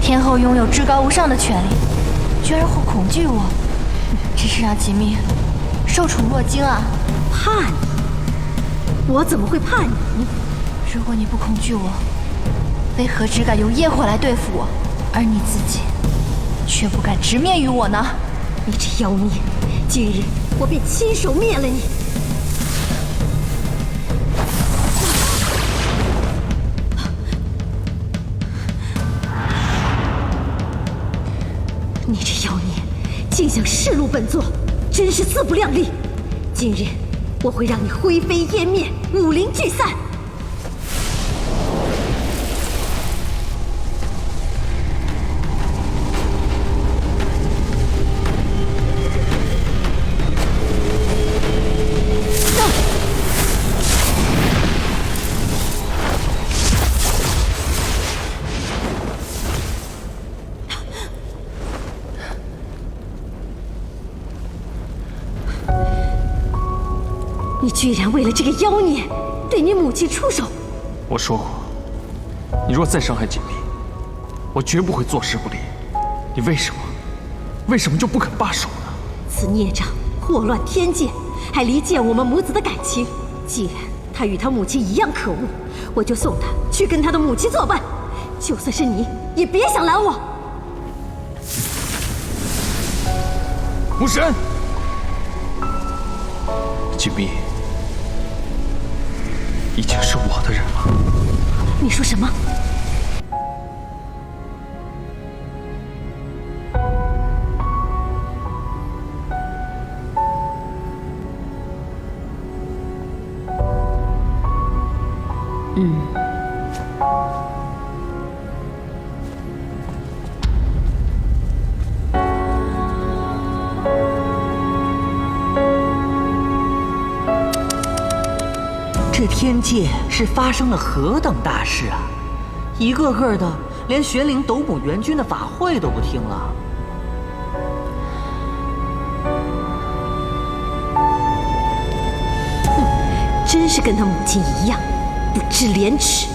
天后拥有至高无上的权力，居然会恐惧我，真是让吉密受宠若惊啊！怕你？我怎么会怕你？如果你不恐惧我，为何只敢用业火来对付我，而你自己却不敢直面于我呢？你这妖孽，今日我便亲手灭了你！你这妖孽，竟想弑戮本座，真是自不量力！今日我会让你灰飞烟灭，武林聚散！你居然为了这个妖孽，对你母亲出手！我说过，你若再伤害锦觅，我绝不会坐视不理。你为什么就不肯罢手呢？此孽障祸乱天界，还离间我们母子的感情。既然他与他母亲一样可恶，我就送他去跟他的母亲作伴。就算是你，也别想拦我！母神，锦觅已经是我的人了。你说什么？这天界是发生了何等大事啊！一个个的连玄灵斗补元君的法会都不听了。真是跟他母亲一样，不知廉耻。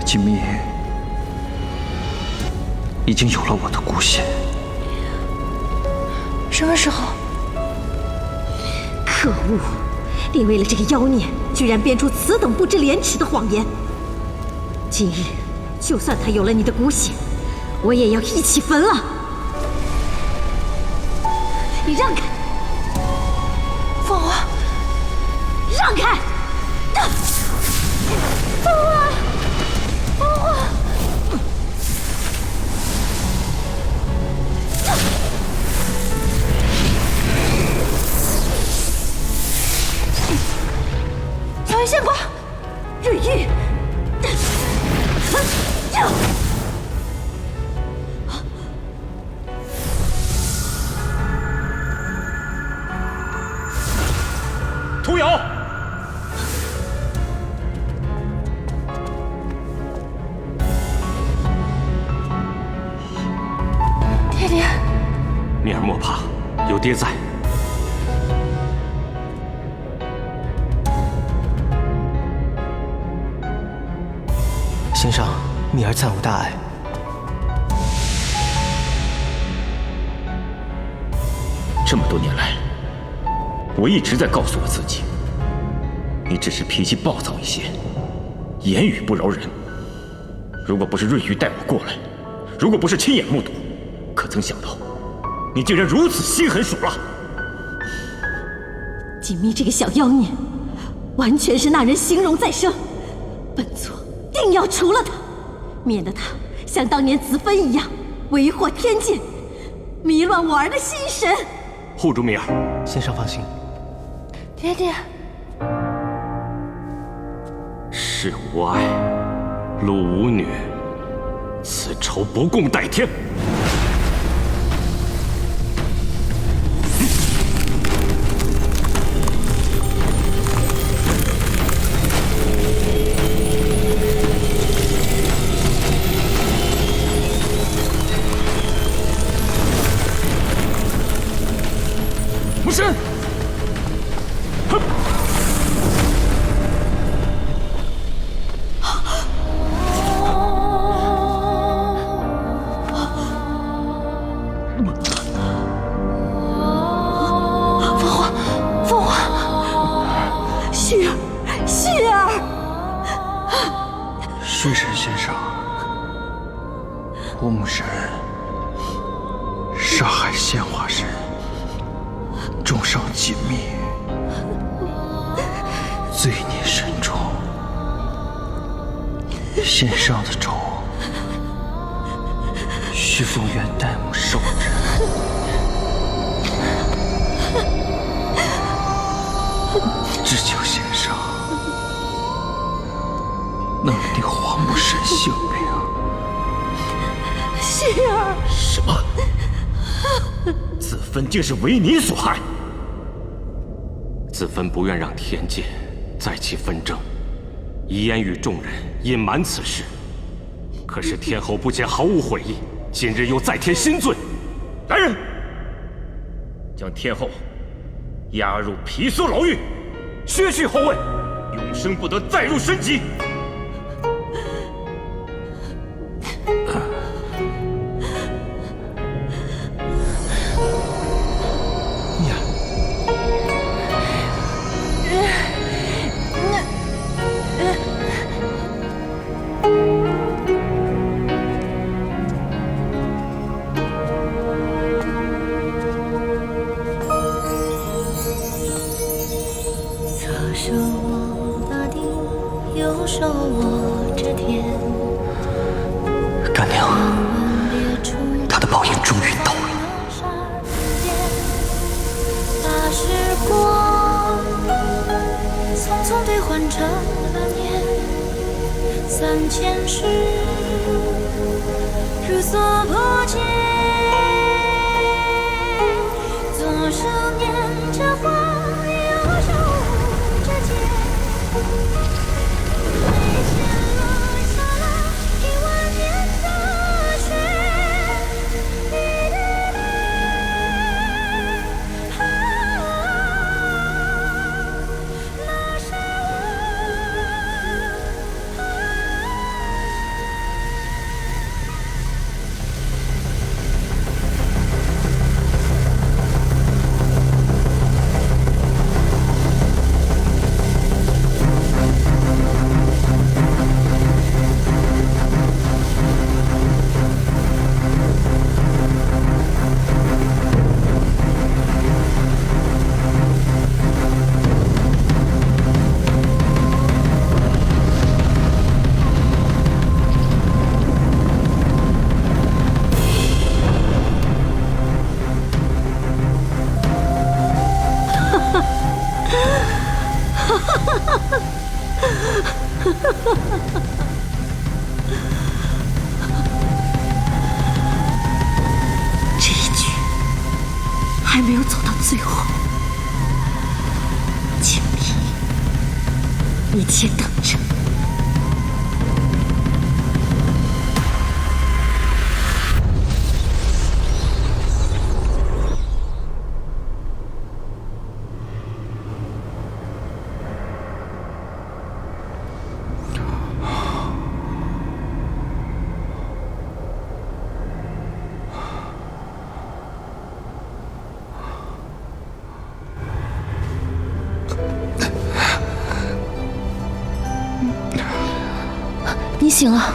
锦觅已经有了我的骨血。什么时候？可恶！你为了这个妖孽，居然编出此等不知廉耻的谎言。今日，就算他有了你的骨血，我也要一起焚了。你让开！凤凰，让开！凤凰，凤凰！条件线挂，瑞玉。屠瑶，爹爹，蜜儿莫怕，有爹在。先生，蜜儿暂无大碍。这么多年来，我一直在告诉我自己，你只是脾气暴躁一些，言语不饶人。如果不是瑞玉带我过来，如果不是亲眼目睹，可曾想到，你竟然如此心狠手辣？锦觅这个小妖孽，完全是那人形容再生。本座定要除了他，免得他像当年子芬一样为祸天界，迷乱我儿的心神。护住蜜儿。先生放心。爹爹，是无爱，戮无女，此仇不共戴天。母神，哼！土木神、沙海仙华神，重伤紧密，罪孽深重，献上的仇，需奉元代母受之。只求先生能定黄木神性命。心儿，什么？子芬竟是为你所害？子芬不愿让天界再起纷争，遗言与众人隐瞒此事。可是天后不见毫无悔意，今日又再添新罪。来人，将天后押入皮苏牢狱，削去后位，永生不得再入申级。手握大地，右手握着天。干娘，他的报应终于到了。把时光匆匆兑换成了年，3000世如所不见。左手捻着花，右手握着剑，眉间落下了1万年的雪。你的泪，那是这一局还没有走到最后，请你且等着。你醒了。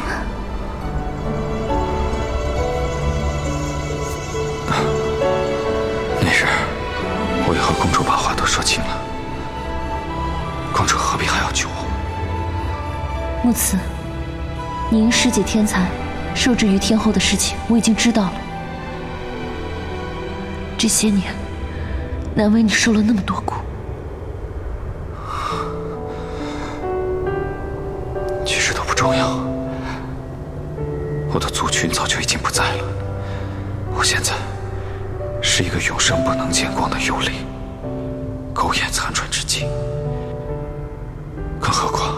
没事，我已和公主把话都说清了。公主何必还要救我？木慈，你因师姐天才受制于天后的事情，我已经知道了。这些年，难为你受了那么多苦。其实都不重要，我的族群早就已经不在了。我现在是一个永生不能见光的游离，苟延残喘之际。更何况，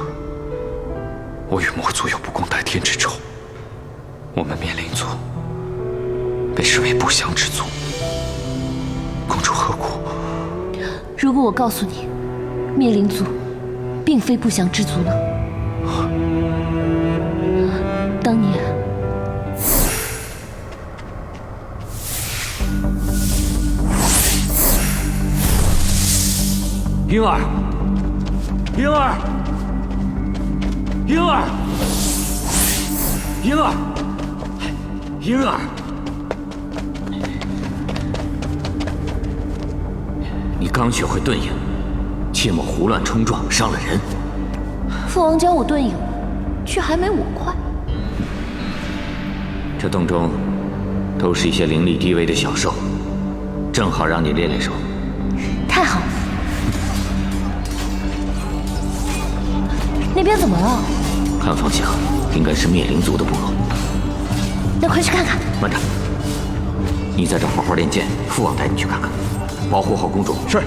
我与魔族有不共戴天之仇，我们灭灵族被视为不祥之族。公主何故？如果我告诉你，灭灵族并非不祥之族呢？当年，婴儿，婴儿，婴儿，婴儿，婴儿，你刚学会遁影，切莫胡乱冲撞，伤了人。父王教我遁影，却还没我快。这洞中都是一些灵力低微的小兽，正好让你练练手。太好了。那边怎么了？看方向，应该是灭灵族的部落。那快去看看。慢着，你在这好好练剑，父王带你去看看，保护好公主。是。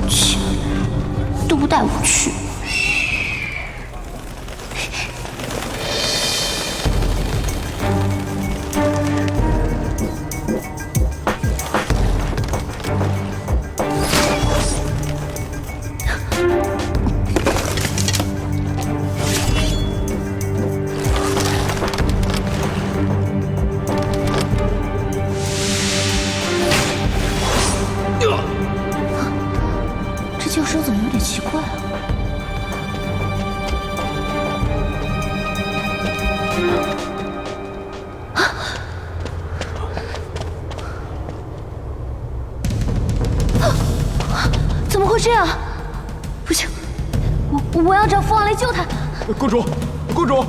切，都不带我去。这手怎么有点奇怪啊？怎么会这样？不行，我要找父王来救他。公主，公主！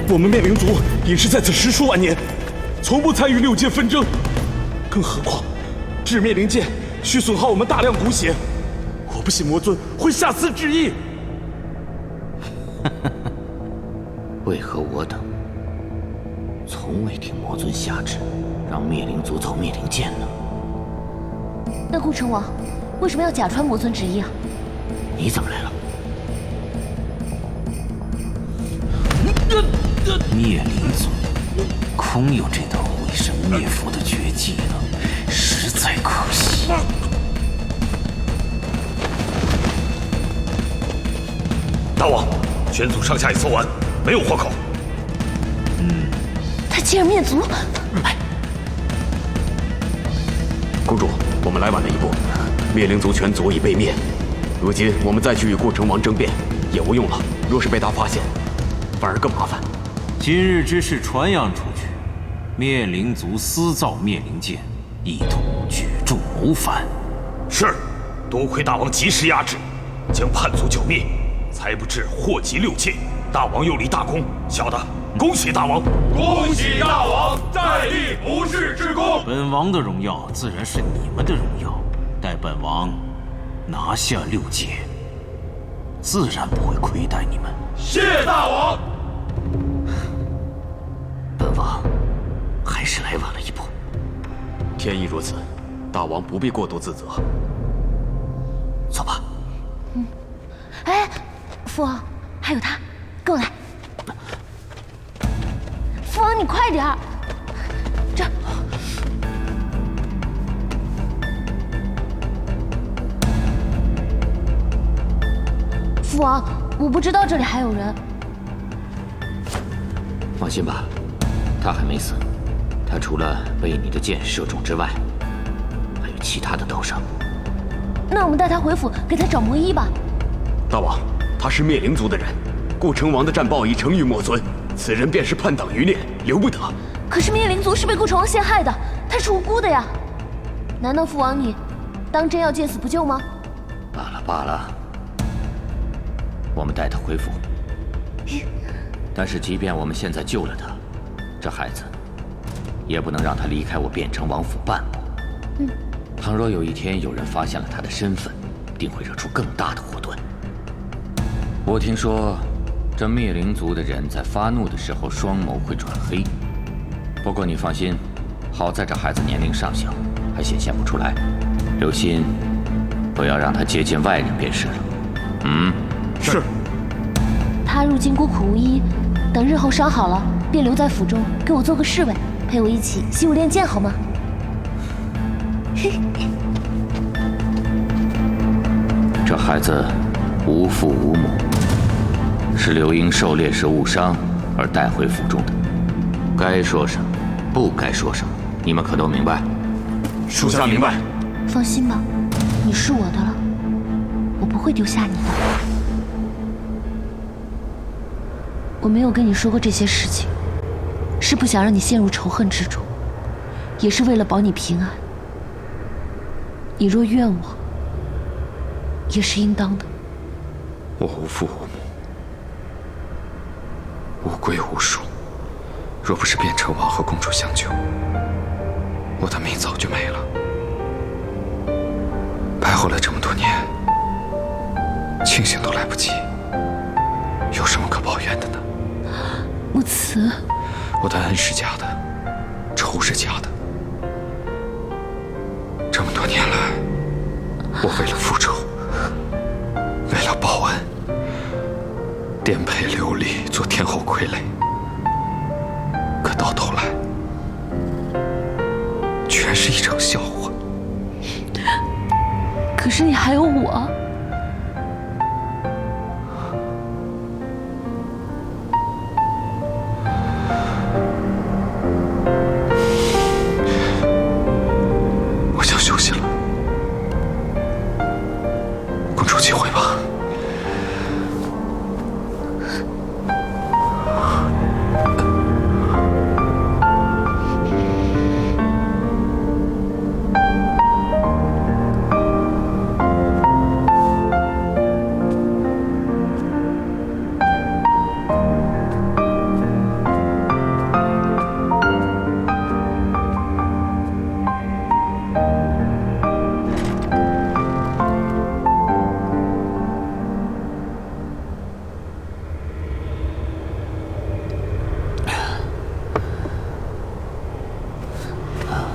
我们灭灵族隐世在此10数万年，从不参与6界纷争，更何况至灭灵剑需损耗我们大量骨血，我不信魔尊会下此旨意。为何我等从未听魔尊下旨，让灭灵族走灭灵剑呢？那顾成王为什么要假传魔尊旨意啊？你怎么来了？灭灵族空有这道毁神灭佛的绝技了，实在可惜。大王，全族上下已搜完，没有活口。他竟然灭族！公主，我们来晚了一步，灭灵族全族已被灭。如今我们再去与顾成王争辩也无用了，若是被他发现，反而更麻烦。今日之事传扬出去，灭灵族私造灭灵剑，意图举众谋反。是，多亏大王及时压制，将叛族剿灭，才不致祸及6界。大王又立大功，小的恭喜大王！恭喜大王再立不世之功！本王的荣耀自然是你们的荣耀，待本王拿下6界，自然不会亏待你们。谢大王！本王还是来晚了一步。天意如此，大王不必过度自责。走吧。哎，父王，还有他，跟我来。父王，你快点儿！这。父王，我不知道这里还有人。放心吧，他还没死。他除了被你的箭射中之外，还有其他的刀伤。那我们带他回府，给他找魔医吧。大王，他是灭灵族的人，顾成王的战报已呈于魔尊，此人便是叛党余孽，留不得。可是灭灵族是被顾成王陷害的，他是无辜的呀。难道父王你当真要见死不救吗？罢了罢了，我们带他回府。但是即便我们现在救了他，这孩子也不能让他离开我汴城王府半步。倘若有一天有人发现了他的身份，定会惹出更大的祸端。我听说，这灭灵族的人在发怒的时候，双眸会转黑。不过你放心，好在这孩子年龄尚小，还显现不出来。留心，不要让他接近外人便是了。是。他入京孤苦无依，等日后伤好了，便留在府中给我做个侍卫，陪我一起习武练剑，好吗？这孩子无父无母，是刘英狩猎时误伤而带回府中的。该说什么，不该说什么，你们可都明白？属下明白。放心吧，你是我的了，我不会丢下你的。我没有跟你说过这些事情，是不想让你陷入仇恨之中，也是为了保你平安。你若怨我，也是应当的。我无父无母，无归无属，若不是汴城王和公主相救，我的命早就没了。白活了这么多年，庆幸都来不及，有什么可抱怨的呢？木慈，我的恩是假的，仇是假的。这么多年来，我为了复仇，为了报恩，颠沛流离，做天后傀儡。可到头来，全是一场笑话。可是你还有我。我想休息了，公主请回吧。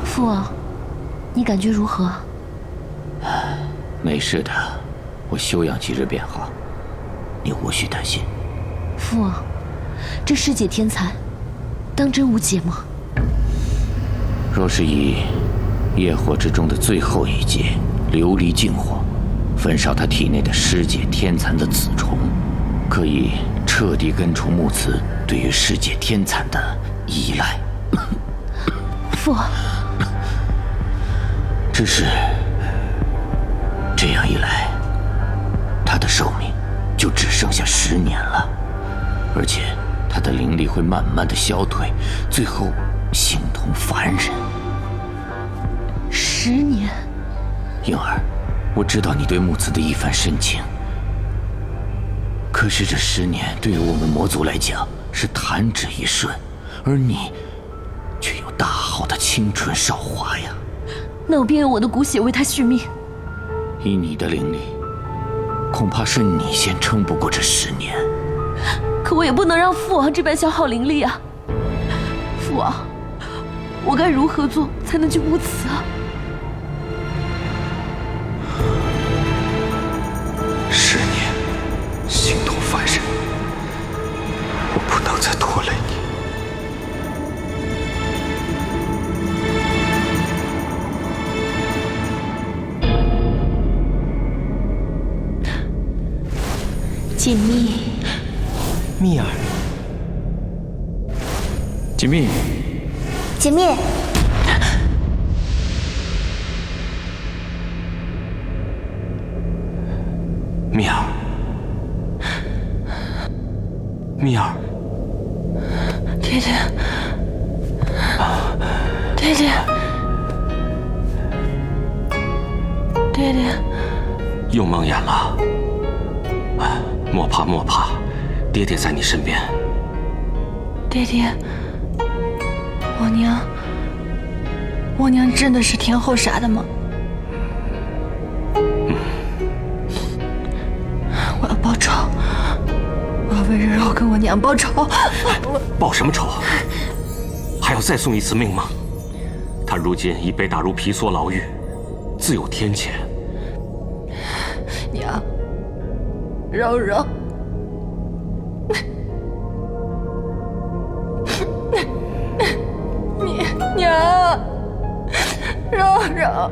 父王，你感觉如何？没事的，我休养几日便好，你无需担心。父王，这世界天残，当真无解吗？若是以业火之中的最后一劫琉璃净火，焚烧他体内的尸界天残的子虫，可以彻底根除木慈对于世界天残的依赖。父王，只是这样一来，他的寿命就只剩下10年了，而且他的灵力会慢慢的消退，最后形同凡人。10年？婴儿，我知道你对木慈的一番深情，可是这10年对于我们魔族来讲是弹指一瞬，而你却有大好的青春韶华呀。那我便用我的骨血为他续命。以你的灵力，恐怕是你先撑不过这10年。可我也不能让父王这般消耗灵力啊！父王，我该如何做才能救木慈啊？10年，形同凡人，我不能再拖累你。锦觅，蜜儿，锦觅，锦觅，蜜儿，蜜儿，爹爹，爹爹，爹爹，又蒙眼了。莫怕莫怕，爹爹在你身边。爹爹，我娘我娘真的是天后杀的吗？我要报仇，我要为日后跟我娘报仇。报什么仇？还要再送一次命吗？他如今已被打入皮梭牢狱，自有天谴。娘，柔柔，娘，柔柔。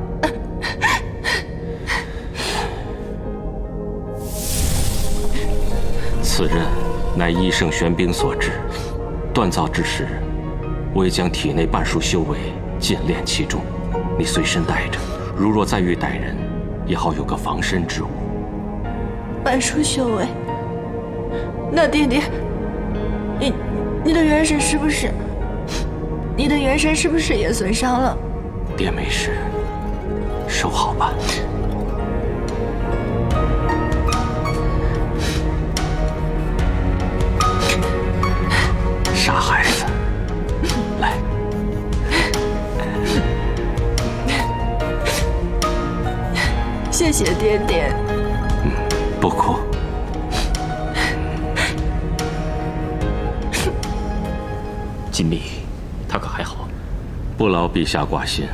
此刃乃医圣玄冰所制，锻造之时，我已将体内半数修为尽炼其中，你随身带着，如若再遇歹人，也好有个防身之物。半数修为，那爹爹，你的元神是不是？你的元神是不是也损伤了？爹没事，收好吧。傻孩子，来。谢谢爹爹。不哭。锦觅，他可还好？不劳陛下挂心。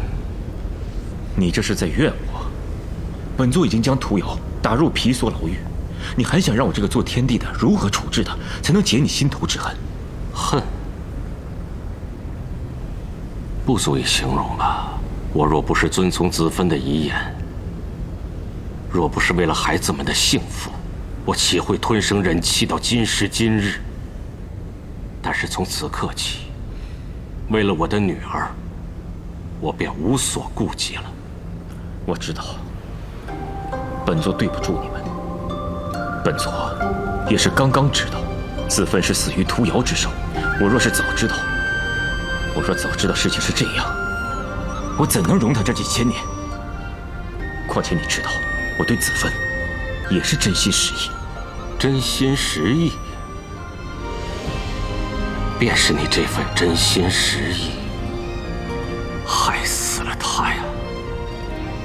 你这是在怨我？本座已经将屠瑶打入皮梭牢狱，你还想让我这个做天帝的如何处置他，才能解你心头之恨？恨，不足以形容吧。我若不是遵从子芬的遗言，若不是为了孩子们的幸福，我岂会吞声忍气到今时今日？但是从此刻起，为了我的女儿，我便无所顾忌了。我知道，本座对不住你们。本座也是刚刚知道，子芬是死于屠瑶之手。我若是早知道，事情是这样，我怎能容他这几千年？况且你知道，我对子芬也是真心实意。真心实意，便是你这份真心实意，害死了他呀！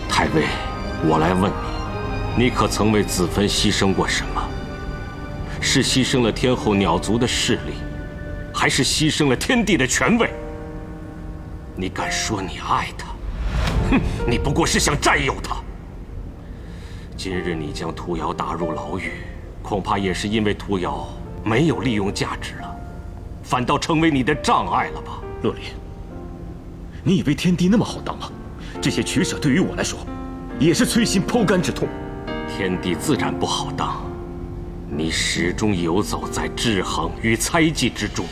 太尉，我来问你，你可曾为子芬牺牲过什么？是牺牲了天后鸟族的势力，还是牺牲了天地的权位？你敢说你爱他？哼，你不过是想占有他。今日你将屠瑶打入牢狱，恐怕也是因为屠瑶没有利用价值了，反倒成为你的障碍了吧？洛林，你以为天帝那么好当吗？这些取舍对于我来说，也是摧心剖肝之痛。天帝自然不好当，你始终游走在制衡与猜忌之中，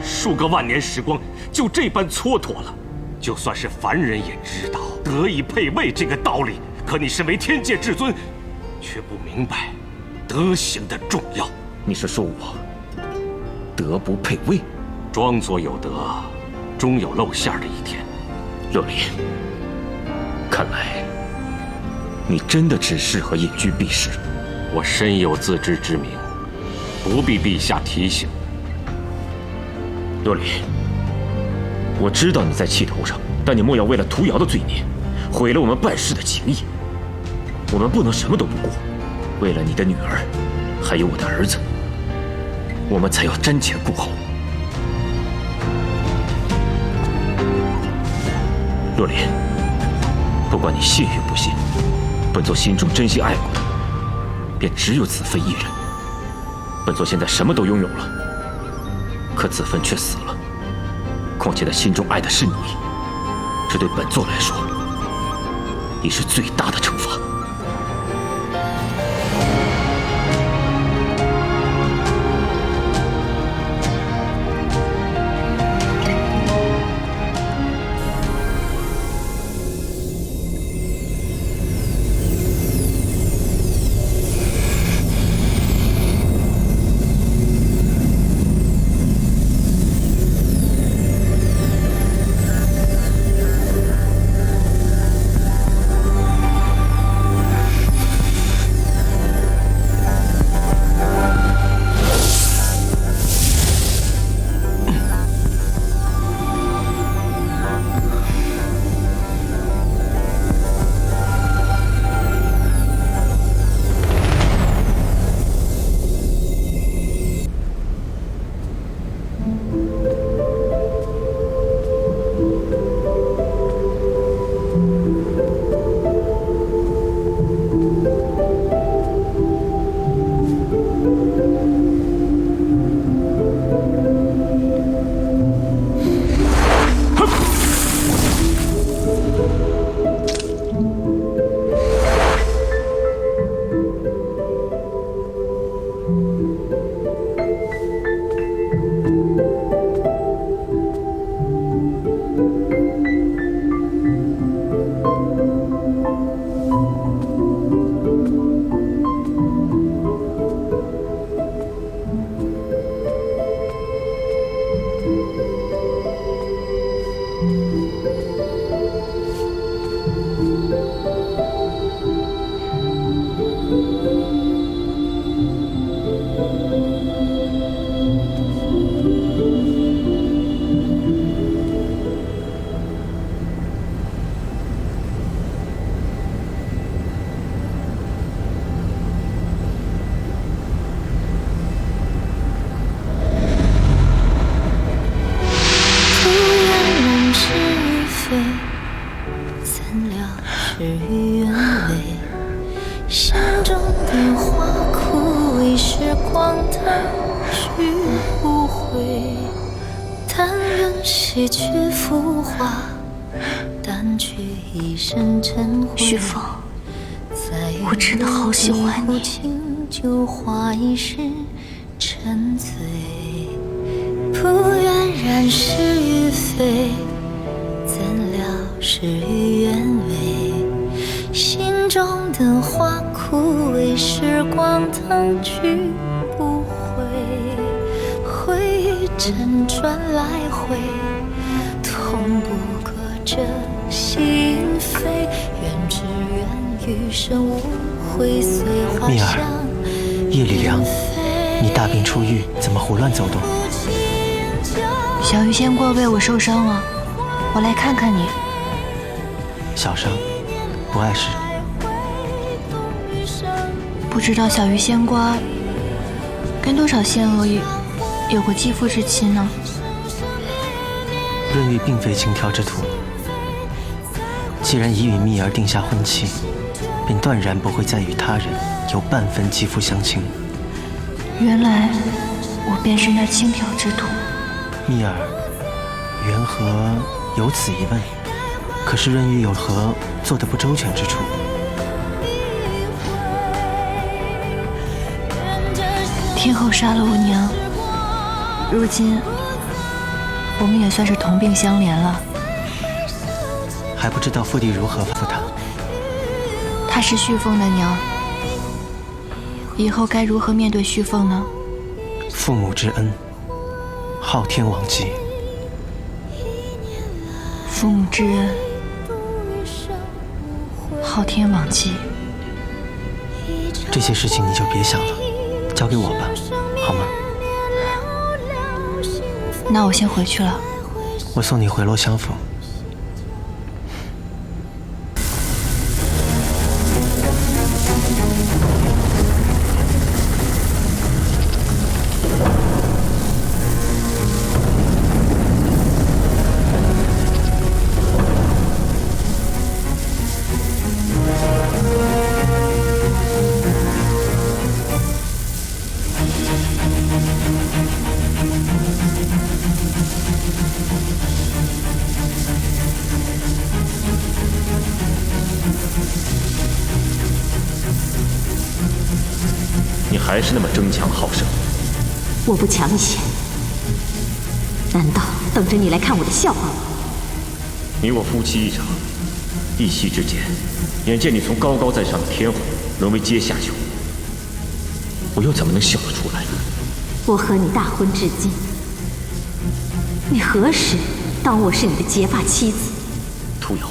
数个万年时光就这般蹉跎了。就算是凡人也知道德以配位这个道理，可你身为天界至尊，却不明白德行的重要。你是说我德不配位？装作有德，终有露馅的一天。洛林，看来你真的只适合隐居避世。我深有自知之明，不必陛下提醒。洛林，我知道你在气头上，但你莫要为了屠瑶的罪孽，毁了我们办事的情谊。我们不能什么都不顾，为了你的女儿，还有我的儿子，我们才要瞻前顾后。洛林，不管你信与不信，本座心中真心爱过的，便只有子芬一人。本座现在什么都拥有了，可子芬却死了。况且他心中爱的是你，这对本座来说，已是最大的惩罚。徐枫，我真的好喜欢你。就化一世沉醉，不愿染是与非，怎料事与愿违。心中的花枯萎，时光腾去不回，回忆辗转来回，痛不可这心扉。愿只愿余生无悔，随花香。夜里凉，你大病初愈，怎么胡乱走动？小鱼仙过为我受伤了，我来看看你。小伤，不碍事。不知道小鱼仙瓜跟多少仙娥有过肌肤之亲呢？润玉并非轻佻之徒，既然已与蜜儿定下婚期，便断然不会再与他人有半分肌肤相亲。原来我便是那轻佻之徒。蜜儿，缘何有此一问？可是润玉有何做得不周全之处？天后杀了我娘，如今我们也算是同病相怜了。还不知道父帝如何吩咐他？她是旭凤的娘，以后该如何面对旭凤呢？父母之恩，昊天罔极。父母之恩，昊天罔极。这些事情你就别想了，交给我吧，好吗？那我先回去了。我送你回罗相府。你还是那么争强好胜。我不抢钱，难道等着你来看我的笑话吗？你我夫妻一场，一夕之间，眼见你从高高在上的天后沦为阶下囚，我又怎么能笑得出来？我和你大婚至今，你何时当我是你的结发妻子？屠瑶，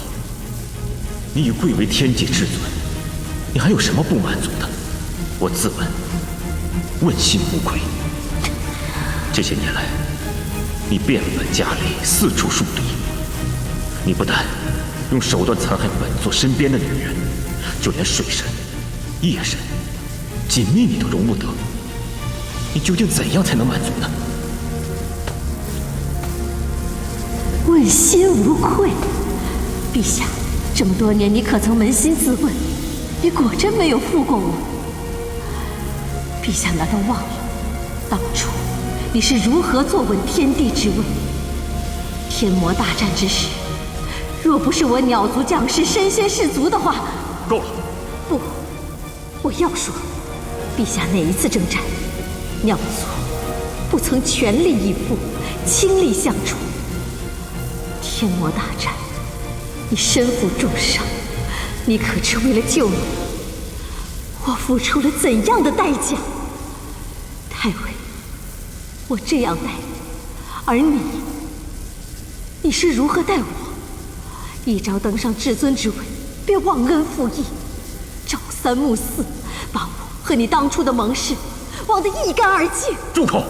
你已贵为天界至尊，你还有什么不满足的？我自问，问心无愧。这些年来，你变本加厉，四处树敌。你不但用手段残害本座身边的女人，就连水神、夜神、锦觅你都容不得。你究竟怎样才能满足呢？问心无愧，陛下，这么多年你可曾扪心自问，你果真没有负过我？陛下难道忘了当初你是如何坐稳天地之位？天魔大战之时，若不是我鸟族将士身先士卒的话，够了！不，我要说，陛下那一次征战，鸟族不曾全力以赴，倾力相助。天魔大战，你身负重伤，你可知为了救你，我付出了怎样的代价？太尉，我这样待你，而你是如何待我？一朝登上至尊之位，别忘恩负义，朝三暮四，把我和你当初的盟誓忘得一干二净。住口！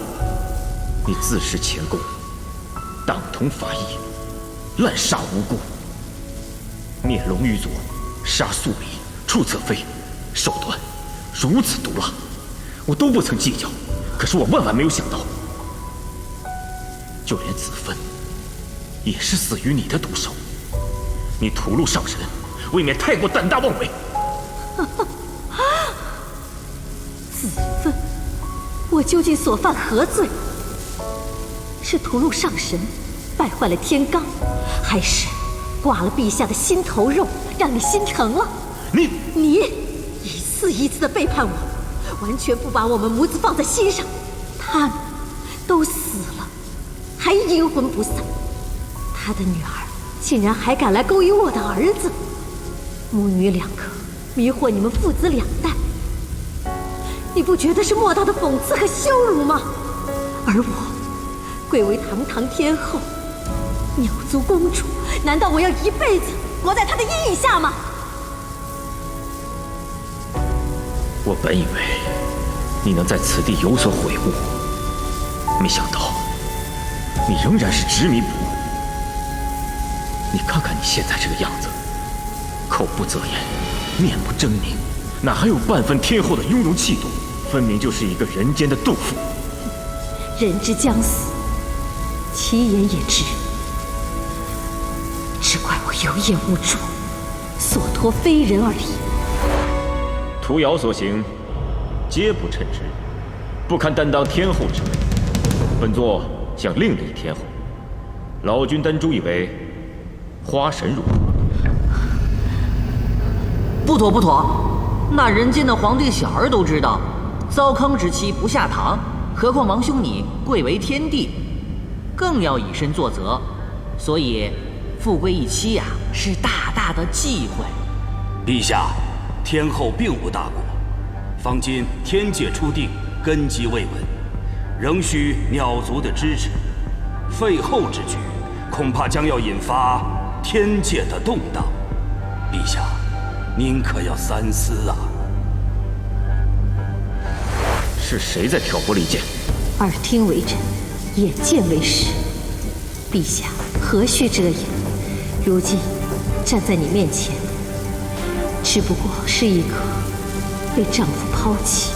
你自恃前功，党同伐异，滥杀无辜，灭龙羽族，杀素离，处侧妃，手段如此毒辣，我都不曾计较。可是我万万没有想到，就连子芬也是死于你的毒手。你屠戮上神，未免太过胆大妄为。子芬，我究竟所犯何罪？是屠戮上神，败坏了天罡，还是挂了陛下的心头肉，让你心疼了？你一次一次的背叛我，完全不把我们母子放在心上。他们都死了，还阴魂不散。他的女儿竟然还敢来勾引我的儿子，母女两个迷惑你们父子两代，你不觉得是莫大的讽刺和羞辱吗？而我贵为堂堂天后，鸟族公主，难道我要一辈子活在她的阴影下吗？我本以为你能在此地有所悔悟，没想到你仍然是执迷不悟。你看看你现在这个样子，口不择言，面不狰狞，哪还有半分天后的雍容气度？分明就是一个人间的妒妇。人之将死，其言也知。只怪我有眼无珠，所托非人而已。屠瑶所行，皆不称职，不堪担当天后之位。本座想另立天后，老君丹朱以为花神如何？不妥不妥！那人间的皇帝小儿都知道，糟糠之妻不下堂，何况王兄你贵为天帝，更要以身作则。所以，富贵一妻是大大的忌讳。陛下，天后并无大过，方今天界初定，根基未稳，仍需鸟族的支持。废后之举，恐怕将要引发天界的动荡。陛下，您可要三思啊！是谁在挑拨离间？耳听为真，眼见为实。陛下何须遮掩？如今站在你面前，只不过是一个被丈夫抛弃、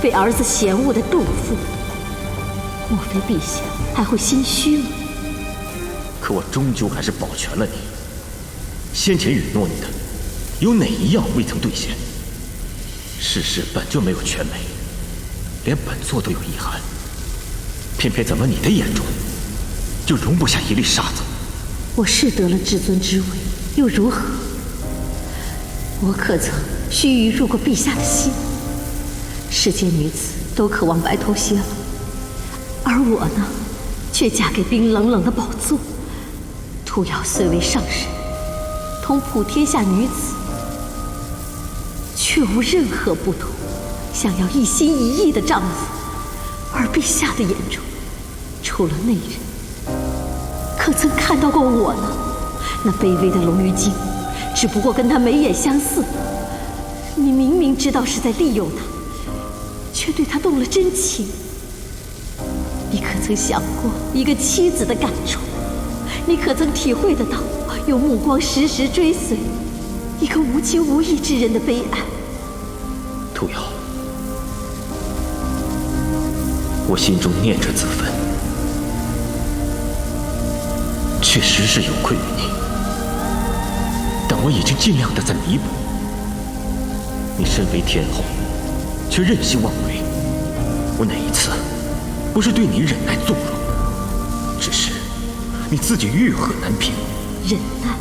被儿子嫌恶的妒妇。莫非陛下还会心虚吗？可我终究还是保全了你。先前允诺你的，有哪一样未曾兑现？世事本就没有全美，连本座都有遗憾，偏偏怎么你的眼中就容不下一粒沙子？我是得了至尊之位，又如何？我可曾须臾入过陛下的心？世间女子都渴望白头偕老，而我呢，却嫁给冰冷冷的宝座。屠瑶虽为上神，同普天下女子却无任何不同，想要一心一意的丈夫。而陛下的眼中，除了那人，可曾看到过我呢？那卑微的龙鱼精，只不过跟他眉眼相似。你明明知道是在利用他，却对他动了真情。你可曾想过一个妻子的感触？你可曾体会得到用目光时时追随一个无情无义之人的悲哀？屠瑶，我心中念着子芬，确实是有愧于你，但我已经尽量的在弥补。你身为天后，却任性妄为，我哪一次不是对你忍耐纵容？只是你自己欲壑难平。忍耐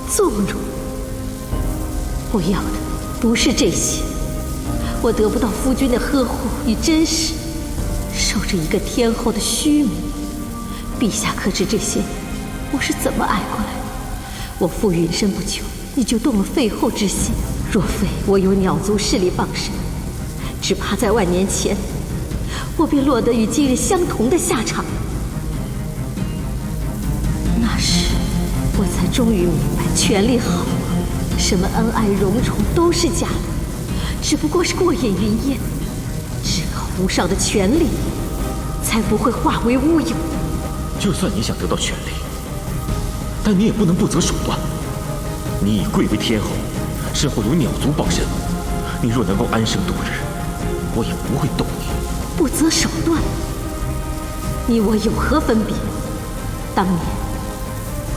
纵容，我要的不是这些。我得不到夫君的呵护与珍视，受着一个天后的虚名。陛下可知这些年我是怎么挨过来的？我赴云深不久，你就动了废后之心。若非我有鸟族势力傍身，只怕在万年前，我便落得与今日相同的下场。那时我才终于明白，权力好，什么恩爱荣宠都是假的，只不过是过眼云烟。至高无上的权力，才不会化为乌有。就算你想得到权力，但你也不能不择手段。你已贵为天后，身后有鸟族傍身，你若能够安生度日，我也不会动你。不择手段？你我有何分别？当年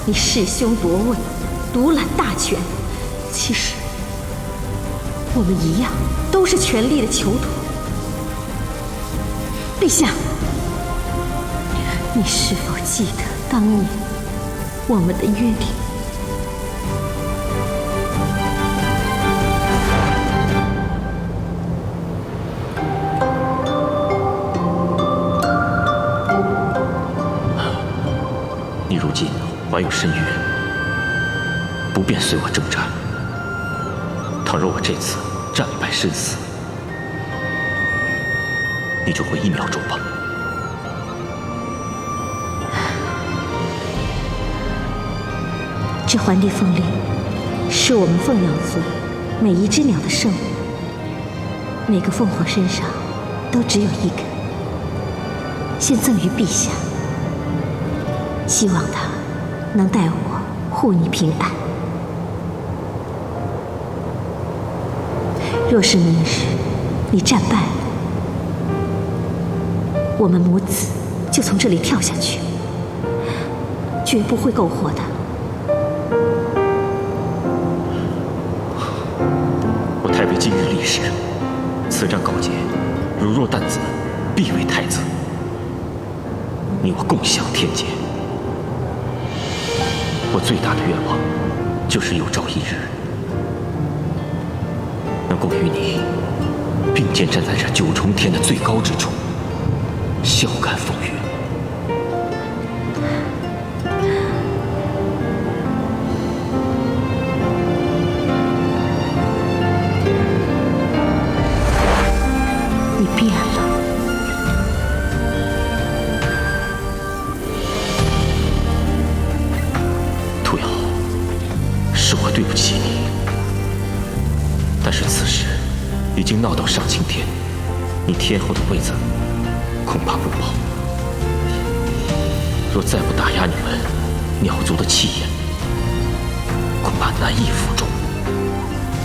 你弑兄夺位，独揽大权，其实我们一样都是权力的囚徒。陛下，你是否记得当年我们的约定？你如今怀有身孕，不便随我征战。倘若我这次战败身死，你就回1秒钟吧。这还帝凤铃是我们凤鸟族每一只鸟的圣物，每个凤凰身上都只有一根，先赠于陛下，希望它能带我护你平安。若是明日你战败了，我们母子就从这里跳下去，绝不会苟活的。我太尉今日立誓，此战告捷，如若旦子，必为太子。你我共享天劫。我最大的愿望，就是有朝一日，能够与你并肩站在这9重天的最高之处，笑看风云。你变了。屠瑶，是我对不起你，但是此事已经闹到上青天，你天后的位子恐怕不保。若再不打压你们鸟族的气焰，恐怕难以服众。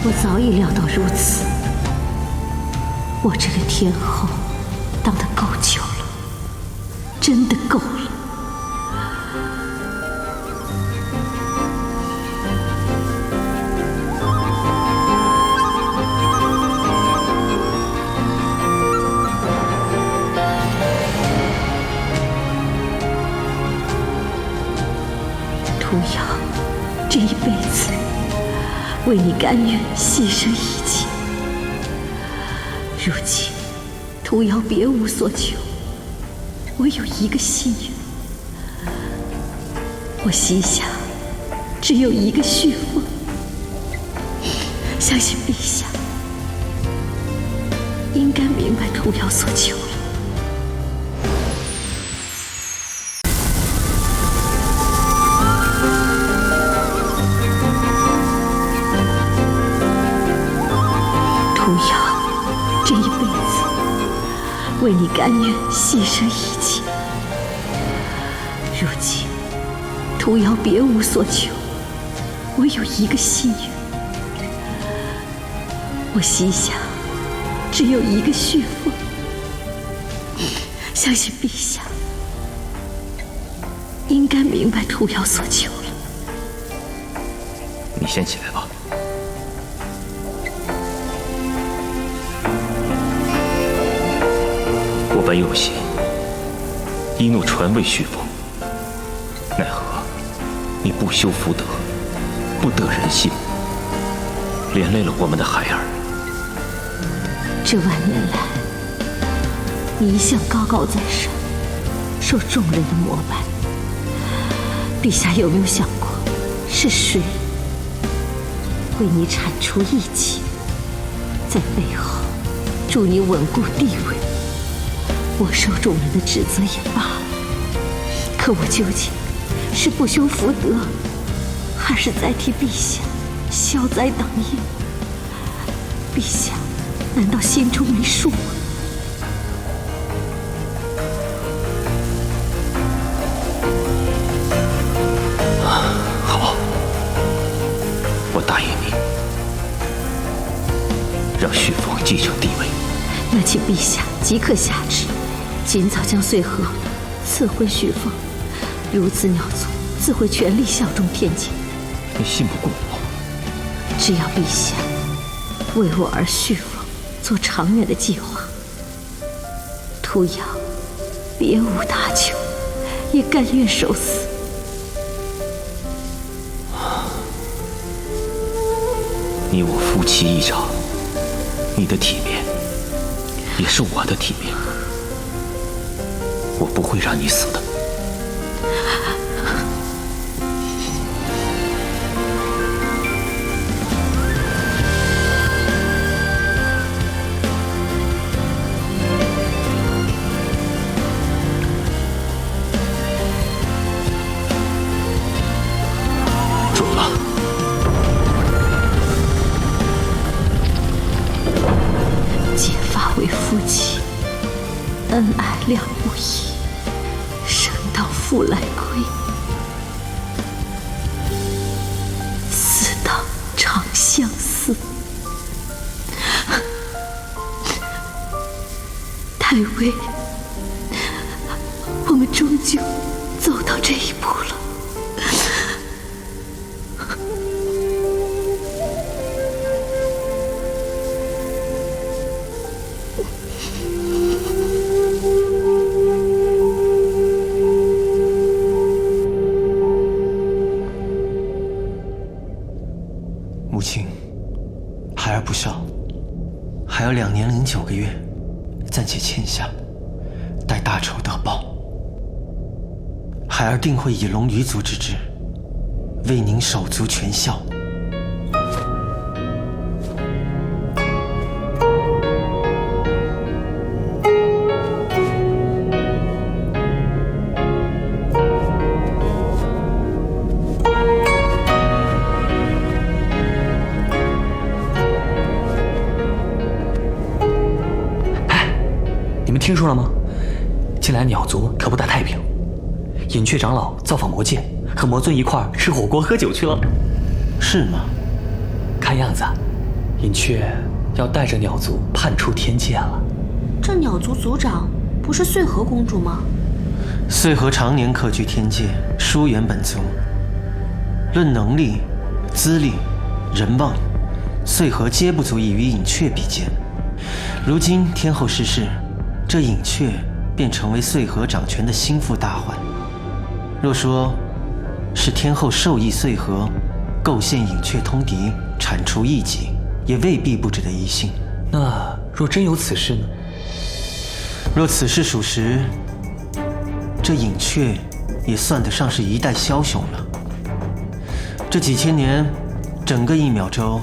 我早已料到如此，我这个天后当得够久了，真的够了。屠瑶，这一辈子为你甘愿牺牲一切。如今，屠瑶别无所求，我有一个心愿，我膝下只有一个旭凤，相信陛下应该明白屠瑶所求了。屠瑶，这一辈子为你甘愿牺牲一切。如今，屠瑶别无所求，我有一个心愿，我膝下只有一个旭凤，相信陛下应该明白屠瑶所求了。你先起来吧。我本有心一怒传位旭凤，奈何你不修福德，不得人心，连累了我们的孩儿。这万年来，你一向高高在上，受众人的膜拜。陛下有没有想过，是谁为你铲除异己，在背后助你稳固地位？我受众人的指责也罢了，可我究竟是不修福德，还是在替陛下消灾挡业？陛下难道心中没数吗？好，我答应你，让旭凤继承帝位。那请陛下即刻下旨，尽早将穗禾赐婚旭凤，如此鸟族自会全力效忠天界。你信不过我？只要陛下为我儿旭凤做长远的计划，徒瑶别无他求，也甘愿受死。你我夫妻一场，你的体面也是我的体面，我不会让你死的。准了。结发为夫妻，恩爱两不疑，生当复来归，死当长相思。太尉，我们终究走到这一步了。母亲，孩儿不孝，还有2年零9个月，暂且欠下，待大仇得报。孩儿定会以龙鱼族之志，为您手足全孝。你们听说了吗？近来鸟族可不大太平，隐雀长老造访魔界，和魔尊一块儿吃火锅喝酒去了。是吗？看样子，隐雀要带着鸟族叛出天界了。这鸟族族长不是穗禾公主吗？穗禾常年客居天界，疏远本族。论能力、资历、人望，穗禾皆不足以与隐雀比肩。如今天后逝世，这隐雀便成为穗禾掌权的心腹大患。若说是天后授意穗禾构陷隐雀通敌，铲除异己，也未必不值得一信。那若真有此事呢？若此事属实，这隐雀也算得上是一代枭雄了。这几千年，整个1秒洲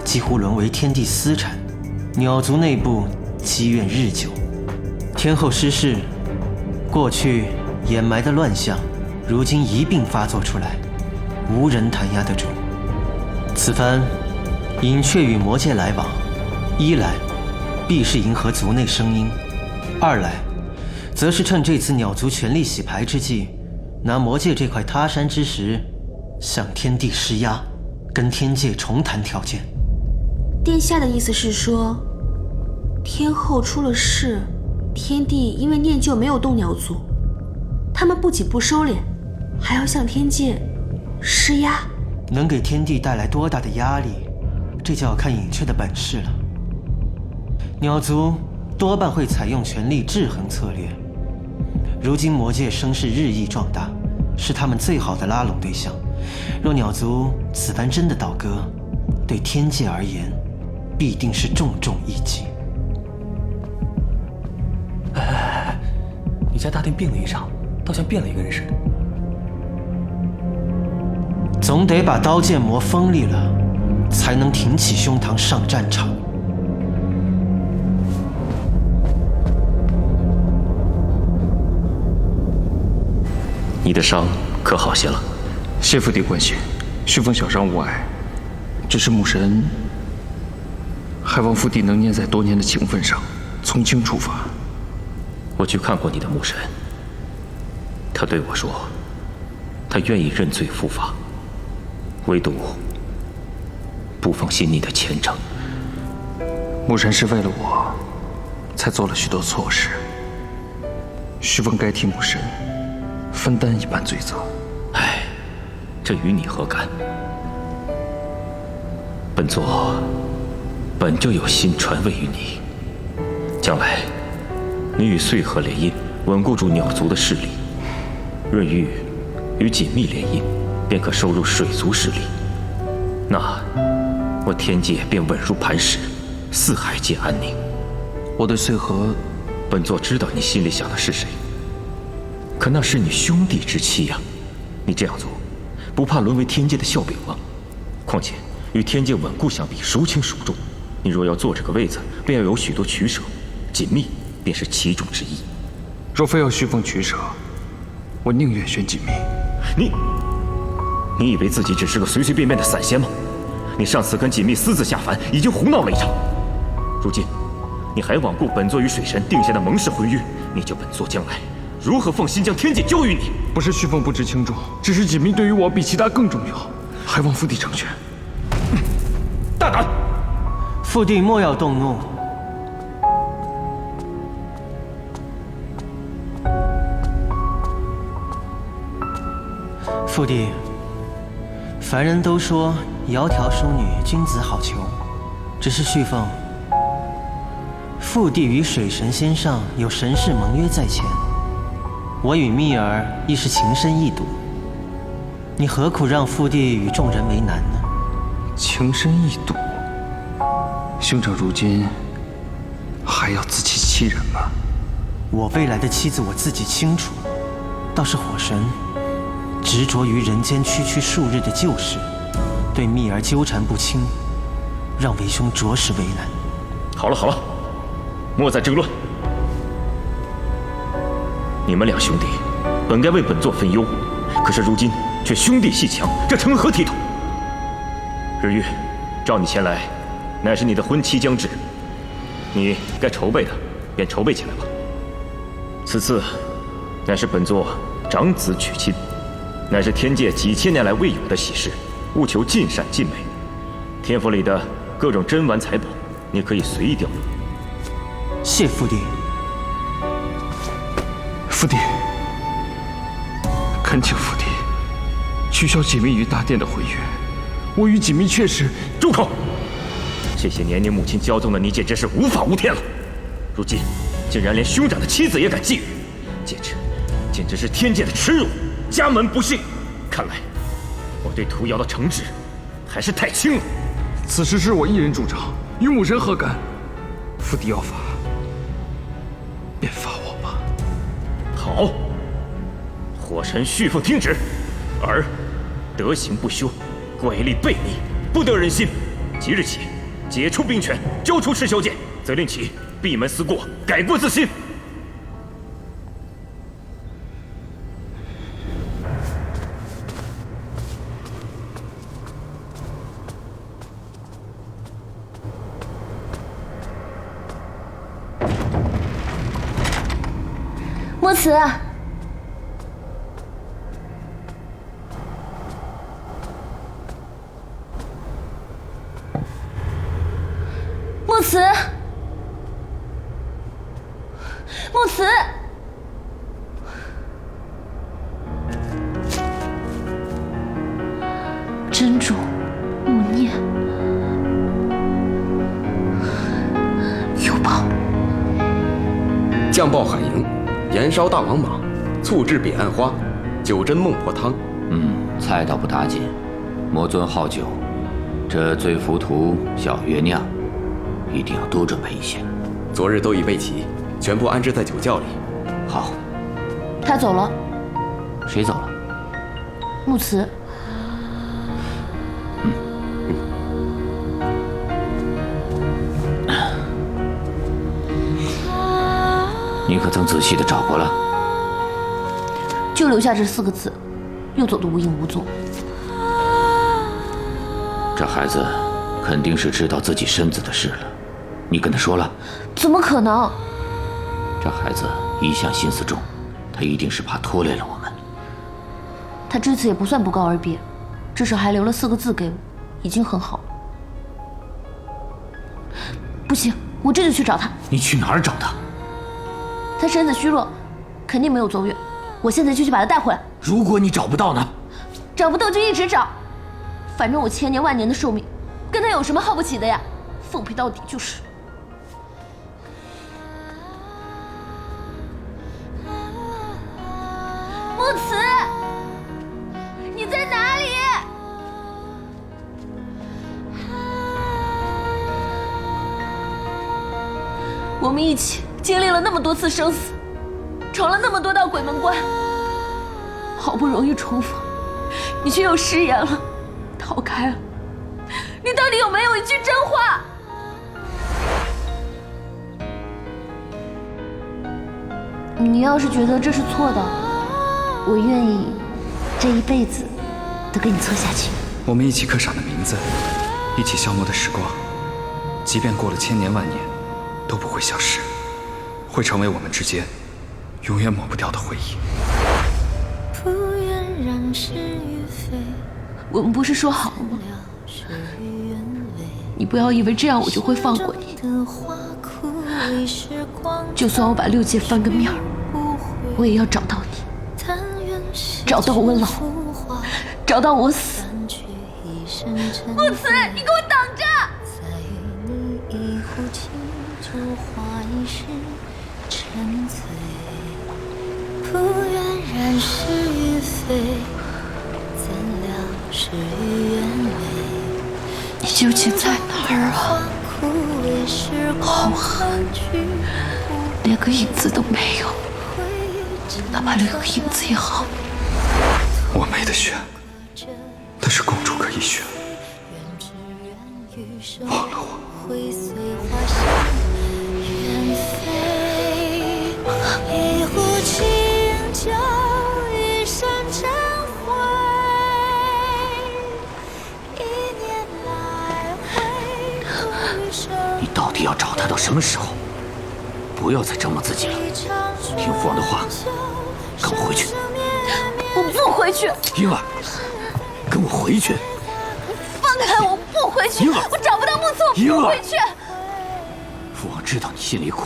几乎沦为天地私产，鸟族内部积怨日久。天后失势，过去掩埋的乱象，如今一并发作出来，无人弹压得住。此番隐雀与魔界来往，一来必是迎合族内声音，二来则是趁这次鸟族权力洗牌之际，拿魔界这块他山之石向天地施压，跟天界重谈条件。殿下的意思是说，天后出了事，天帝因为念旧没有动鸟族，他们不仅不收敛，还要向天界施压。能给天帝带来多大的压力，这就要看隐雀的本事了。鸟族多半会采用权力制衡策略。如今魔界声势日益壮大，是他们最好的拉拢对象。若鸟族此番真的倒戈，对天界而言，必定是重重一击。你家大殿病了一场，倒像变了一个人似的。总得把刀剑磨锋利了，才能挺起胸膛上战场。你的伤可好些了？谢父帝关心。旭凤小伤无碍，只是母神还望父帝能念在多年的情分上，从轻处罚。我去看过你的母神，他对我说，他愿意认罪伏法，唯独不放心你的前程。母神是为了我，才做了许多错事。旭凤该替母神分担一半罪责。唉，这与你何干？本座本就有心传位于你，将来你与穗禾联姻，稳固住鸟族的势力；润玉与锦觅联姻，便可收入水族势力。那我天界便稳如磐石，四海皆安宁。我对穗禾，本座知道你心里想的是谁，可那是你兄弟之妻呀！你这样做，不怕沦为天界的笑柄吗？况且与天界稳固相比，孰轻孰重？你若要坐这个位子，便要有许多取舍，锦觅便是其中之一。若非要旭凤取舍，我宁愿选锦觅。你以为自己只是个随随便便的散仙吗？你上次跟锦觅私自下凡，已经胡闹了一场。如今，你还罔顾本座与水神定下的盟誓婚约，你就本座将来如何放心将天界交于你？不是旭凤不知轻重，只是锦觅对于我比其他更重要，还望父帝成全。大胆！父帝莫要动怒。父帝，凡人都说窈窕淑女，君子好逑。只是旭凤，父帝与水神仙上有神誓盟约在前，我与蜜儿亦是情深意笃，你何苦让父帝与众人为难呢？情深意笃，兄长如今还要自欺欺人吗？我未来的妻子我自己清楚，倒是火神执着于人间区区数日的旧事，对蜜儿纠缠不清，让为兄着实为难。好了好了，莫再争论。你们两兄弟本该为本座分忧，可是如今却兄弟戏强，这成何体统？日月，召你前来，乃是你的婚期将至，你该筹备的便筹备起来吧。此次乃是本座长子娶亲，乃是天界几千年来未有的喜事，务求尽善尽美。天府里的各种珍玩财宝，你可以随意调用。谢父帝。父帝，恳请父帝取消锦觅与大殿的婚约。我与锦觅确实……住口！这些年你母亲骄纵的你，简直是无法无天了。如今竟然连兄长的妻子也敢觊觎，简直是天界的耻辱，家门不幸。看来我对屠瑶的惩治还是太轻了。此事是我一人主张，与母神何干？父帝要罚，便罚我吧。好，火神旭凤听旨，儿德行不修，怪力悖逆，不得人心。即日起解除兵权，交出赤霄剑，责令其闭门思过，改过自新。墨慈，墨慈，墨慈，真主，勿念，有宝，酱爆海营，盐烧大王马，醋制彼岸花，酒斟孟婆汤。菜倒不打紧，魔尊好酒，这醉浮屠、小月酿，一定要多准备一些。昨日都已备齐，全部安置在酒窖里。好。他走了。谁走了？木慈。你可曾仔细的找过了？就留下这4个字，又走得无影无踪。这孩子肯定是知道自己身子的事了，你跟他说了？怎么可能？这孩子一向心思重，他一定是怕拖累了我们。他这次也不算不告而别，至少还留了4个字给我，已经很好了。不行，我这就去找他。你去哪儿找他？他身子虚弱，肯定没有走远。我现在就去把他带回来。如果你找不到呢？找不到就一直找，反正我千年万年的寿命，跟他有什么耗不起的呀？奉陪到底就是。木慈，你在哪里？我们一起经历了那么多次生死，闯了那么多道鬼门关，好不容易重逢，你却又食言了，逃开了。你到底有没有一句真话？你要是觉得这是错的，我愿意这一辈子都跟你错下去。我们一起刻上的名字，一起消磨的时光，即便过了千年万年，都不会消失，会成为我们之间永远抹不掉的回忆。不愿染是与非，我们不是说好了吗？你不要以为这样我就会放过你。就算我把6界翻个面儿，我也要找到你，找到我老，找到我死。木慈，你给我挡着！不愿染是与非，怎料事与愿违。你究竟在哪儿啊？好狠，连个影子都没有，哪怕留个影子也好。我没得选，但是公主可以选。忘了我。一壶清酒，一生尘灰。一年来回，你到底要找他到什么时候？不要再折磨自己了。听父王的话，跟我回去。我不回去。婴儿，跟我回去。放开我！不回去。婴儿，我找不到木慈，我不回去。父王知道你心里苦，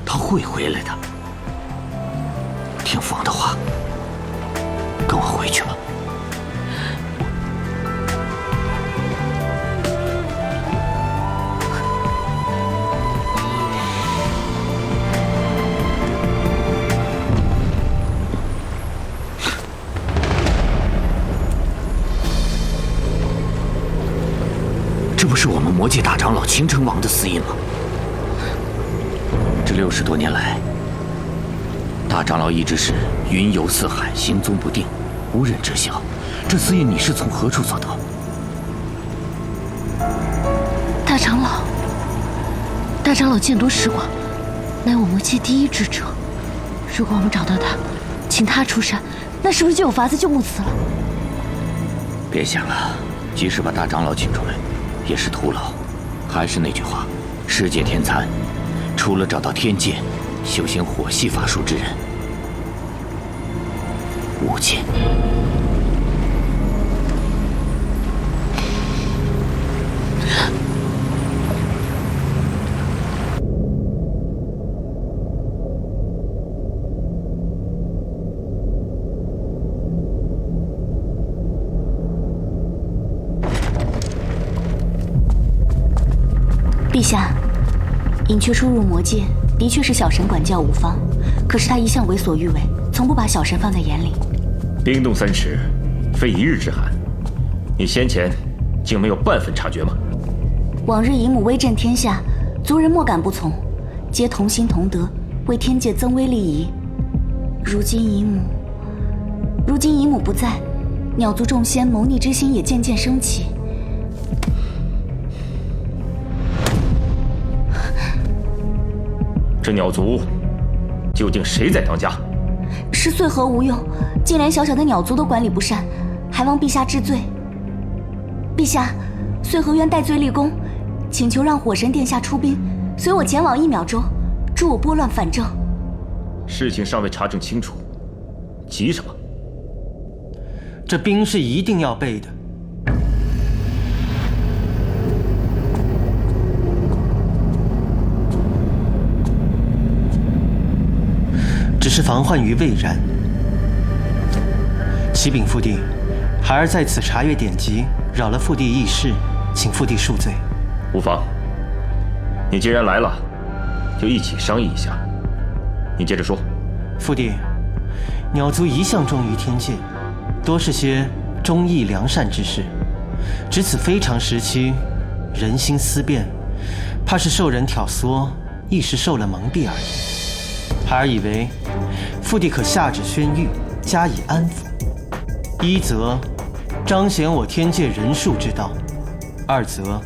他会回来的。听父王的话，跟我回去吧。这不是我们魔界大长老秦城王的私印吗？这60多年来，大长老一直是云游四海，行踪不定，无人知晓。这私印你是从何处所得？大长老见多识广，乃我魔界第一智者。如果我们找到他，请他出山，那是不是就有法子救木慈了？别想了，即使把大长老请出来，也是徒劳。还是那句话，世界天残，除了找到天界修行火系法术之人，无解。陛下，隐雀初入魔界，的确是小神管教无方，可是他一向为所欲为，从不把小神放在眼里。冰冻3尺，非一日之寒，你先前竟没有半分察觉吗？往日姨母威震天下，族人莫敢不从，皆同心同德，为天界增威利益。如今姨母不在，鸟族众仙谋逆之心也渐渐升起。这鸟族究竟谁在当家？是穗禾无用，竟连小小的鸟族都管理不善，还望陛下治罪。陛下，穗禾院戴罪立功，请求让火神殿下出兵，随我前往1秒州，助我拨乱反正。事情尚未查证清楚，急什么？这兵是一定要备的。只是防患于未然。启禀父帝，孩儿在此查阅典籍，扰了父帝议事，请父帝恕罪。无妨，你既然来了，就一起商议一下。你接着说。父帝，鸟族一向忠于天界，多是些忠义良善之事。只此非常时期，人心思变，怕是受人挑唆，一时受了蒙蔽而已。孩儿以为，父帝可下旨宣谕，加以安抚。一则彰显我天界仁术之道，二则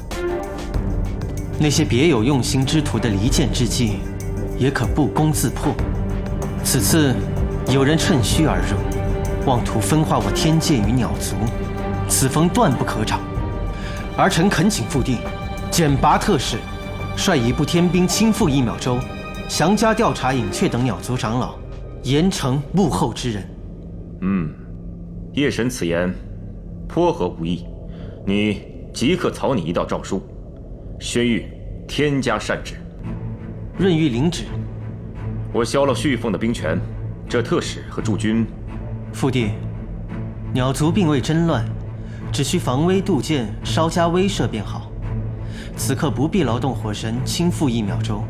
那些别有用心之徒的离间之计，也可不攻自破。此次有人趁虚而入，妄图分化我天界与鸟族，此风断不可长。儿臣恳请父帝简拔特使，率一部天兵亲赴1秒州，详加调查隐雀等鸟族长老，严惩幕后之人。夜神此言颇合吾意，你即刻草拟一道诏书，宣谕天加善旨。润玉领旨。我削了旭凤的兵权，这特使和驻军。父帝，鸟族并未真乱，只需防微杜渐，稍加威慑便好。此刻不必劳动火神亲赴1秒州，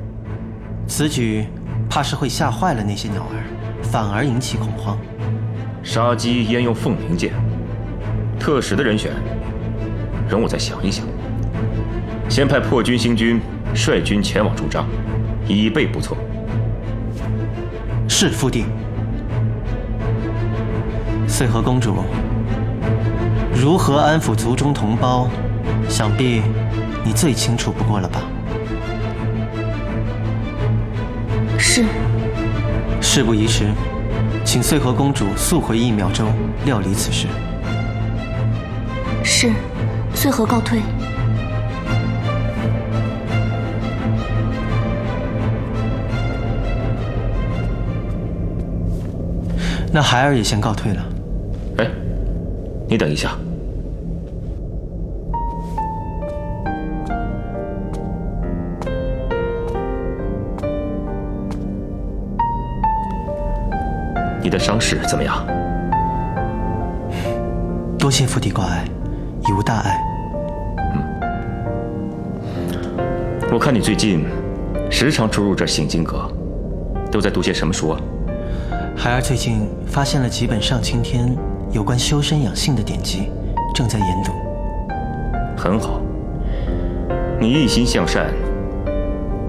此举怕是会吓坏了那些鸟儿，反而引起恐慌。杀鸡焉用凤鸣剑？特使的人选，容我再想一想。先派破军星君率军前往驻扎，以备不测。是父帝。穗禾公主，如何安抚族中同胞，想必你最清楚不过了吧？是。事不宜迟，请穗禾公主速回1秒州料理此事。是，穗禾告退。那孩儿也先告退了。哎，你等一下。你的伤势怎么样？多谢父帝挂碍，已无大碍。我看你最近时常出入这醒经阁，都在读些什么书啊？孩儿最近发现了几本上青天有关修身养性的典籍，正在研读。很好，你一心向善，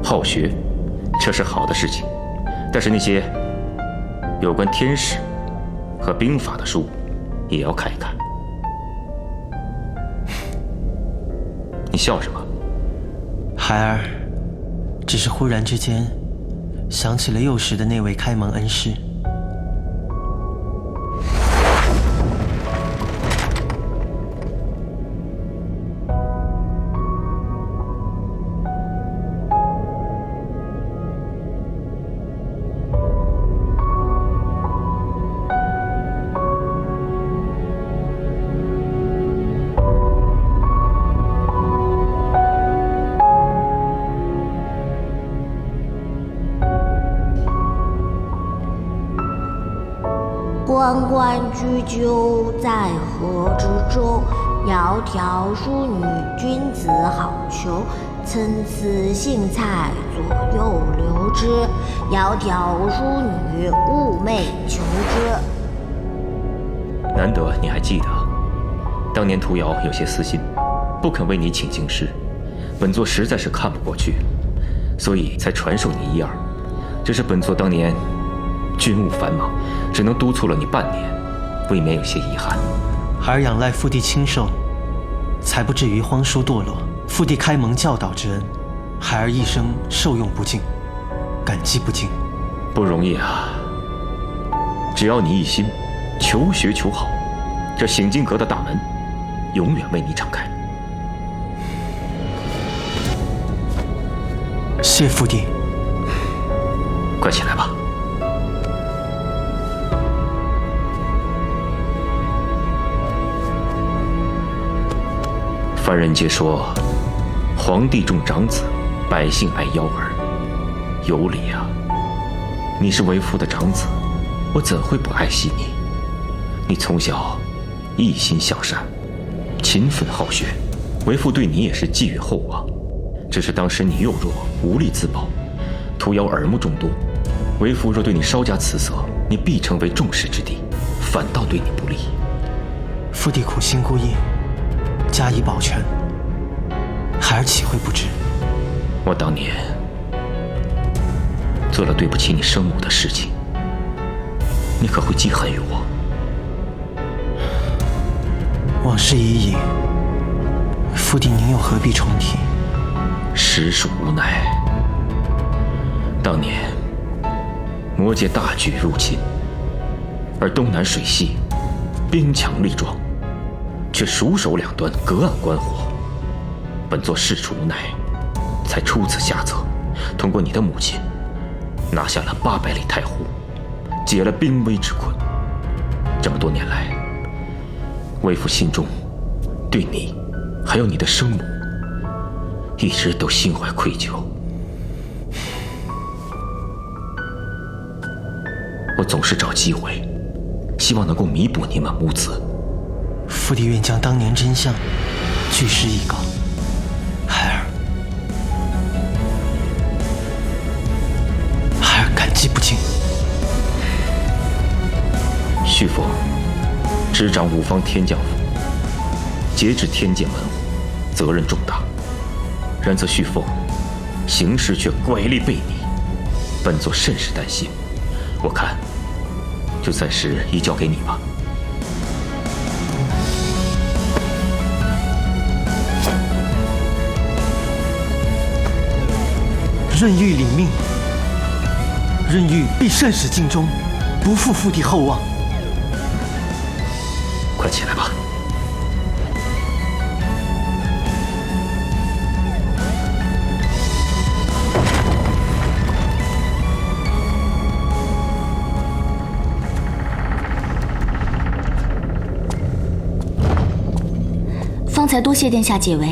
好学，这是好的事情。但是那些有关天使和兵法的书，也要看一看。你笑什么？孩儿只是忽然之间想起了幼时的那位开蒙恩师。关关雎鸠，在河之洲。窈窕淑女，君子好逑。参差荇菜，左右流之。窈窕淑女，寤寐求之。难得你还记得，当年屠瑶有些私心，不肯为你请经师，本座实在是看不过去，所以才传授你一二。只是本座当年军务繁忙，只能督促了你半年，未免有些遗憾。孩儿仰赖父帝亲授，才不至于荒疏堕落。父帝开蒙教导之恩，孩儿一生受用不尽，感激不尽。不容易啊！只要你一心求学求好，这醒经阁的大门永远为你敞开。谢父帝。快起来吧。凡人皆说，皇帝重长子，百姓爱幺儿，有理啊。你是为父的长子，我怎会不爱惜你？你从小一心向善，勤奋好学，为父对你也是寄予厚望。只是当时你幼弱，无力自保，屠妖耳目众多。为父若对你稍加辞色，你必成为众矢之的，反倒对你不利。父帝苦心孤诣，加以保全，孩儿岂会不知？我当年做了对不起你生母的事情，你可会记恨于我？往事已矣，父帝您又何必重提？实属无奈。当年魔界大举入侵，而东南水系兵强力壮，却蜀守两端，隔岸观火。本座事出无奈，才出此下策，通过你的母亲拿下了800里太湖，解了兵危之困。这么多年来，为父心中对你还有你的生母一直都心怀愧疚。我总是找机会，希望能够弥补你们母子。父帝愿将当年真相据实以告，孩儿感激不尽。旭凤执掌5方天将府，节制天界门户，责任重大。然则旭凤行事却怪力悖逆，本座甚是担心。我看就暂时移交给你吧。润玉领命，润玉必善始尽忠，不负父帝厚望。快起来吧。方才多谢殿下解围。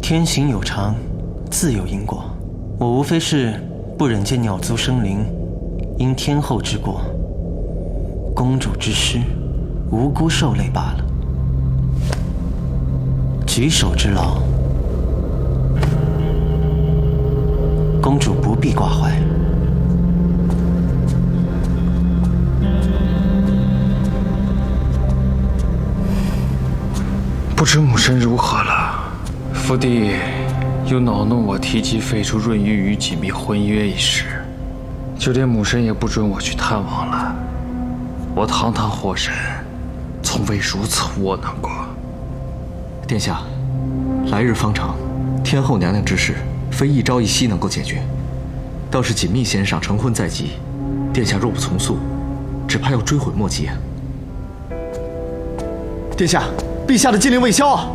天行有常，自有因果。我无非是不忍见鸟族生灵因天后之过，公主之失，无辜受累罢了。举手之劳，公主不必挂怀。不知母身如何了？父帝又恼怒我提及废除润玉与锦觅婚约一事，就连母身也不准我去探望了。我堂堂祸神，从未如此窝囊过。殿下，来日方长，天后娘娘之事非一朝一夕能够解决。倒是锦觅先生成婚在即，殿下若不从速，只怕要追悔莫及啊。殿下，陛下的禁令未消啊！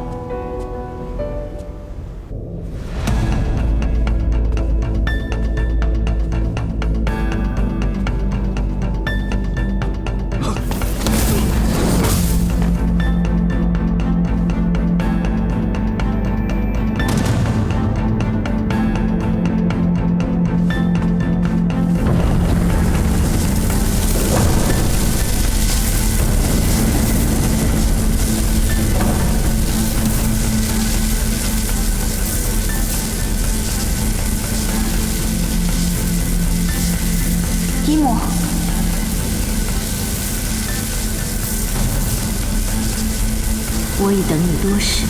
姨母，我已等你多时。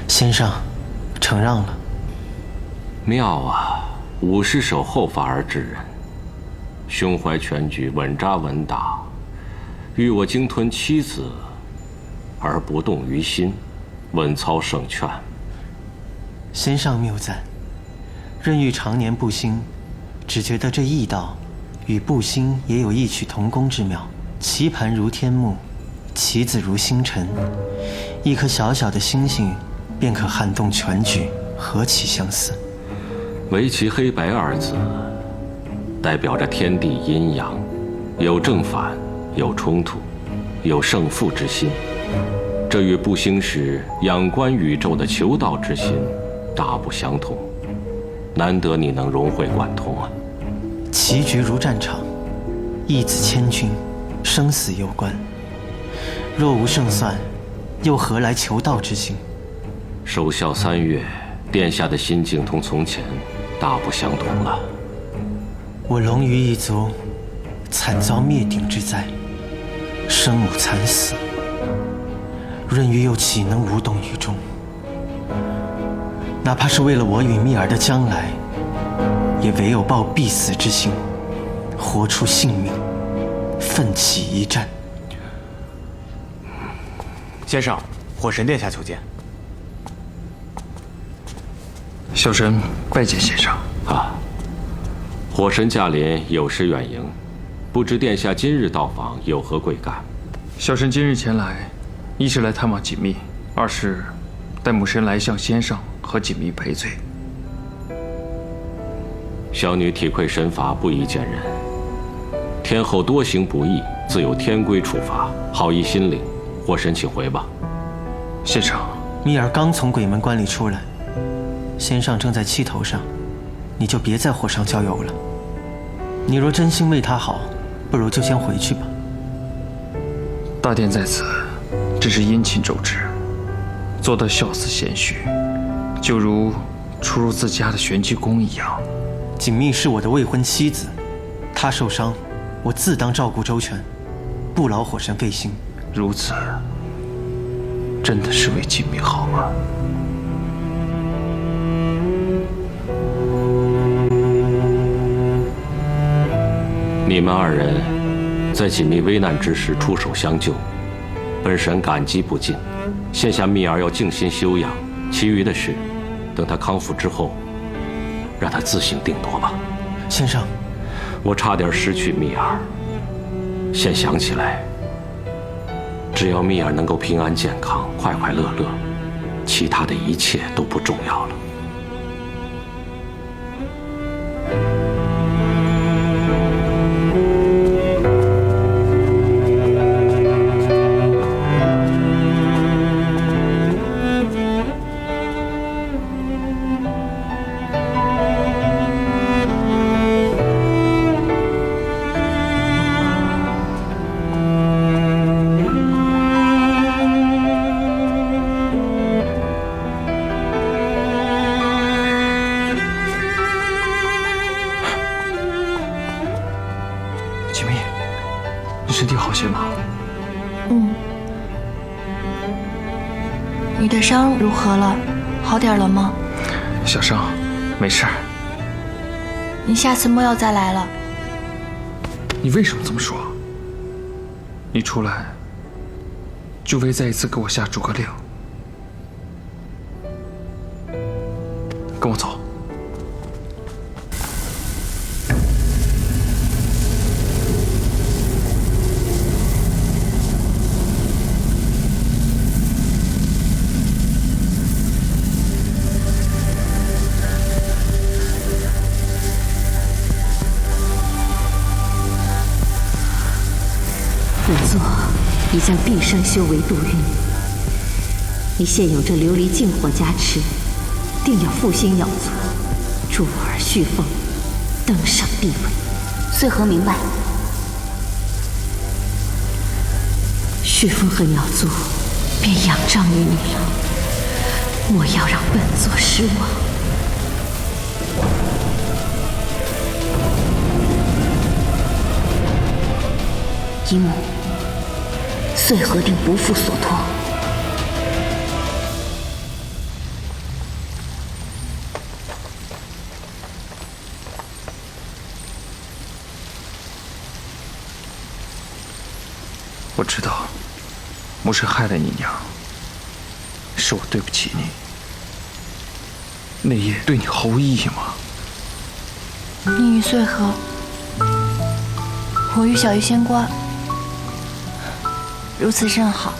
先生，承让了。妙啊，武士手后发而之人，胸怀全局，稳扎稳打，欲我鲸吞妻子而不动于心，稳操胜券。先上谬赞。润玉常年不兴，只觉得这异道与不兴也有异曲同工之妙，棋盘如天幕，棋子如星辰，一颗小小的星星便可撼动全局，何其相似！围棋黑白二字，代表着天地阴阳，有正反，有冲突，有胜负之心。这与不兴时仰观宇宙的求道之心大不相同。难得你能融会贯通啊！棋局如战场，一子千钧，生死攸关。若无胜算，又何来求道之心？守孝3月，殿下的心境同从前大不相同了。我龙鱼一族，惨遭灭顶之灾，生母惨死，润玉又岂能无动于衷？哪怕是为了我与蜜儿的将来，也唯有抱必死之心，活出性命，奋起一战。先生，火神殿下求见。小神拜见先生。啊，火神驾临，有失远迎，不知殿下今日到访有何贵干？小神今日前来，一是来探望锦觅，二是带母神来向先生和锦觅赔罪。小女体会神法，不宜见人。天后多行不义，自有天规处罚，好意心领。火神请回吧。先生，蜜儿刚从鬼门关里出来，先生正在气头上，你就别再火上浇油了。你若真心为他好，不如就先回去吧。大殿在此，只是殷勤周知，做得孝子贤婿，就如出入自家的玄机宫一样。锦觅是我的未婚妻子，她受伤，我自当照顾周全，不劳火神费心。如此，真的是为锦觅好吗？你们2人在锦觅危难之时出手相救，本神感激不尽。现下蜜儿要静心休养，其余的事，等她康复之后，让她自行定夺吧。先生，我差点失去蜜儿，现想起来，只要蜜儿能够平安健康、快快乐乐，其他的一切都不重要了。锦觅，你身体好些吗？你的伤如何了？好点了吗？小伤，没事儿。你下次莫要再来了。你为什么这么说？你出来，就为再一次给我下诸葛令。跟我走。本座已将毕生修为度运，你现有这琉璃净火加持，定要复兴瑶族，助儿续凤，登上帝位。穗禾明白。续凤和瑶族便仰仗于你了，莫要让本座失望。姨母，穗禾定不负所托。我知道，母神害了你娘，是我对不起你。那夜对你毫无意义吗？你与穗禾，我与小鱼仙瓜，如此甚好，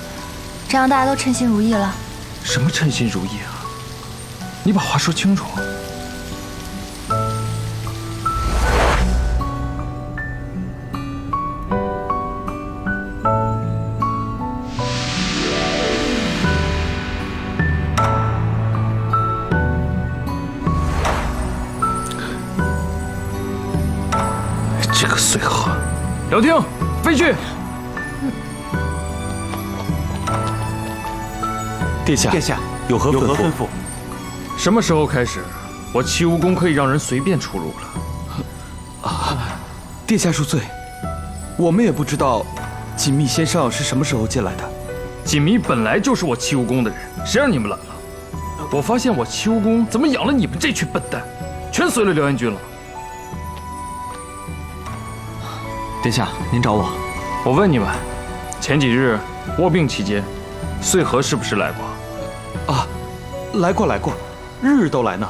这样大家都称心如意了。什么称心如意啊？你把话说清楚。这个穗禾，姚听，飞去。殿下，有何吩咐？什么时候开始，我齐无宫可以让人随便出入了？殿下恕罪，我们也不知道锦觅先生是什么时候进来的。锦觅本来就是我齐无宫的人，谁让你们拦了？我发现我齐无宫怎么养了你们这群笨蛋，全随了辽元君了。殿下，您找我？我问你们，前几日卧病期间，穗禾是不是来过？啊，来过，日日都来呢，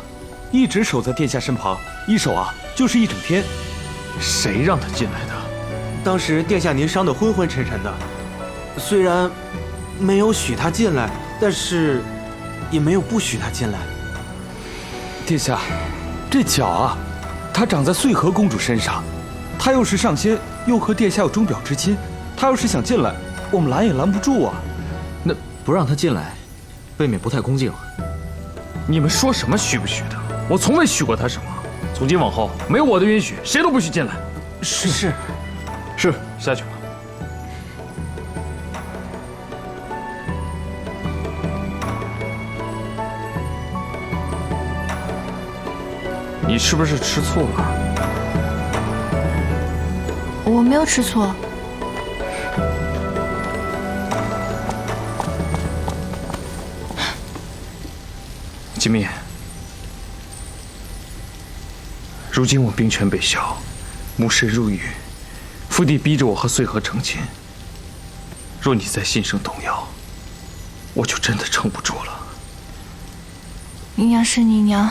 一直守在殿下身旁，一守就是一整天。谁让他进来的？当时殿下您伤得昏昏沉沉的，虽然没有许他进来，但是也没有不许他进来。殿下，这脚它长在穗禾公主身上，她又是上仙，又和殿下有钟表之亲，她要是想进来，我们拦也拦不住啊。那不让她进来，未免不太恭敬了。你们说什么许不许的？我从未许过她什么。从今往后，没有我的允许，谁都不许进来。是，下去吧。你是不是吃醋了？我没有吃醋。锦觅，如今我兵权北萧，母神入狱，父帝逼着我和穗禾成亲。若你再心生动摇，我就真的撑不住了。你娘是你娘，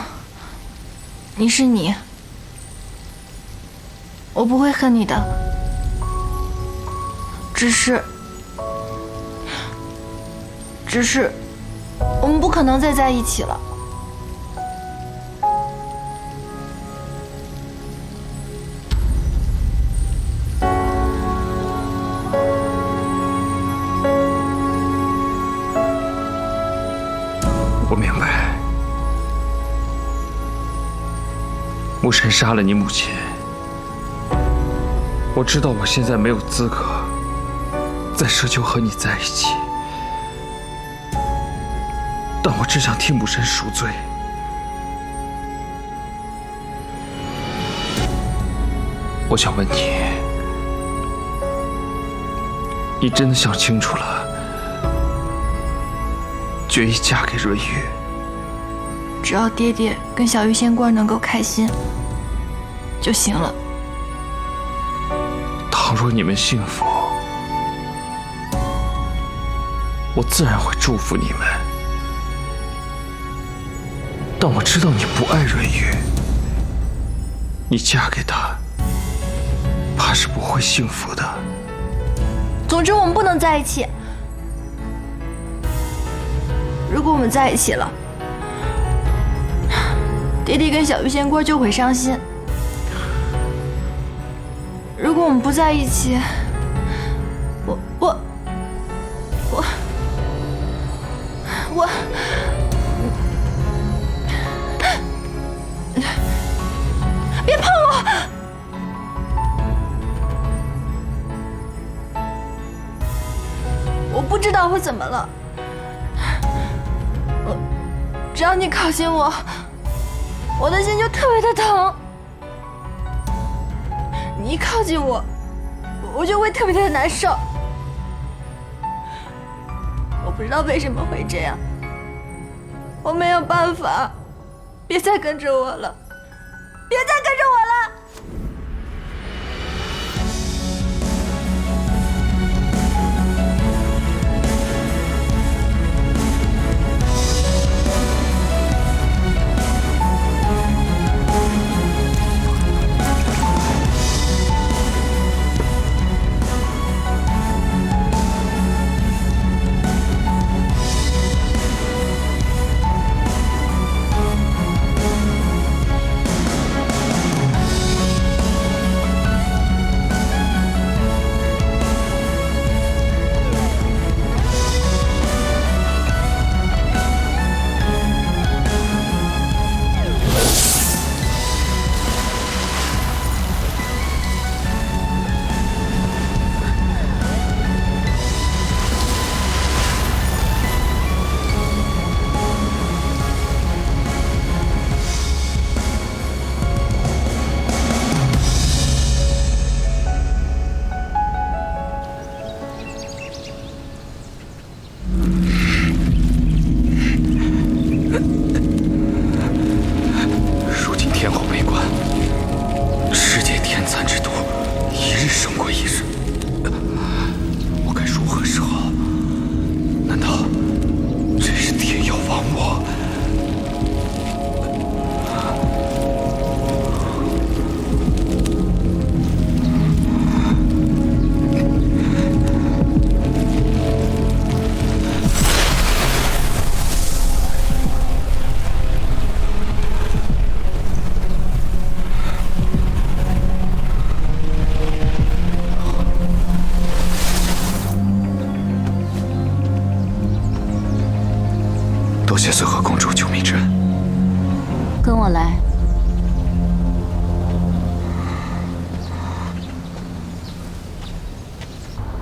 你是你，我不会恨你的，只是我们不可能再在一起了。我明白，母神杀了你母亲。我知道我现在没有资格再奢求和你在一起，但我只想替母神赎罪。我想问你，你真的想清楚了，决意嫁给润玉？只要爹爹跟小玉仙官能够开心就行了。倘若你们幸福，我自然会祝福你们。但我知道你不爱润玉，你嫁给他，怕是不会幸福的。总之，我们不能在一起。如果我们在一起了，爹爹跟小玉仙官就会伤心。如果我们不在一起，我别碰我！我不知道会怎么了。只要你靠近我，我的心就特别的疼。你一靠近我，我就会特别的难受。我不知道为什么会这样，我没有办法。别再跟着我了，别再跟着我了。多谢穗禾公主救命之恩。跟我来。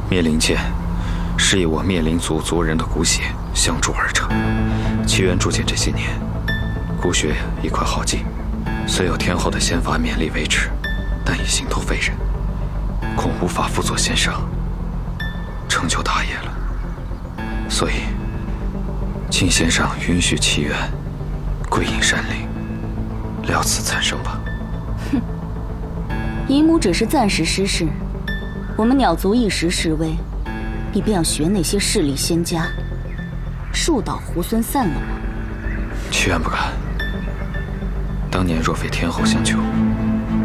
灭灵剑是以我灭灵族族人的骨血相铸而成，奇缘铸剑这些年，骨血已快耗尽，虽有天后的仙法勉力维持，但已形同废人，恐无法辅佐仙圣，成就大业了。所以，请仙上允许奇缘归隐山林，了此残生吧。哼，姨母只是暂时失势，我们鸟族一时示威，你便要学那些势力仙家，树倒猢狲散了吗？奇缘不敢。当年若非天后相救，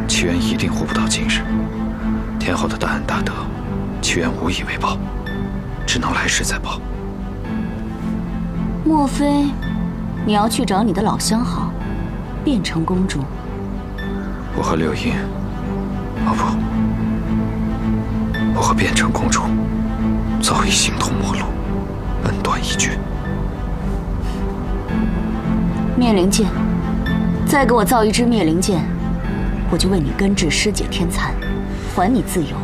奇缘一定活不到今日。天后的大恩大德，奇缘无以为报，只能来世再报。莫非你要去找你的老相好，变成公主？我和柳英，哦不，我和变成公主早已形同陌路，恩断义绝。灭灵剑，再给我造一支灭灵剑，我就为你根治尸解天残，还你自由，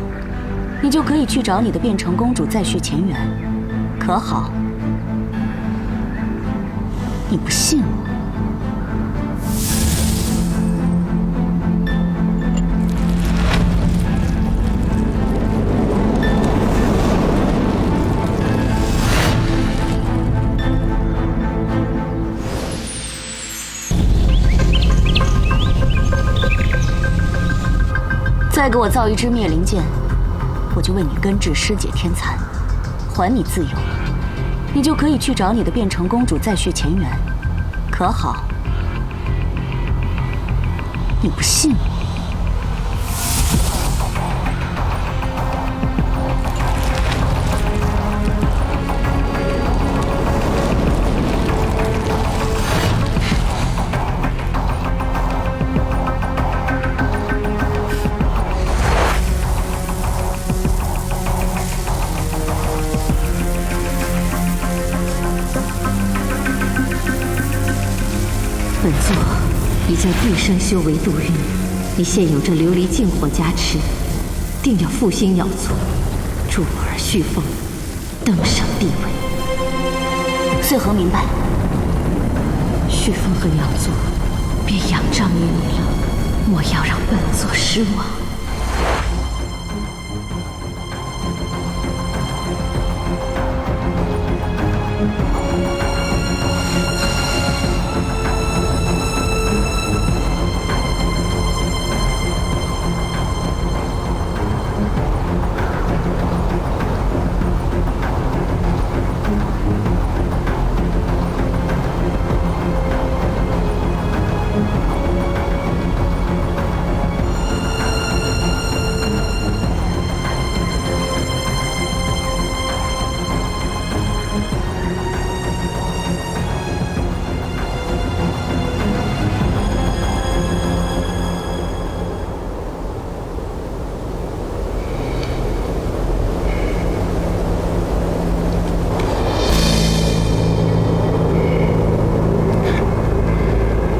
你就可以去找你的变成公主再续前缘，可好？你不信我？再给我造一支灭灵剑，我就为你根治尸解天残，还你自由，你就可以去找你的变成公主再续前缘，可好？你不信我？本座已将毕生修为度运，你现有这琉璃净火加持，定要复兴鸟族，助我儿续凤，登上帝位。穗禾明白，续凤和鸟族便仰仗于你了，莫要让本座失望。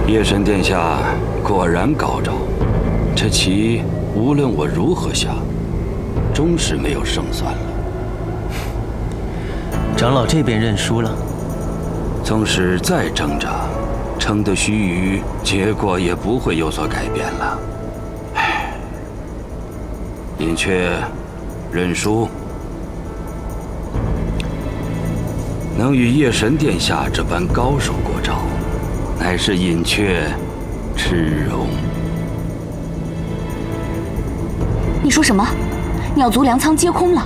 夜神殿下果然高招，这棋无论我如何下，终是没有胜算了。长老这边认输了。纵使再挣扎，撑得须臾，结果也不会有所改变了。唉，隐雀认输。能与夜神殿下这般高手过招，乃是隐雀耻荣。你说什么？鸟族粮仓皆空了？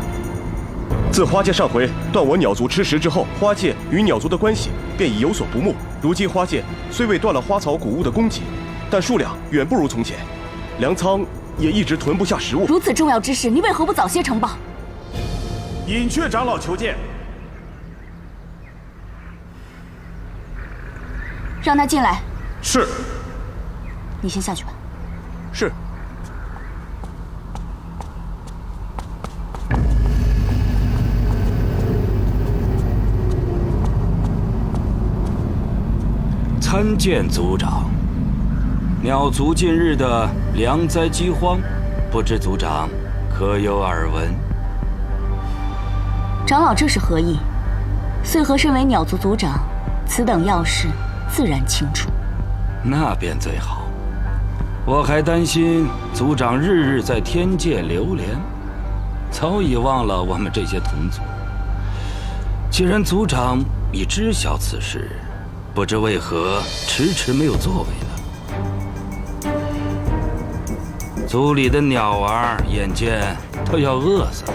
自花界上回断我鸟族吃食之后，花界与鸟族的关系便已有所不睦。如今花界虽未断了花草谷物的供给，但数量远不如从前，粮仓也一直囤不下食物。如此重要之事，你为何不早些呈报？隐雀长老求见。让他进来。是。你先下去吧。是。参见族长。鸟族近日的粮灾饥荒，不知族长可有耳闻？长老这是何意？穗禾身为鸟族族长，此等要事自然清楚。那便最好。我还担心族长日日在天界流连，早已忘了我们这些同族。既然族长已知晓此事，不知为何迟迟没有作为呢？族里的鸟儿眼见都要饿死了。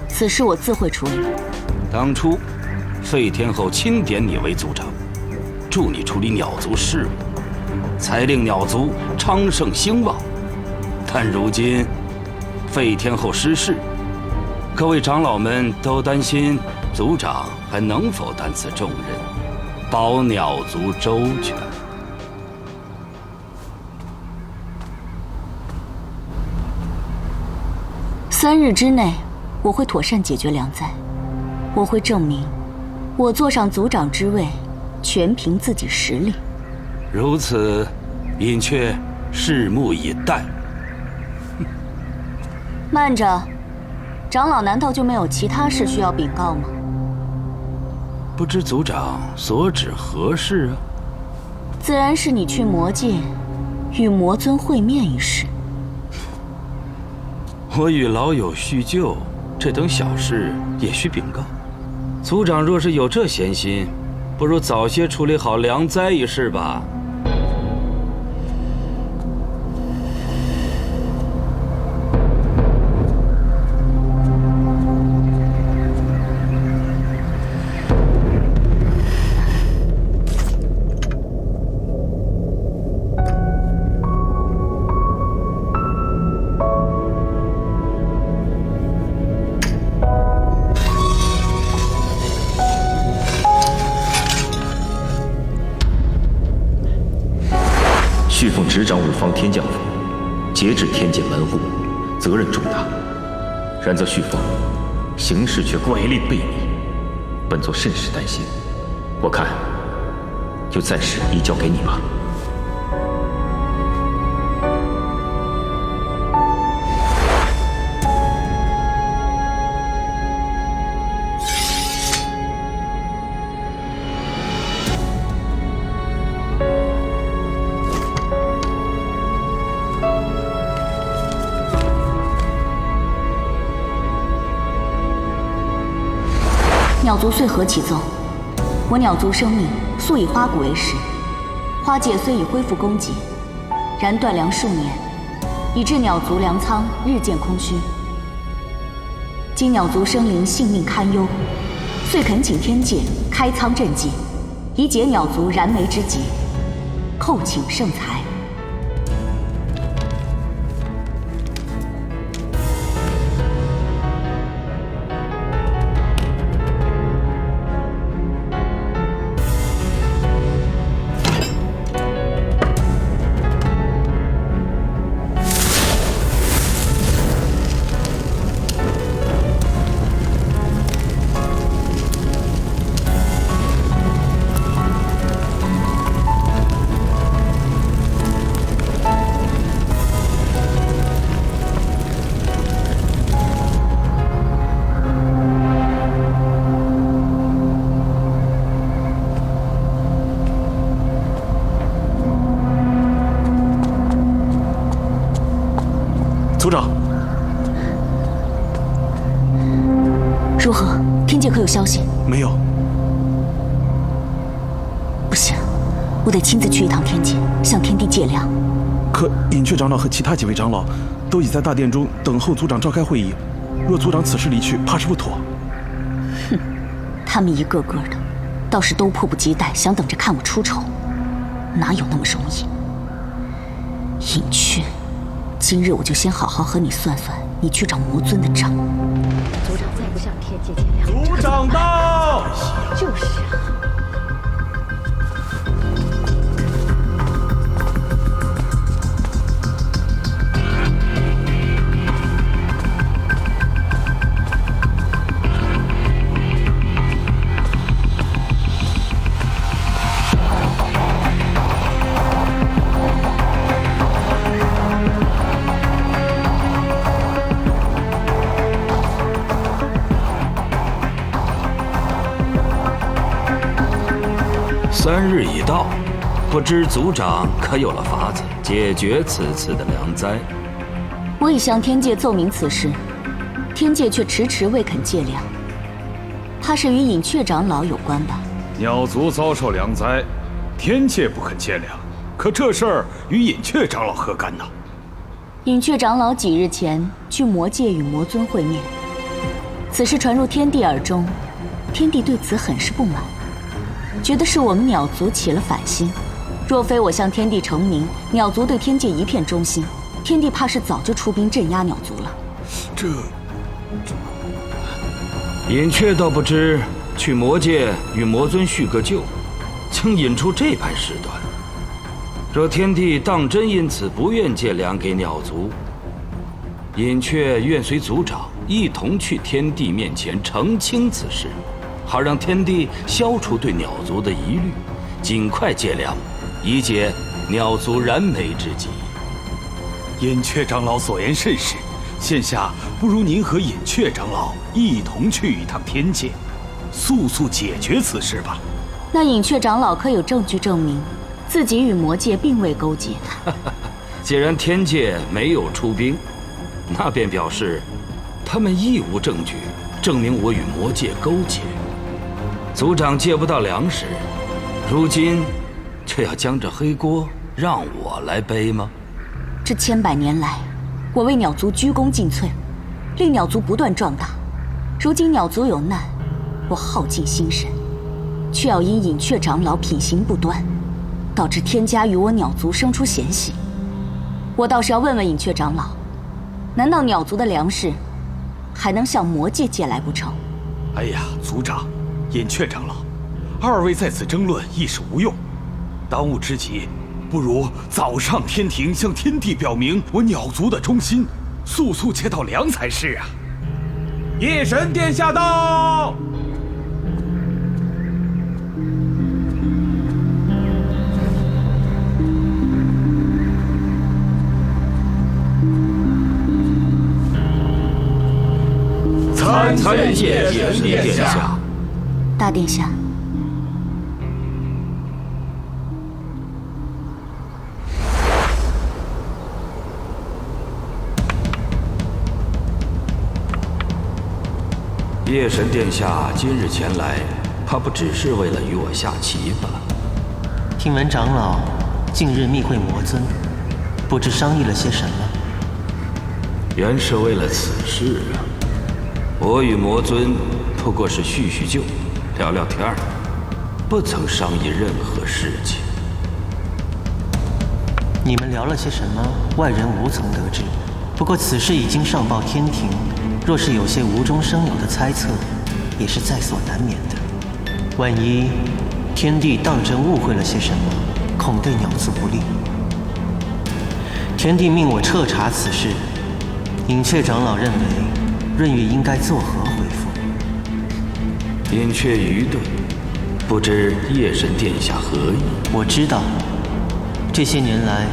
此事我自会处理。当初，废天后钦点你为族长，助你处理鸟族事务，才令鸟族昌盛兴旺。但如今，废天后失势，各位长老们都担心族长还能否担此重任，保鸟族周全。3日之内，我会妥善解决粮灾。我会证明，我坐上族长之位，全凭自己实力。如此，隐却拭目以待。慢着，长老难道就没有其他事需要禀告吗？不知族长所指何事啊？自然是你去魔界，与魔尊会面一事。我与老友叙旧，这等小事也需禀告。族长若是有这闲心，不如早些处理好粮灾一事吧。续奉执掌五方天将府，节制天界门户，责任重大。然则续奉行事却怪力悖逆，本座甚是担心。我看，就暂时移交给你吧。鸟族穗禾启奏，我鸟族生命素以花谷为食，花界虽已恢复供给，然断粮数年，以致鸟族粮仓日渐空虚。今鸟族生灵性命堪忧，遂恳请天界开仓赈济，以解鸟族燃眉之急，叩请圣裁。族长，如何？天界可有消息？没有。不行，我得亲自去一趟天界，向天帝借粮。可隐雀长老和其他几位长老都已在大殿中等候族长召开会议，若族长此时离去，怕是不妥。哼，他们一个个的，倒是都迫不及待想等着看我出丑，哪有那么容易？隐雀。今日我就先好好和你算算你去找魔尊的账。族长再不向天界借粮，族长到！就是啊。3日已到，不知族长可有了法子解决此次的良灾？我已向天界奏明此事，天界却迟迟未肯借粮，怕是与隐雀长老有关吧？鸟族遭受良灾，天界不肯借粮，可这事儿与隐雀长老何干呢？隐雀长老几日前去魔界与魔尊会面，此事传入天帝耳中，天帝对此很是不满，觉得是我们鸟族起了反心。若非我向天帝成明，鸟族对天界一片忠心，天帝怕是早就出兵镇压鸟族了。隐雀倒不知去魔界与魔尊叙个旧，竟引出这般事端。若天帝当真因此不愿借粮给鸟族，隐雀愿随族长一同去天帝面前澄清此事，好让天帝消除对鸟族的疑虑，尽快借粮，以解鸟族燃眉之急。隐雀长老所言甚是，现下不如您和隐雀长老一同去一趟天界，速速解决此事吧。那隐雀长老可有证据证明自己与魔界并未勾结？既然天界没有出兵，那便表示他们亦无证据证明我与魔界勾结。族长借不到粮食，如今却要将这黑锅让我来背吗？这千百年来，我为鸟族鞠躬尽瘁，令鸟族不断壮大。如今鸟族有难，我耗尽心神，却要因隐雀长老品行不端，导致天家与我鸟族生出嫌隙。我倒是要问问隐雀长老，难道鸟族的粮食还能向魔界借来不成？哎呀，族长、隐雀长老，二位在此争论亦是无用。当务之急，不如早上天庭向天帝表明我鸟族的忠心，速速借到粮才是啊！夜神殿下到。参见夜神殿下。大殿下，夜神殿下今日前来，怕不只是为了与我下棋吧？听闻长老近日密会魔尊，不知商议了些什么？原是为了此事啊。我与魔尊不过是叙叙旧，聊聊天儿，不曾商议任何事情。你们聊了些什么？外人无从得知。不过此事已经上报天庭，若是有些无中生有的猜测，也是在所难免的。万一天帝当真误会了些什么，恐对鸟族不利。天帝命我彻查此事，隐雀长老认为润玉应该作何回复？隐雀愚钝，不知夜神殿下何意？我知道，这些年来，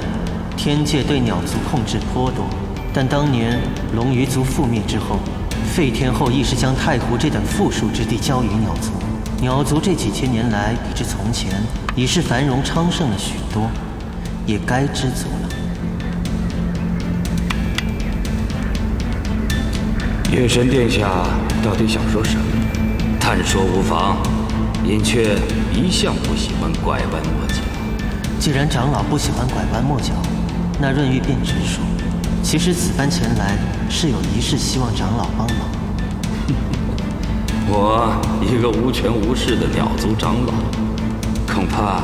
天界对鸟族控制颇多，但当年龙鱼族覆灭之后，废天后亦是将太湖这等富庶之地交予鸟族。鸟族这几千年来比之从前，已是繁荣昌盛了许多，也该知足了。夜神殿下到底想说什么？但说无妨，隐雀一向不喜欢拐弯抹角。既然长老不喜欢拐弯抹角，那润玉便直说。其实此番前来是有一事希望长老帮忙。我一个无权无势的鸟族长老，恐怕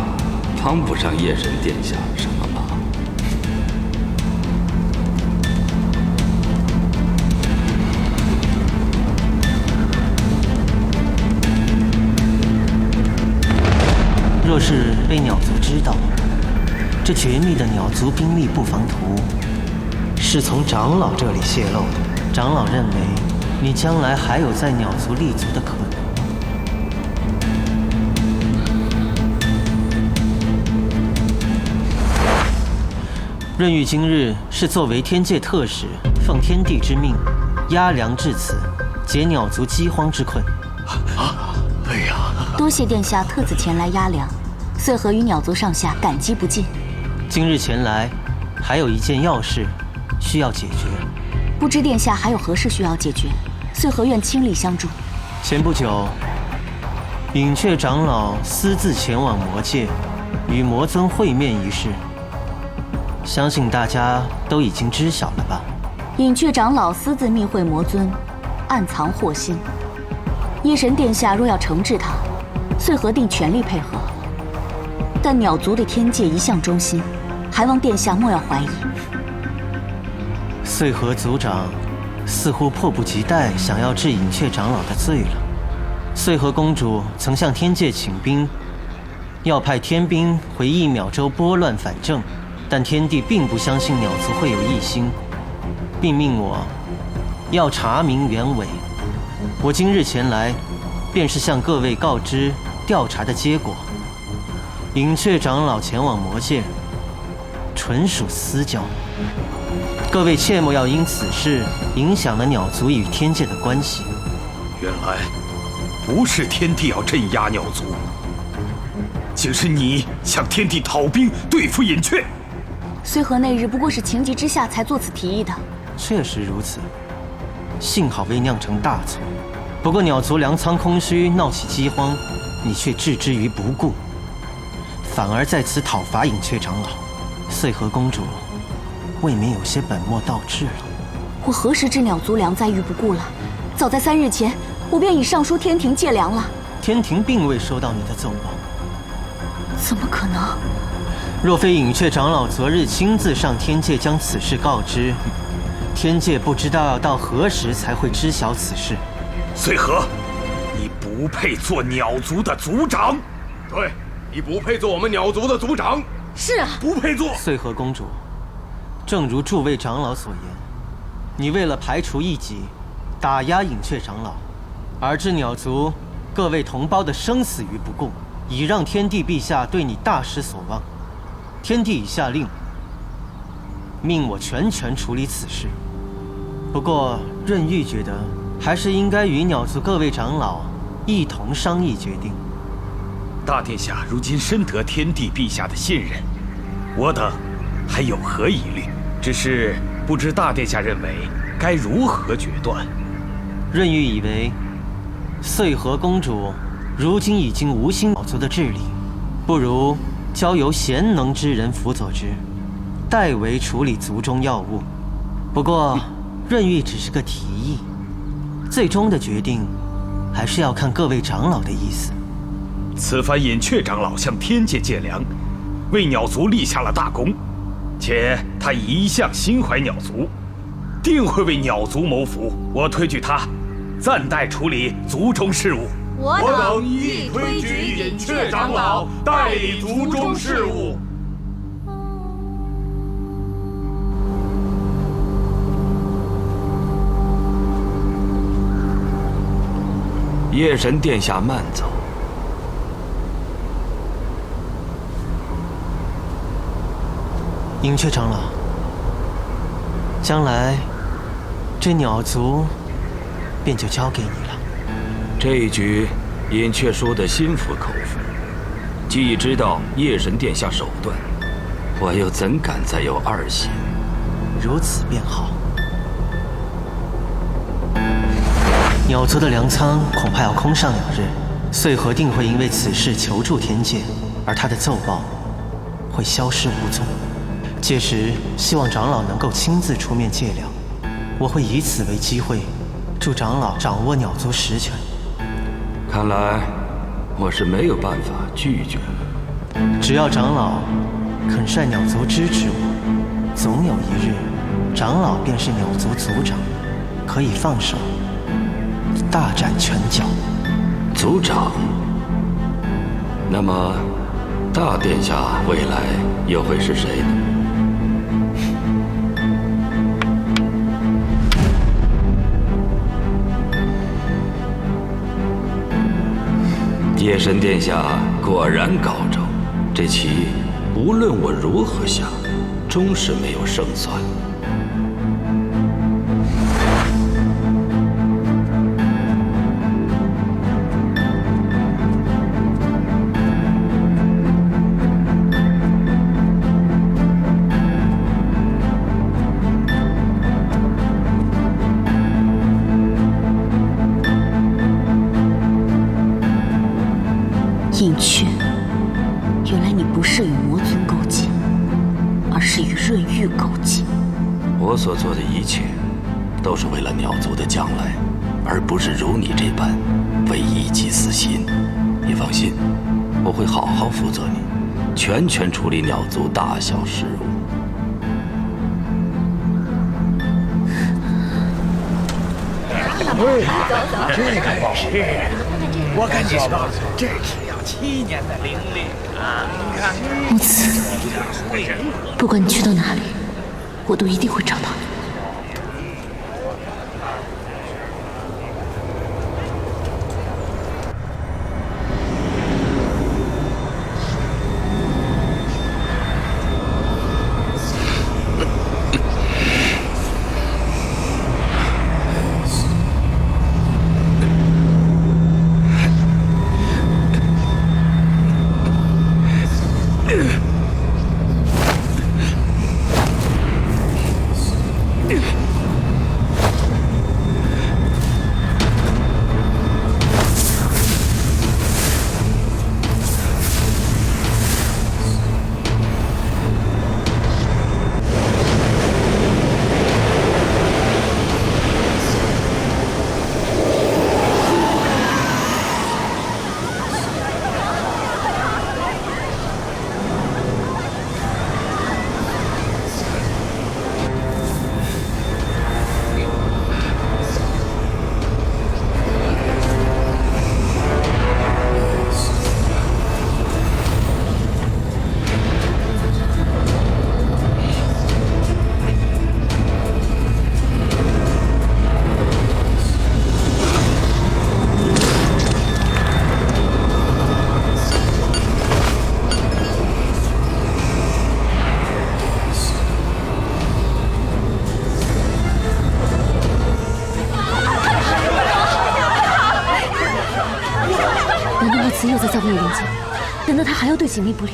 帮不上夜神殿下什么忙。若是被鸟族知道，这绝密的鸟族兵力布防图是从长老这里泄露的，长老认为你将来还有在鸟族立足的可能。润玉今日是作为天界特使，奉天帝之命，押粮至此，解鸟族饥荒之困。多谢殿下特此前来押粮，穗禾与鸟族上下感激不尽。今日前来，还有一件要事需要解决。不知殿下还有何事需要解决？穗禾愿倾力相助。前不久，隐雀长老私自前往魔界，与魔尊会面一事，相信大家都已经知晓了吧？隐雀长老私自密会魔尊，暗藏祸心。夜神殿下若要惩治他，穗禾定全力配合。但鸟族对天界一向忠心，还望殿下莫要怀疑。穗禾族长似乎迫不及待想要治隐雀长老的罪了。穗禾公主曾向天界请兵，要派天兵回一秒洲拨乱反正，但天帝并不相信鸟族会有异心，并命我要查明原委。我今日前来，便是向各位告知调查的结果。隐雀长老前往魔界，纯属私交。各位切莫要因此事影响了鸟族与天界的关系。原来不是天帝要镇压鸟族，竟是你向天帝讨兵对付隐雀。穗禾那日不过是情急之下才做此提议的。确实如此，幸好未酿成大错。不过鸟族粮仓空虚，闹起饥荒，你却置之于不顾，反而在此讨伐隐雀长老。穗禾公主未免有些本末倒置了。我何时置鸟族粮在于不顾了？早在3日前，我便已上书天庭借粮了。天庭并未收到你的奏报。怎么可能？若非隐雀长老昨日亲自上天界将此事告知，天界不知道要到何时才会知晓此事。穗禾，你不配做鸟族的族长。对，你不配做我们鸟族的族长。是啊，不配做。穗禾公主，正如诸位长老所言，你为了排除异己，打压隐雀长老，而置鸟族各位同胞的生死于不顾，已让天帝陛下对你大失所望。天帝已下令，命我全权处理此事。不过润玉觉得，还是应该与鸟族各位长老一同商议决定。大殿下如今深得天帝陛下的信任，我等还有何疑虑？只是不知大殿下认为该如何决断？润玉以为，穗禾公主如今已经无心鸟族的治理，不如交由贤能之人辅佐之，代为处理族中要务。不过，润玉只是个提议，最终的决定还是要看各位长老的意思。此番隐雀长老向天界借粮，为鸟族立下了大功，且他一向心怀鸟族，定会为鸟族谋福。我推举他暂代处理族中事务。我等亦推举隐雀长老代理族中事务。夜神殿下慢走。隐雀长老，将来这鸟族便就交给你了。这一局，隐雀说的心服口服。既知道夜神殿下手段，我又怎敢再有二心？如此便好。鸟族的粮仓恐怕要空上2日，穗禾定会因为此事求助天界，而他的奏报会消失无踪。届时，希望长老能够亲自出面借粮，我会以此为机会，助长老掌握鸟族实权。看来我是没有办法拒绝了。只要长老肯率鸟族支持我，总有一日，长老便是鸟族族长，可以放手大展拳脚。族长，那么大殿下未来又会是谁呢？夜神殿下果然高招，这棋无论我如何下，终是没有胜算。我所做的一切，都是为了鸟族的将来，而不是如你这般为一己私心。你放心，我会好好辅佐你，全权处理鸟族大小事务。这个也是，我跟你说，这只要7年的灵力啊！你看，木子，不管你去到哪里，我都一定会找到你。又在造灭灵界，难道他还要对锦觅不利？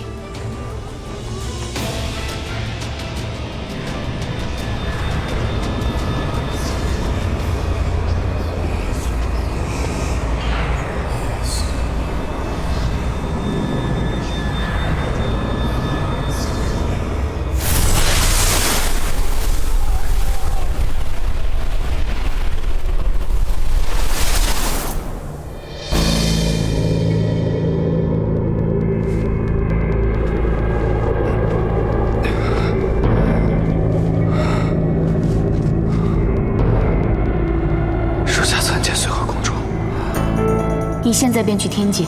你现在便去天界，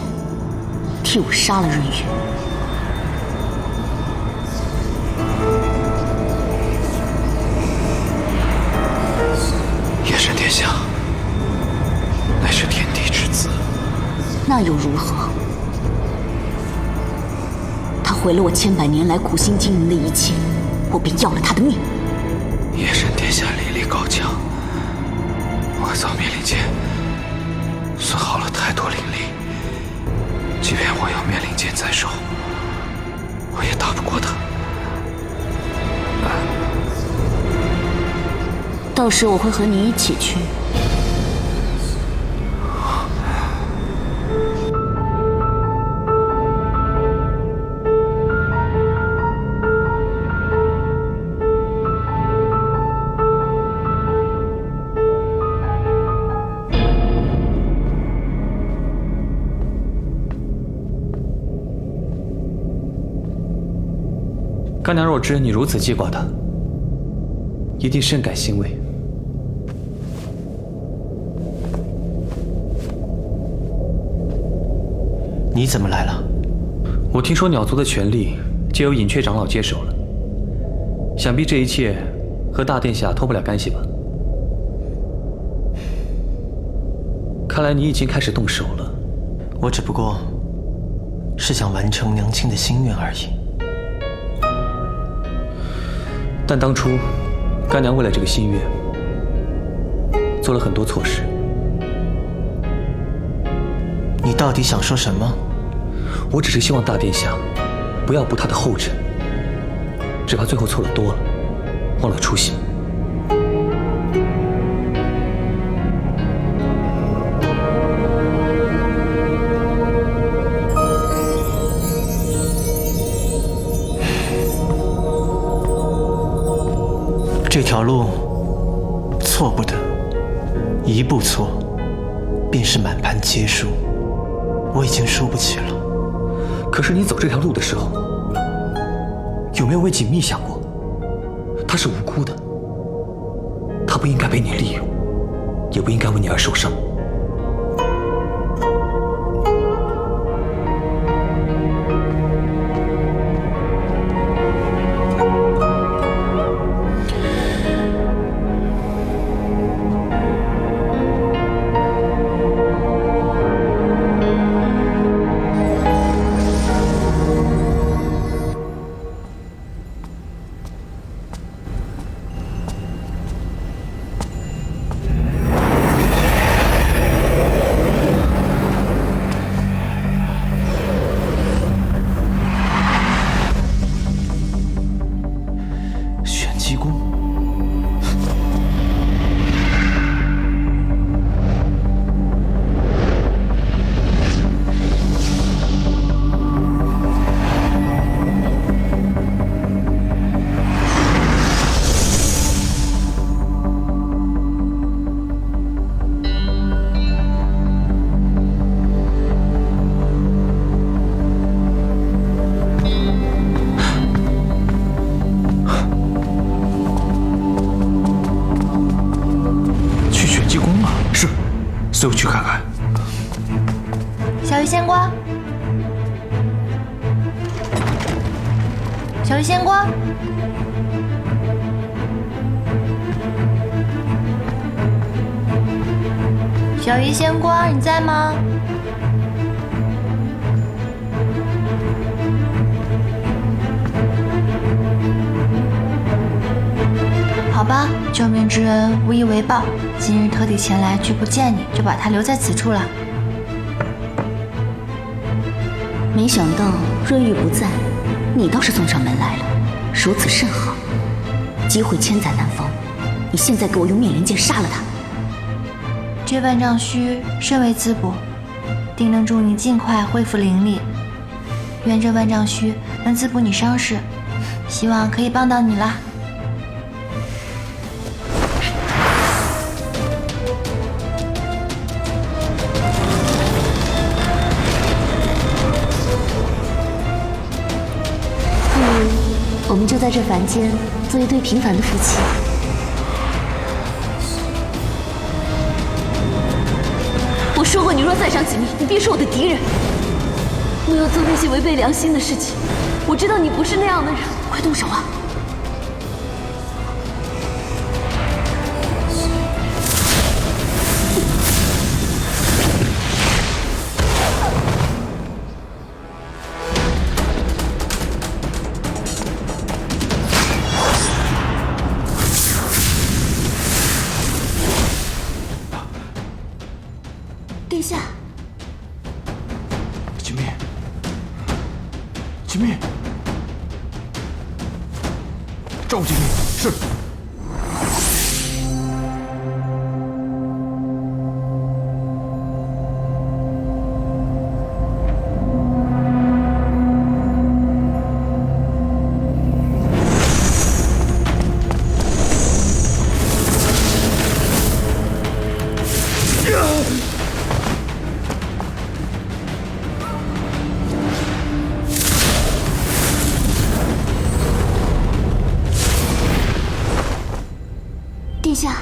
替我杀了润玉。夜神殿下，乃是天帝之子，那又如何？他毁了我千百年来苦心经营的一切，我便要了他的命。夜神殿下灵力高强，我造灭灵界损耗了太多灵力，即便我有灭灵剑在手，我也打不过他。到时我会和你一起去。干娘若知你如此记挂他，一定深感欣慰。你怎么来了？我听说鸟族的权力皆由隐雀长老接手了，想必这一切和大殿下脱不了干系吧？看来你已经开始动手了。我只不过是想完成娘亲的心愿而已。但当初干娘为了这个心愿，做了很多错事。你到底想说什么？我只是希望大殿下不要步他的后尘，只怕最后错了多了，忘了初心。这条路一步错，便是满盘皆输。我已经输不起了。可是你走这条路的时候，有没有为锦觅想过？她是无辜的，她不应该被你利用，也不应该为你而受伤。随我去看看。小鱼仙瓜，小鱼仙瓜，小鱼仙瓜，你在吗？好吧，救命之恩无以为报，今日特地前来拒不见你，就把他留在此处了。没想到润玉不在，你倒是送上门来了，如此甚好。机会千载难逢，你现在给我用灭灵剑杀了他！这万丈须甚为滋补，定能助你尽快恢复灵力。愿这万丈须能滋补你伤势，希望可以帮到你啦。我们就在这凡间做一对平凡的夫妻。我说过，你若再伤锦觅，你必是我的敌人。不要做那些违背良心的事情。我知道你不是那样的人，快动手啊！殿下，锦觅，锦觅，赵锦觅，是。殿下，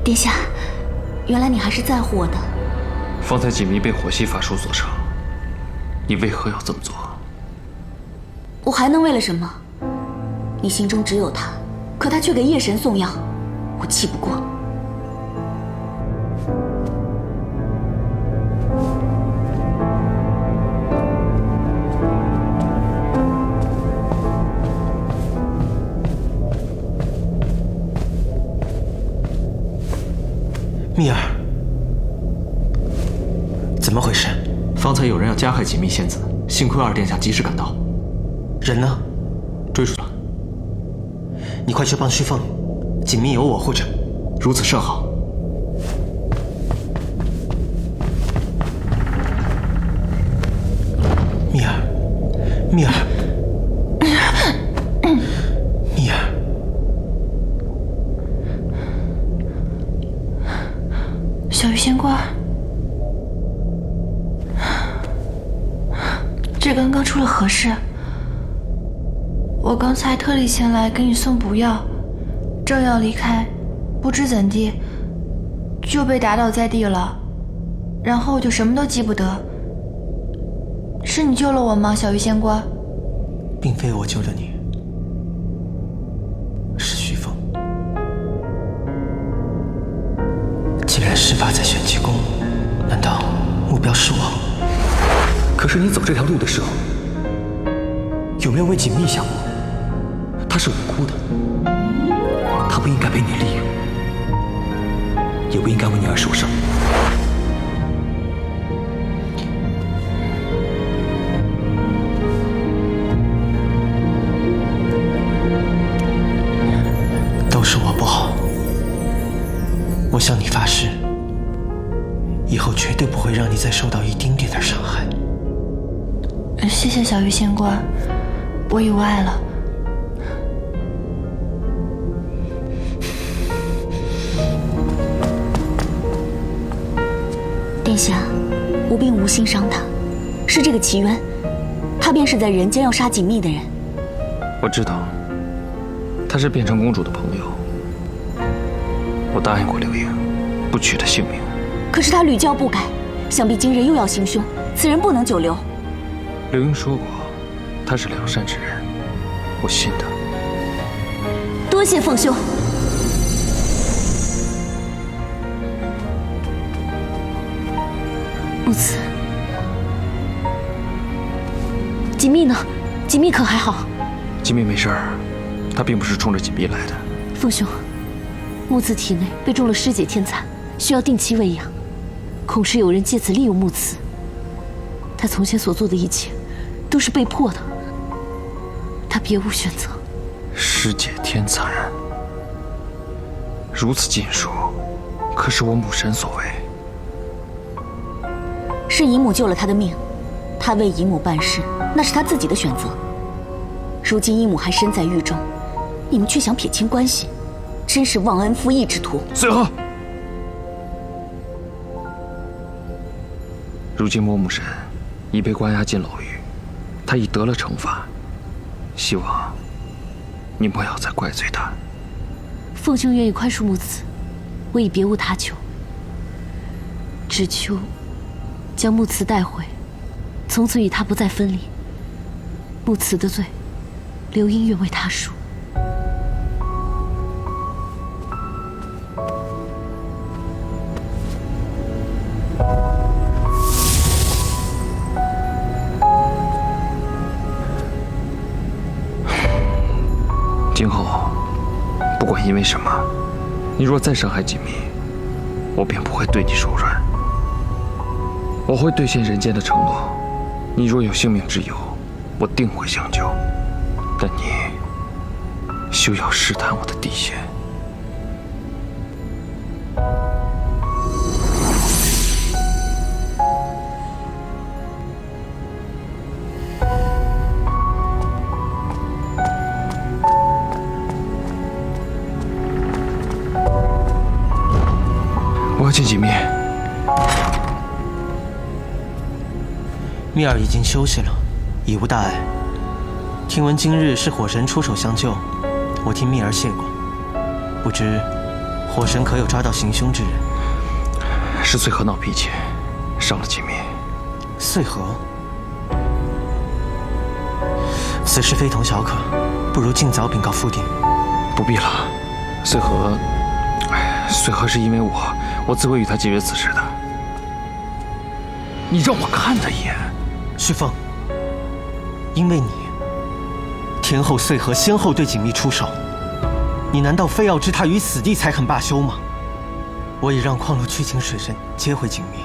殿下，原来你还是在乎我的。方才锦觅被火系法术所伤，你为何要这么做？我还能为了什么？你心中只有他，可他却给夜神送药，我气不过。蜜儿，怎么回事？方才有人要加害锦觅仙子，幸亏二殿下及时赶到。人呢？追出了。你快去帮虚凤，锦觅有我护着。如此甚好。蜜儿，蜜儿，蜜儿，小鱼仙官，这刚刚出了何事？我刚才特地前来给你送补药，正要离开，不知怎地就被打倒在地了，然后我就什么都记不得。是你救了我吗，小鱼仙官？并非我救了你，是徐凤。既然事发在玄机宫，难道目标是我？可是你走这条路的时候，有没有为锦觅想过？她是无辜的，她不应该被你利用，也不应该为你而受伤。都是我不好，我向你发誓，以后绝对不会让你再受到一丁点的伤害。谢谢小鱼仙官，我意外了。殿下，吾并无心伤他，是这个齐渊，他便是在人间要杀锦觅的人。我知道，他是变成公主的朋友。我答应过刘盈，不取他性命。可是他屡教不改，想必今日又要行凶，此人不能久留。刘盈说过，他是良善之人，我信他。多谢凤兄。木慈，锦觅呢？锦觅可还好？锦觅没事儿，他并不是冲着锦觅来的。凤兄，木慈体内被中了尸解天蚕，需要定期喂养，恐是有人借此利用木慈。他从前所做的一切，都是被迫的，他别无选择。尸解天蚕，如此禁术，可是我母神所为。是姨母救了他的命，他为姨母办事，那是他自己的选择。如今姨母还身在狱中，你们却想撇清关系，真是忘恩负义之徒。随和。如今我母神已被关押进牢狱，他已得了惩罚，希望你不要再怪罪他。凤兄愿意宽恕木慈，我已别无他求，只求将木慈带回，从此与他不再分离。木慈的罪，刘英愿为他赎。今后，不管因为什么，你若再伤害锦觅，我便不会对你手软。我会兑现人间的承诺，你若有性命之忧，我定会相救。但你休要试探我的底线。我要见锦觅。蜜儿已经休息了，已无大碍。听闻今日是火神出手相救，我替蜜儿谢过。不知火神可有抓到行凶之人？是穗禾闹脾气，伤了锦觅。穗禾，此事非同小可，不如尽早禀告父帝。不必了，穗禾是因为我自会与他结约此事的。你让我看他一眼。旭凤，因为你，天后穗禾先后对锦觅出手，你难道非要置他于死地才肯罢休吗？我已让矿路去请水神接回锦觅，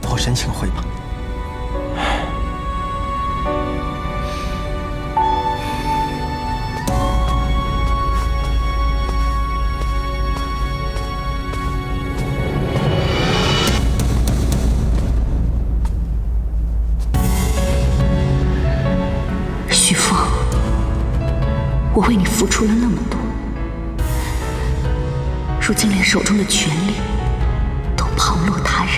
火神请回吧。我为你付出了那么多，如今连手中的权力都旁落他人。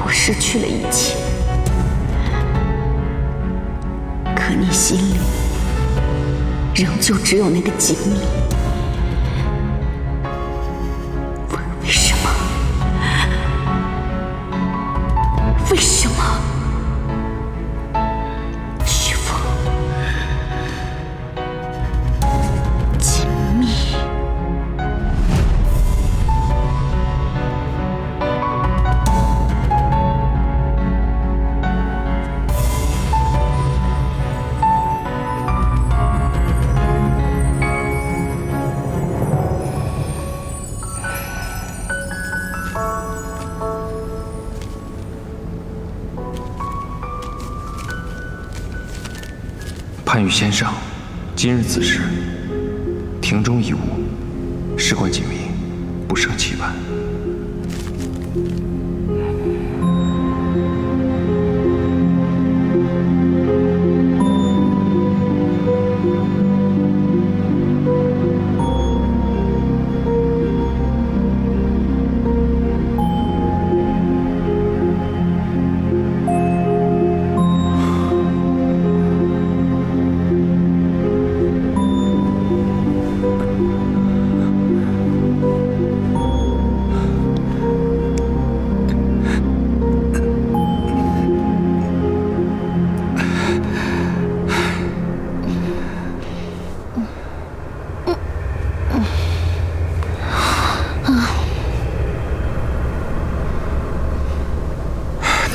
我失去了一切，可你心里仍旧只有那个锦觅。为什么？为什么？徐峰，锦觅。潘羽先生，今日子时，庭中一物，事关锦觅，不胜期盼。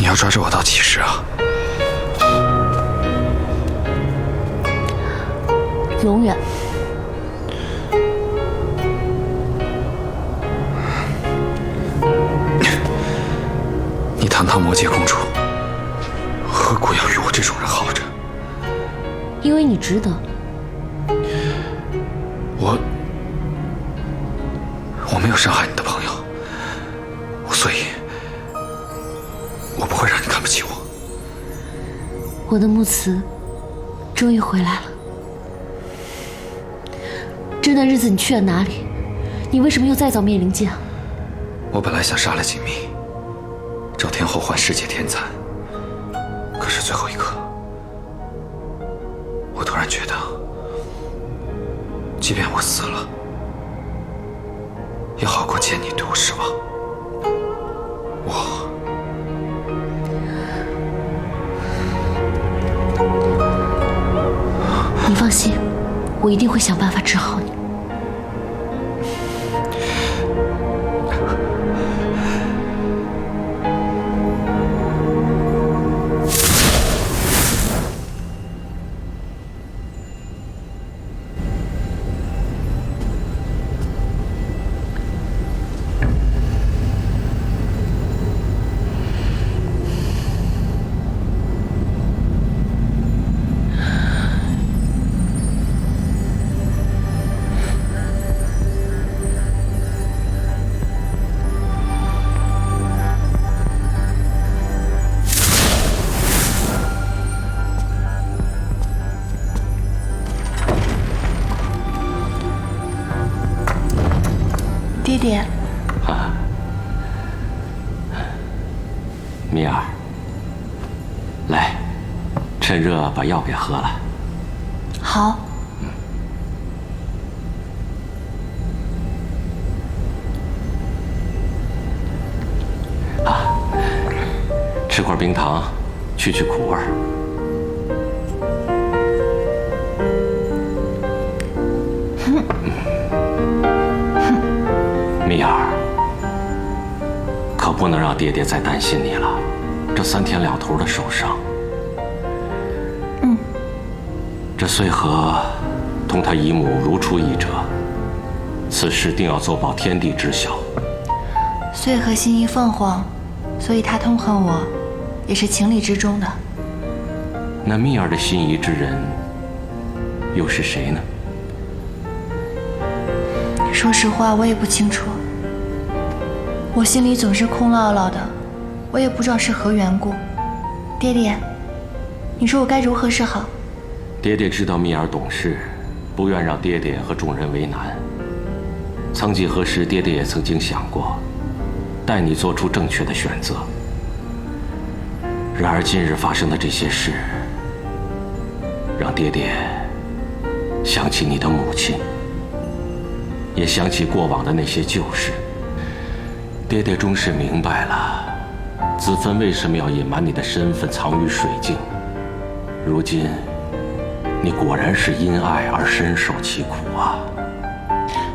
你要抓着我到几时啊？永远。你堂堂魔界公主，何故要与我这种人耗着？因为你值得。我没有伤害你的朋友，所以我不会让你看不起我。我的木慈终于回来了。这段日子你去了哪里？你为什么又再造灭灵剑？我本来想杀了锦觅，找天后换世界天蚕，可是最后一刻，我突然觉得，即便我死了，也好过见你对我失望。你放心，我一定会想办法治好你。爹爹，啊，蜜儿，来，趁热把药给喝了。好。啊，吃块冰糖，去苦味儿。蜜儿，可不能让爹爹再担心你了。这3天2头的受伤，这穗禾同他姨母如出一辙，此事定要奏报天地知晓。穗禾心仪凤凰，所以他痛恨我，也是情理之中的。那蜜儿的心仪之人又是谁呢？说实话，我也不清楚。我心里总是空落落的，我也不知道是何缘故。爹爹，你说我该如何是好？爹爹知道蜜儿懂事，不愿让爹爹和众人为难。曾几何时，爹爹也曾经想过，带你做出正确的选择。然而今日发生的这些事，让爹爹想起你的母亲，也想起过往的那些旧事。爹爹终是明白了，子芬为什么要隐瞒你的身份，藏于水镜。如今，你果然是因爱而深受其苦啊！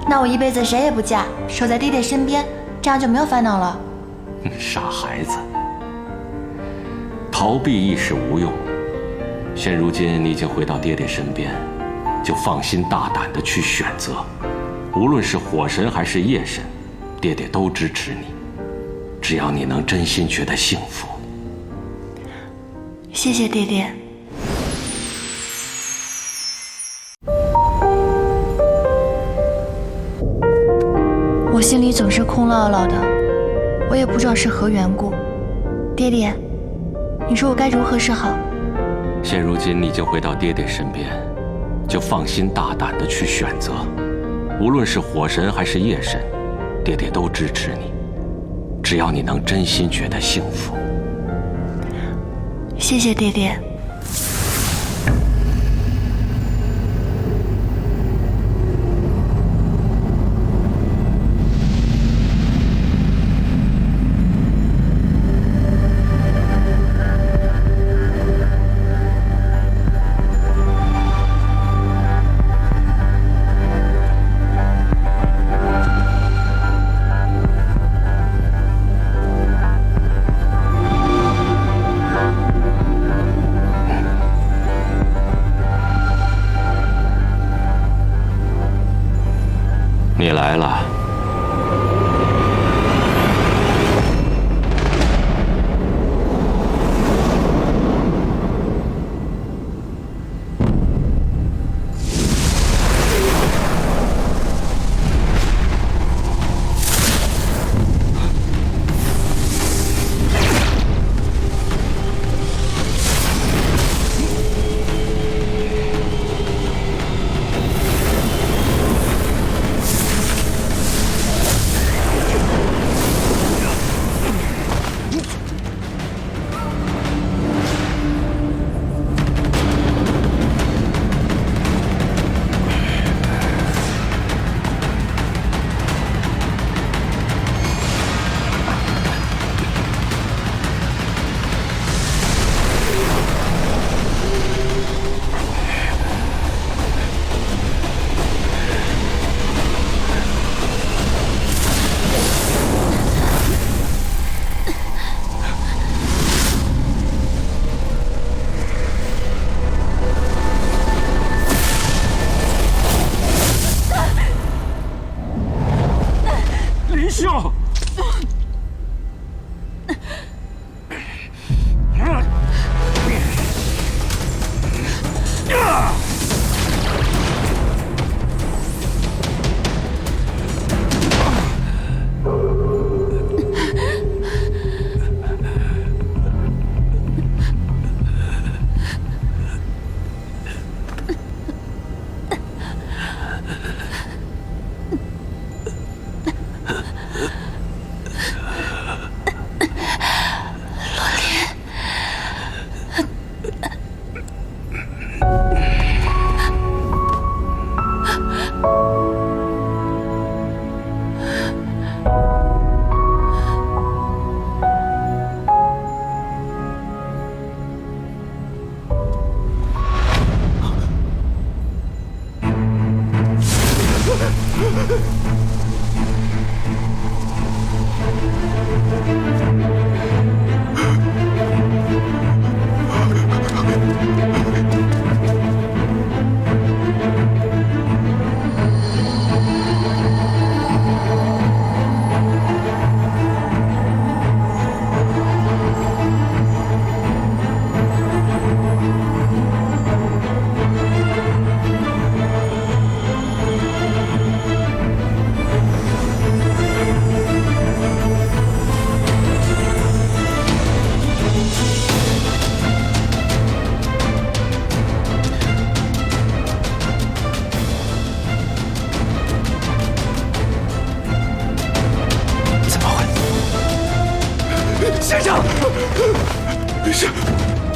那我一辈子谁也不嫁，守在爹爹身边，这样就没有烦恼了。傻孩子，逃避亦是无用。现如今你已经回到爹爹身边，就放心大胆地去选择。无论是火神还是夜神，爹爹都支持你。只要你能真心觉得幸福。谢谢爹爹。我心里总是空落落的，我也不知道是何缘故。爹爹，你说我该如何是好？现如今你已经回到爹爹身边，就放心大胆地去选择。无论是火神还是夜神，爹爹都支持你。只要你能真心觉得幸福。谢谢爹爹。你来了。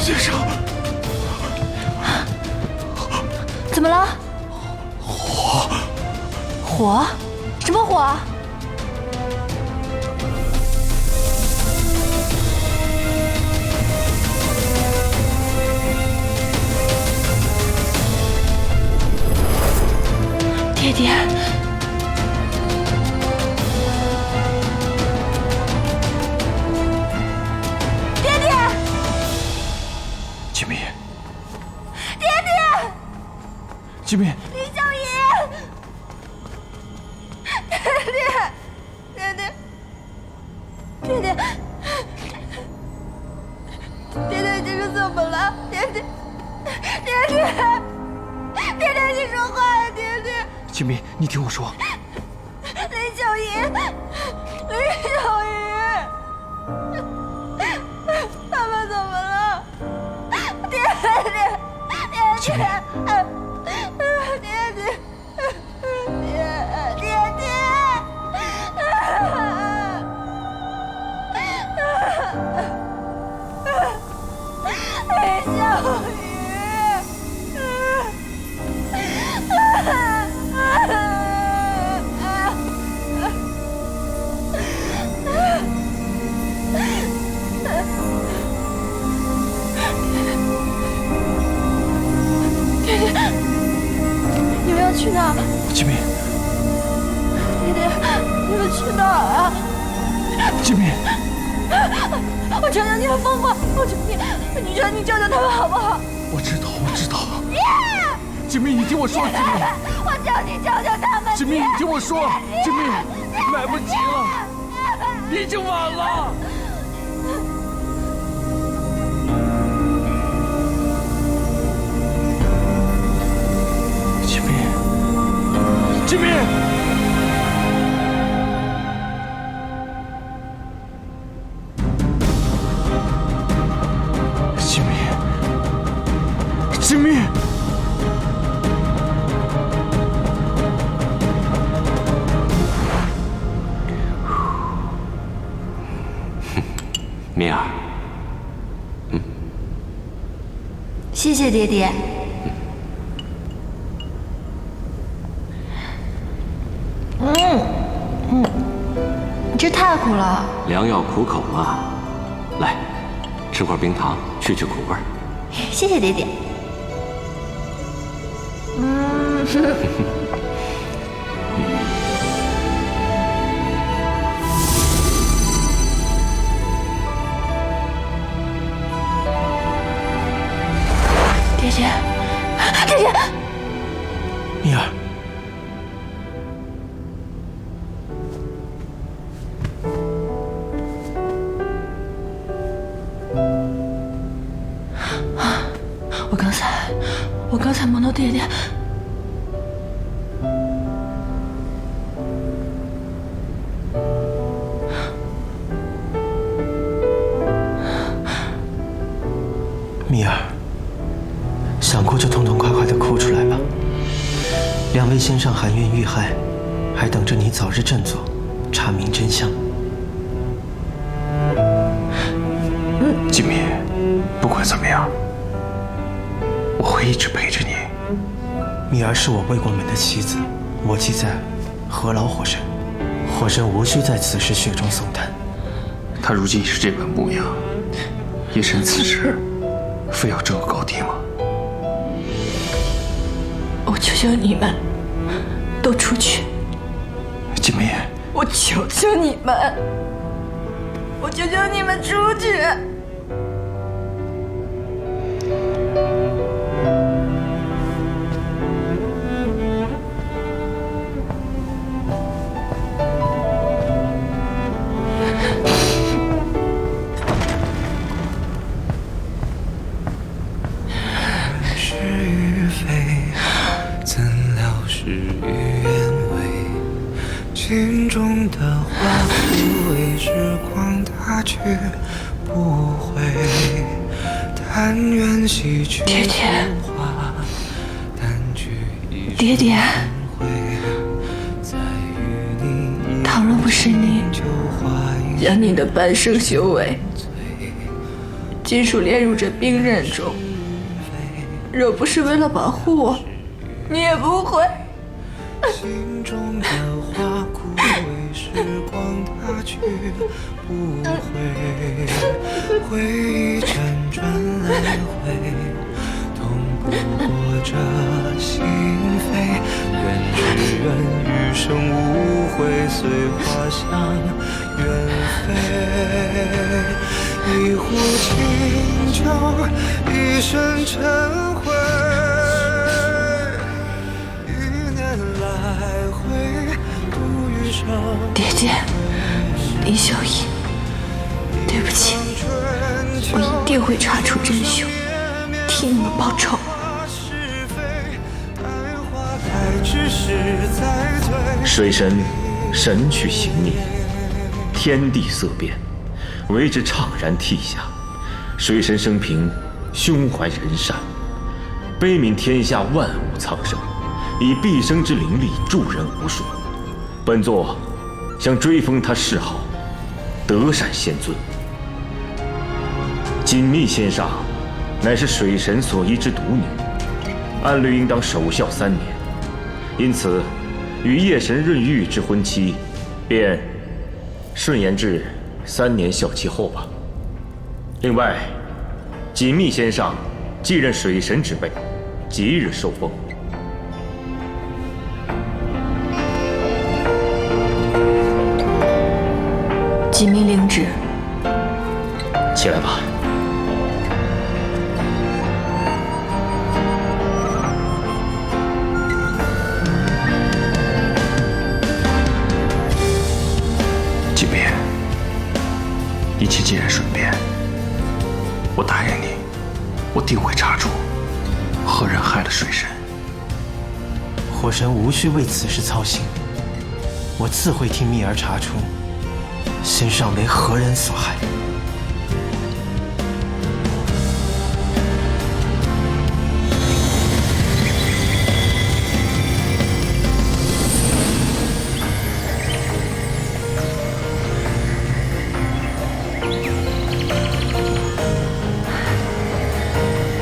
先生，怎么了？火！火？什么火？爹爹。吉米，爹爹，吉米，李小姨，爹爹，爹爹，爹爹，爹爹，这是怎么了？爹爹，爹爹，爹爹，你说话呀，爹爹！吉米，你听我说。李小姨，李小姨，他们怎么了？爹爹，爹爹，爹爹，爹爹，李小姨。爹爹，你们要去哪？吉米，爹爹，你们去哪儿啊？吉米，我求求你了，峰峰，我求你，你救救他们好不好？我知道，我知道。爹，吉米，你听我说，吉米，我求你救救他们。吉米，你听我说，吉米，来不及了，已经晚了。吉米，吉米。吉米，米儿，谢谢爹爹。这太苦了。良药苦口嘛，来，吃块冰糖去去苦味儿。谢谢爹爹。爹爹，爹爹，米儿，我刚才梦到爹爹。米儿，想哭就痛痛快快的哭出来吧。两位先生含冤遇害，还等着你早日振作，查明真相。吉米，不管怎么样，我会一直陪着你。米儿是我未过门的妻子，我即在，何劳火神？火神无需在此时雪中送炭。他如今已是这般模样，夜神此时非要争个高低吗？我求求你们，都出去！吉米，我求求你们，我求求你们出去！心中的花枯萎，时光它去不回。但愿洗去浮华，淡去一爹爹，倘若不是你将你的半生修为金属炼入这冰刃中，若不是为了保护我，你也不会。心中的花枯萎，时光它去不回，回忆辗转来回，痛不过这心扉。愿只愿余生无悔，随花香远飞。一壶清酒，一生尘灰。爹爹，林秀英，对不起，我一定会查出真凶，替你们报仇。水神神去行逆，天地色变，为之怅然涕下。水神生平胸怀仁善，悲悯天下万物苍生，以毕生之灵力助人无数。本座想追封他谥号德善仙尊。锦觅仙上乃是水神所依之独女，按律应当守孝3年，因此与夜神润玉之婚期，便顺延至3年孝期后吧。另外，锦觅仙上继任水神之位，即日受封。锦觅领旨。起来吧。锦觅，一切既然顺便，我答应你，我定会查出何人害了水神。火神无需为此事操心，我自会替蜜儿查出仙上为何人所害。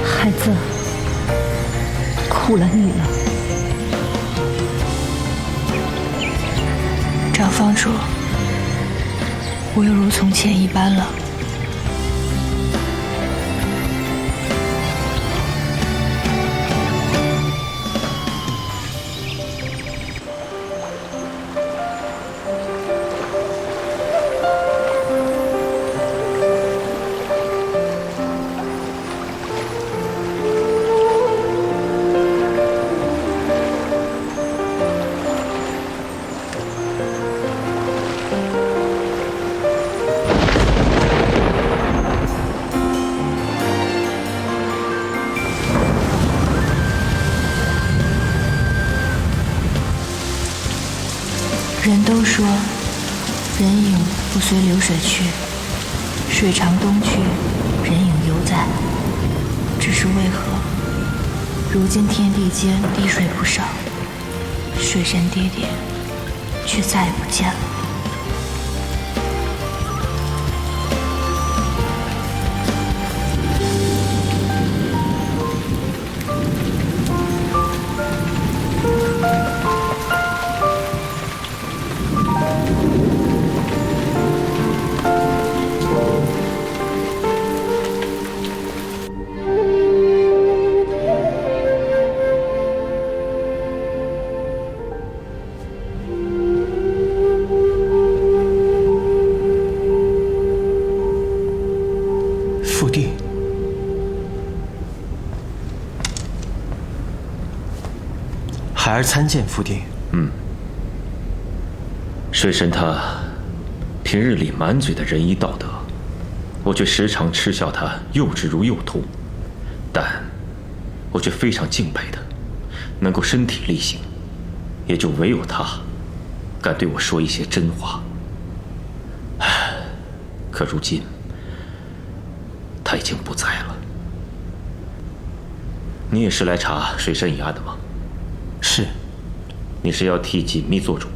孩子，苦了你了。长房主，我又如从前一般了。人都说，人影不随流水去，水长东去，人影犹在。只是为何，如今天地间滴水不少，水神爹爹却再也不见了。父帝，孩儿参见父帝。水神他平日里满嘴的仁义道德，我却时常嗤笑他幼稚如幼童，但我却非常敬佩他，能够身体力行，也就唯有他敢对我说一些真话。可如今他已经不在了。你也是来查水神一案的吗？是。你是要替锦觅做主？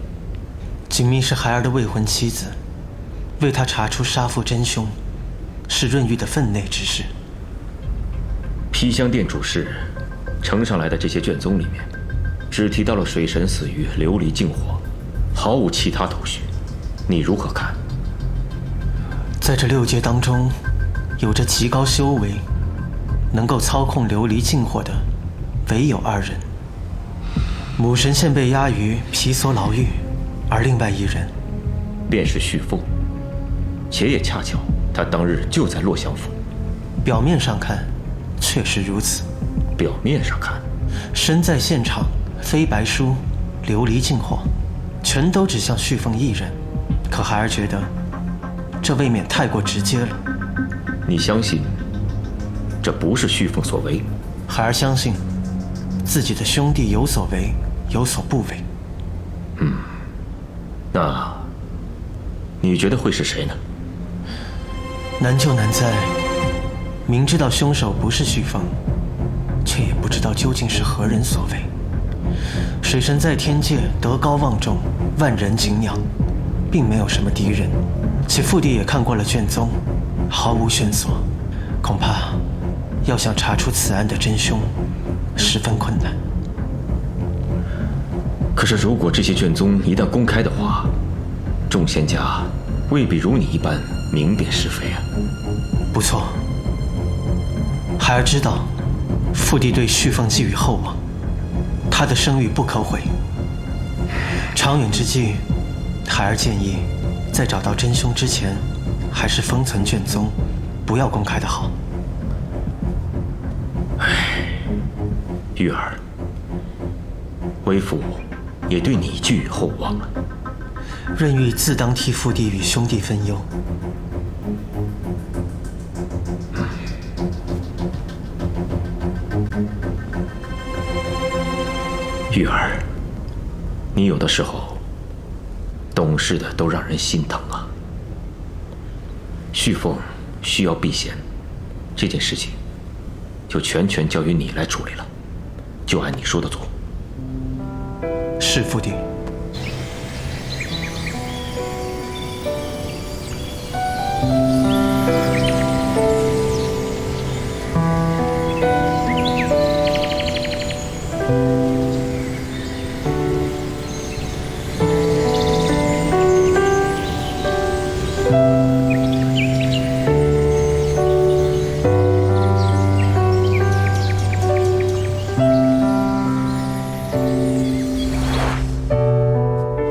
锦觅是孩儿的未婚妻子，为他查出杀父真凶，是润玉的分内之事。披香殿主事呈上来的这些卷宗里面，只提到了水神死于琉璃净火，毫无其他头绪。你如何看？在这6阶当中，有着极高修为，能够操控琉璃净火的，唯有2人。母神现被押于皮索牢狱，而另外1人便是旭凤，且也恰巧，他当日就在洛相府。表面上看，确实如此。表面上看，身在现场，飞白书、琉璃净火，全都指向旭凤1人。可孩儿觉得，这未免太过直接了。你相信这不是旭凤所为？孩儿相信自己的兄弟有所为，有所不为。那你觉得会是谁呢？难就难在，明知道凶手不是旭凤，却也不知道究竟是何人所为。水神在天界德高望重，万人敬仰，并没有什么敌人，且父帝也看过了卷宗，毫无线索，恐怕要想查出此案的真凶，十分困难。可是如果这些卷宗一旦公开的话，众仙家未必如你一般明辨是非啊。不错，孩儿知道父帝对旭凤寄予厚望，他的声誉不可毁。长远之计，孩儿建议在找到真凶之前，还是封存卷宗，不要公开的好。玉儿，为父也对你寄予厚望了。润玉自当替父帝与兄弟分忧。玉儿，你有的时候懂事的都让人心疼啊。旭凤需要避嫌，这件事情就全权交于你来处理了，就按你说的做。是父帝。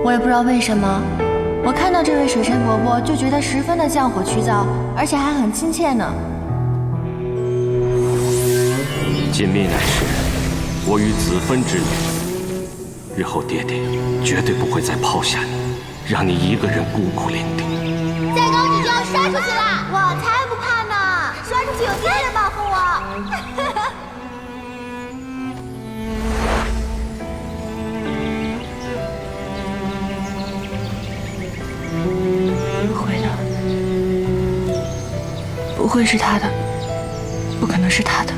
我也不知道为什么，我看到这位水神伯伯就觉得十分的降火驱燥，而且还很亲切呢。锦觅乃是我与子芬之女，日后爹爹绝对不会再抛下你，让你一个人孤苦伶仃。再高你就要摔出去了！我才不怕呢，摔出去有爹爹保护我。不会的，不会是他的，不可能是他的，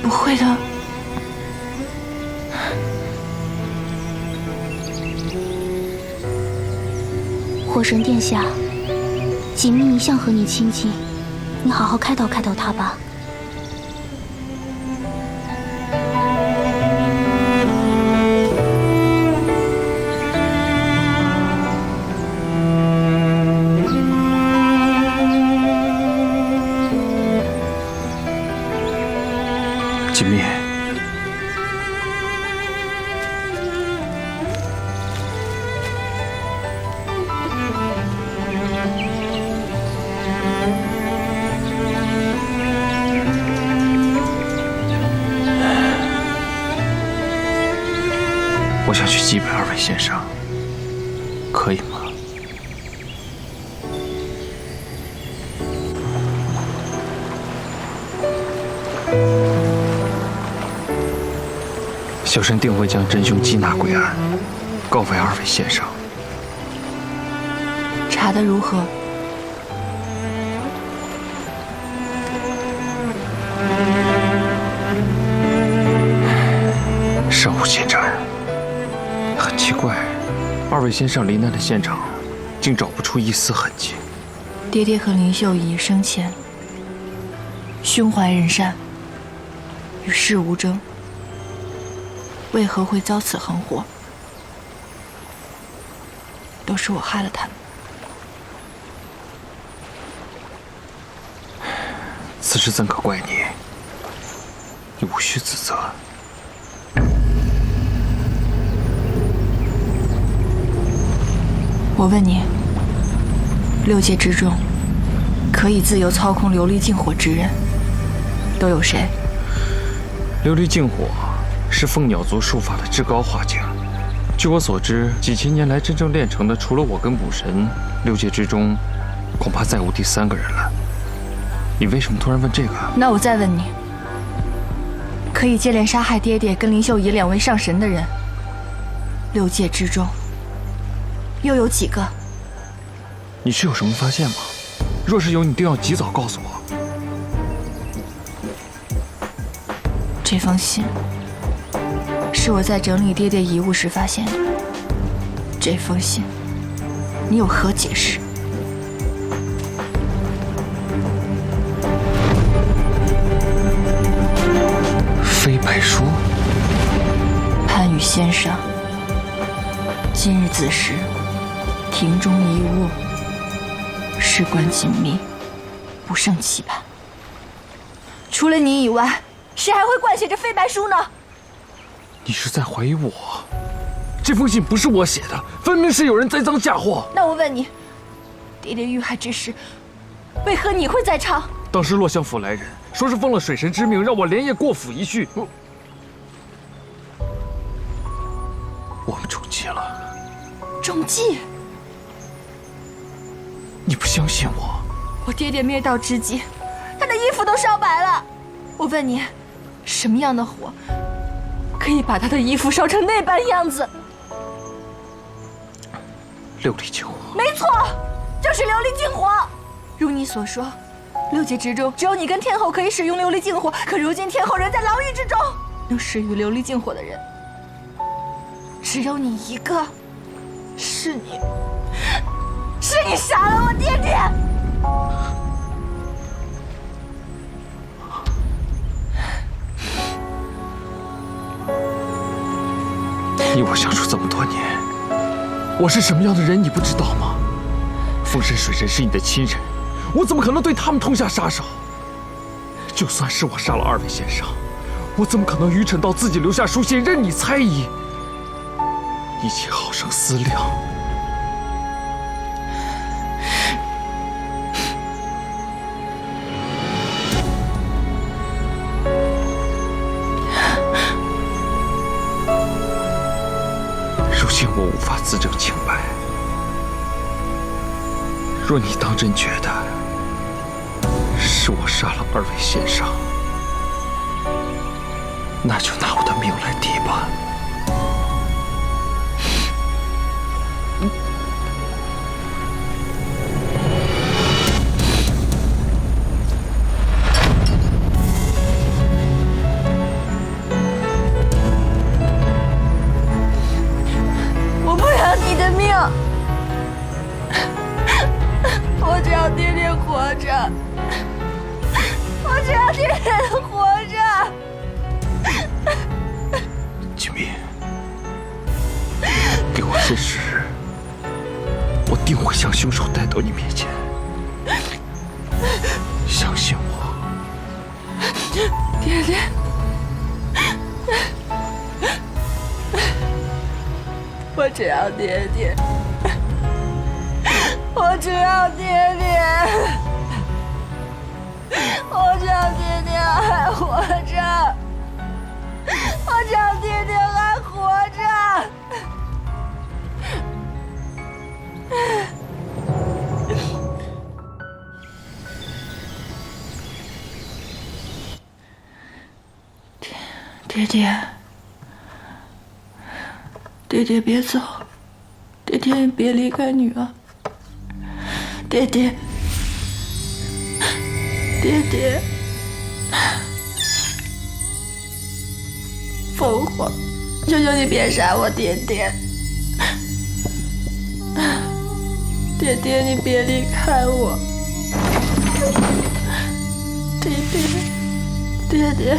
不会的。火神殿下，锦觅一向和你亲近，你好好开导开导他吧。锦觅，我想去击败二位先生，可以吗？小神定会将真凶缉拿归案，告慰二位先生。查得如何？上无前瞻。很奇怪，二位先生罹难的现场竟找不出一丝痕迹。爹爹和林秀仪生前胸怀仁善，与世无争，为何会遭此横祸？都是我害了他们。此事怎可怪你？你无需自责。我问你，六界之中，可以自由操控琉璃净火之人，都有谁？琉璃净火是凤鸟族术法的至高化境。据我所知，几千年来真正练成的，除了我跟母神，六界之中恐怕再无第三个人了。你为什么突然问这个？那我再问你，可以接连杀害爹爹跟林秀仪2位上神的人，六界之中又有几个？你是有什么发现吗？若是有，你定要及早告诉我。这封信是我在整理爹爹遗物时发现的。这封信，你有何解释？飞白书。潘羽先生，今日子时，庭中遗物，事关紧密，不胜期盼。除了你以外，谁还会灌写这飞白书呢？你是在怀疑我？这封信不是我写的，分明是有人栽赃嫁祸。那我问你，爹爹遇害之时，为何你会在场？当时落相府来人，说是奉了水神之命，让我连夜过府一叙。我们中计了。中计？你不相信我？我爹爹灭道之际，他的衣服都烧白了。我问你，什么样的火可以把他的衣服烧成那般样子？琉璃净火。没错，就是琉璃净火。如你所说，六界之中只有你跟天后可以使用琉璃净火，可如今天后人在牢狱之中，能使用琉璃净火的人只有你一个。是你杀了我爹爹！你我相处这么多年，我是什么样的人，你不知道吗？风神、水神是你的亲人，我怎么可能对他们痛下杀手？就算是我杀了2位先生，我怎么可能愚蠢到自己留下书信任你猜疑？一切好生思量。如今我无法自证清白，若你当真觉得是我杀了2位先生，那就拿我的命来抵吧。我不要你的命，我只要爹爹活着，我只要爹爹活着。锦觅，给我些时日，我定会将凶手带到你面前。相信我。爹爹，我只要爹爹，我只要爹爹，我只要爹爹还活着，我只要爹爹还活着。爹爹，爹爹别走，爹爹别离开女儿，爹爹，爹爹，凤凰，求求你别杀我爹爹，爹爹，你别离开我！爹爹，爹爹，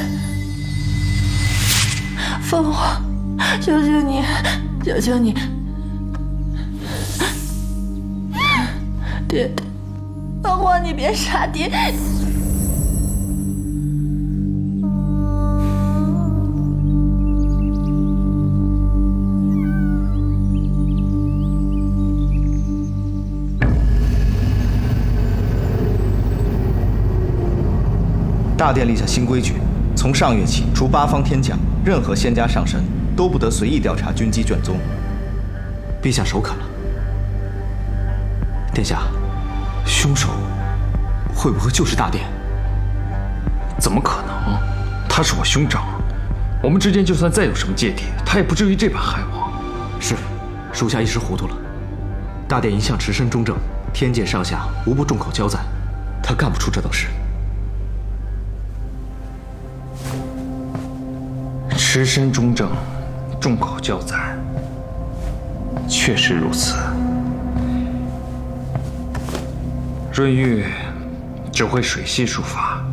凤凰，求求你，求求你！爹爹，凤凰，你别杀爹！大殿立下新规矩，从上月起，除8方天将，任何仙家上神都不得随意调查军机卷宗。陛下首肯了。殿下，凶手会不会就是大殿？怎么可能？他是我兄长，我们之间就算再有什么芥蒂，他也不至于这般害我。是，属下一时糊涂了。大殿一向持身中正，天界上下无不众口交赞，他干不出这等事。持身中正，众口交赞，确实如此。润玉只会水系术法，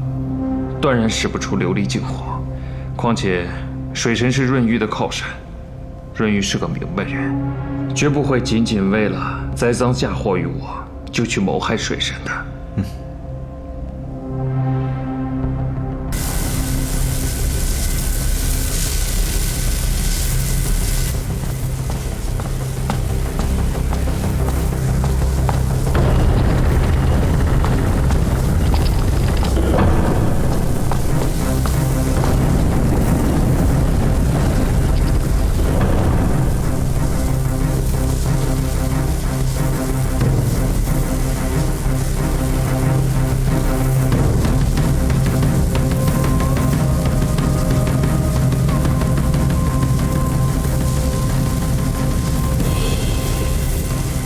断然使不出琉璃净火。况且水神是润玉的靠山，润玉是个明白人，绝不会仅仅为了栽赃嫁祸于我，就去谋害水神的。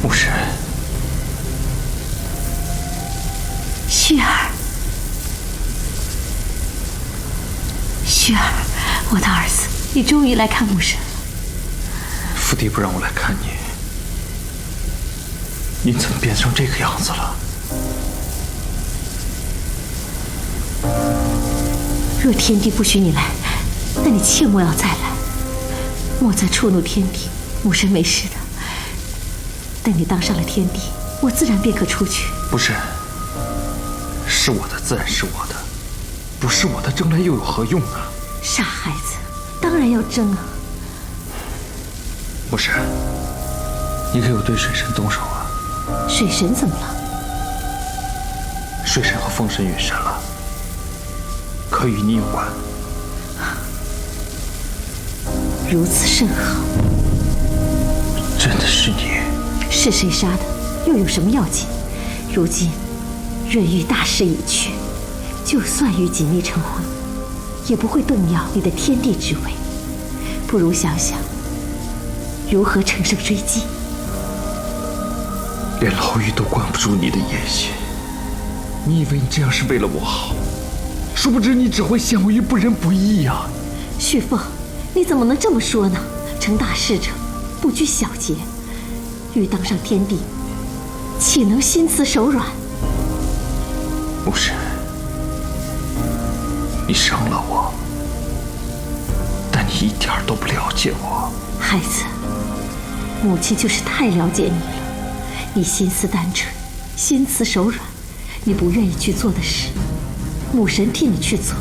牧神，旭儿，旭儿，我的儿子，你终于来看牧神了。父帝不让我来看你，你怎么变成这个样子了？若天帝不许你来，那你切莫要再来，莫再触怒天帝。牧神没事的。待你当上了天帝，我自然便可出去。不是，是我的自然是我的，不是我的争来又有何用啊？傻孩子，当然要争啊！不是，你可有对水神动手啊？水神怎么了？水神和风神陨神了，可与你有关。如此甚好。真的是你？是谁杀的，又有什么要紧？如今润玉大势已去，就算与锦觅成婚，也不会动摇你的天地之位。不如想想如何乘胜追击。连牢狱都关不住你的野心，你以为你这样是为了我好？殊不知你只会陷我于不仁不义呀！旭凤，你怎么能这么说呢？成大事者，不拘小节。欲当上天帝，岂能心慈手软？不是，你生了我，但你一点都不了解我。孩子，母亲就是太了解你了。你心思单纯，心慈手软，你不愿意去做的事，母神替你去做。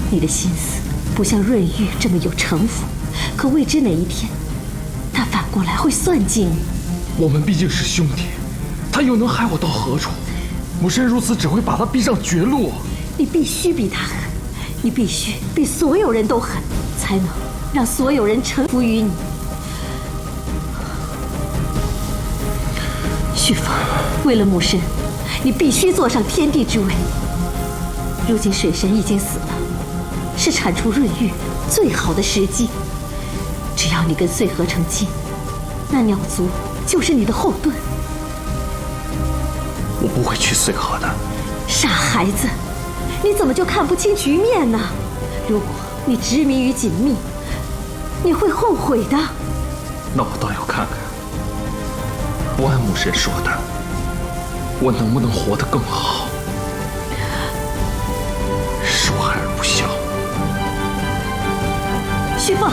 你的心思不像润玉这么有城府，可未知哪一天，他反过来会算计你。我们毕竟是兄弟，他又能害我到何处？母神如此只会把他逼上绝路。你必须比他狠，你必须比所有人都狠，才能让所有人臣服于你。旭凤，为了母神，你必须坐上天帝之位。如今水神已经死了，是铲除润玉最好的时机。只要你跟穗禾成亲，那鸟族就是你的后盾。我不会去穗禾的。傻孩子，你怎么就看不清局面呢？如果你执迷于锦觅，你会后悔的。那我倒要看看，不按母神说的，我能不能活得更好？是我孩儿不孝。徐凤，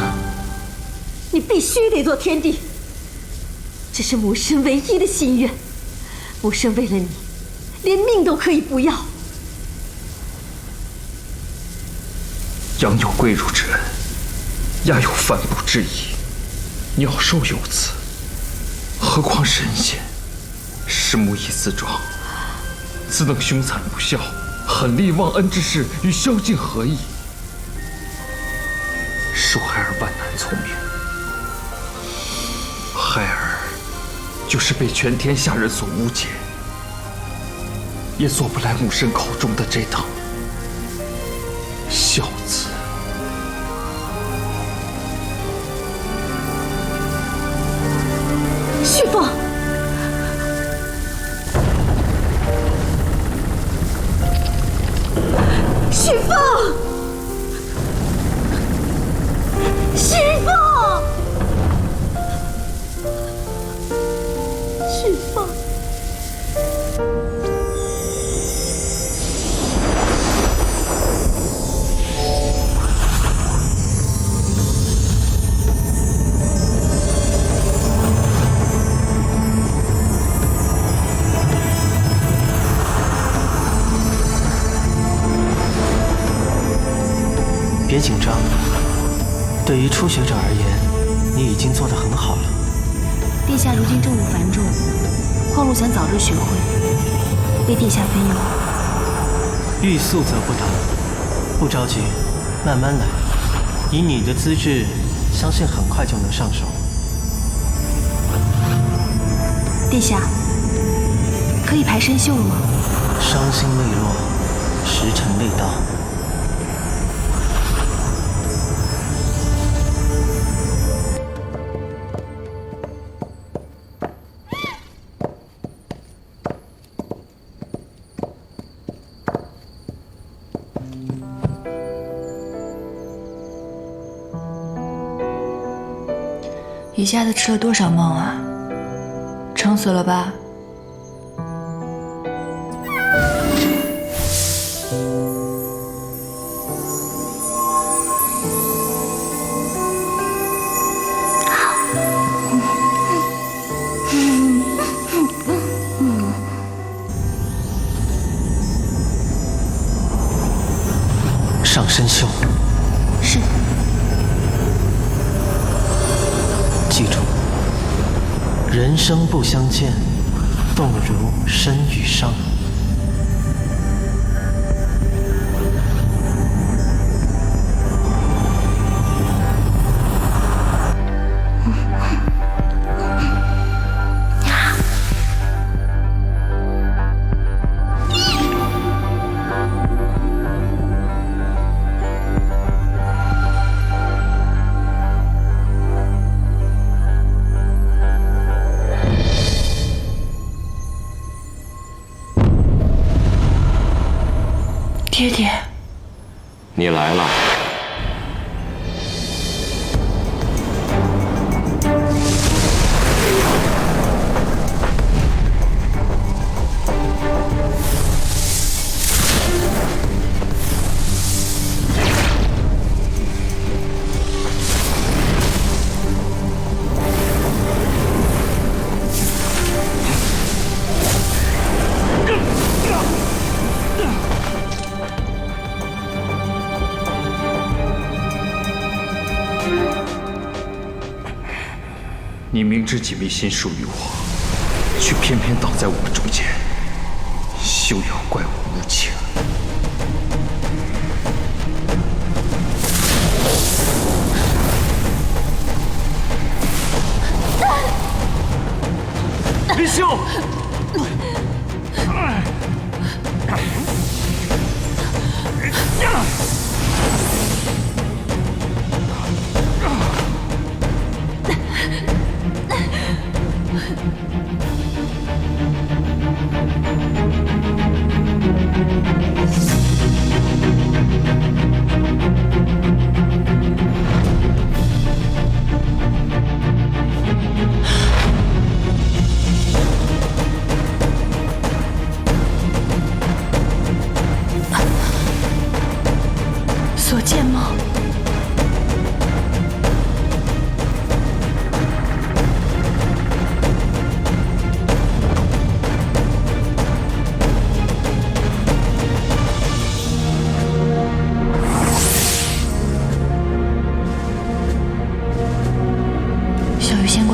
你必须得做天帝，这是母神唯一的心愿。母神为了你，连命都可以不要。阳有跪乳之恩，鸦有反哺之谊，鸟兽有此，何况神仙？是母以自壮，自能凶残不孝、狠戾忘恩之事与宵禁何异？恕孩儿万难从命，孩儿就是被全天下人所误解，也做不来母神口中的这等孝子。旭凤，旭凤，旭凤，旭凤。别紧张，对于初学者而言，你已经做得很好了。殿下如今政务繁重，况路想早日学会，为殿下分忧。欲速则不达，不着急，慢慢来。以你的资质，相信很快就能上手。殿下，可以排生锈了吗？伤心未落，时辰未到。一下子吃了多少梦啊？撑死了吧？上生锈。是。记住，人生不相见，动如身与伤。爹爹，你来了。你明知锦觅心属于我，却偏偏挡在我们中间，休要怪我无情。林修，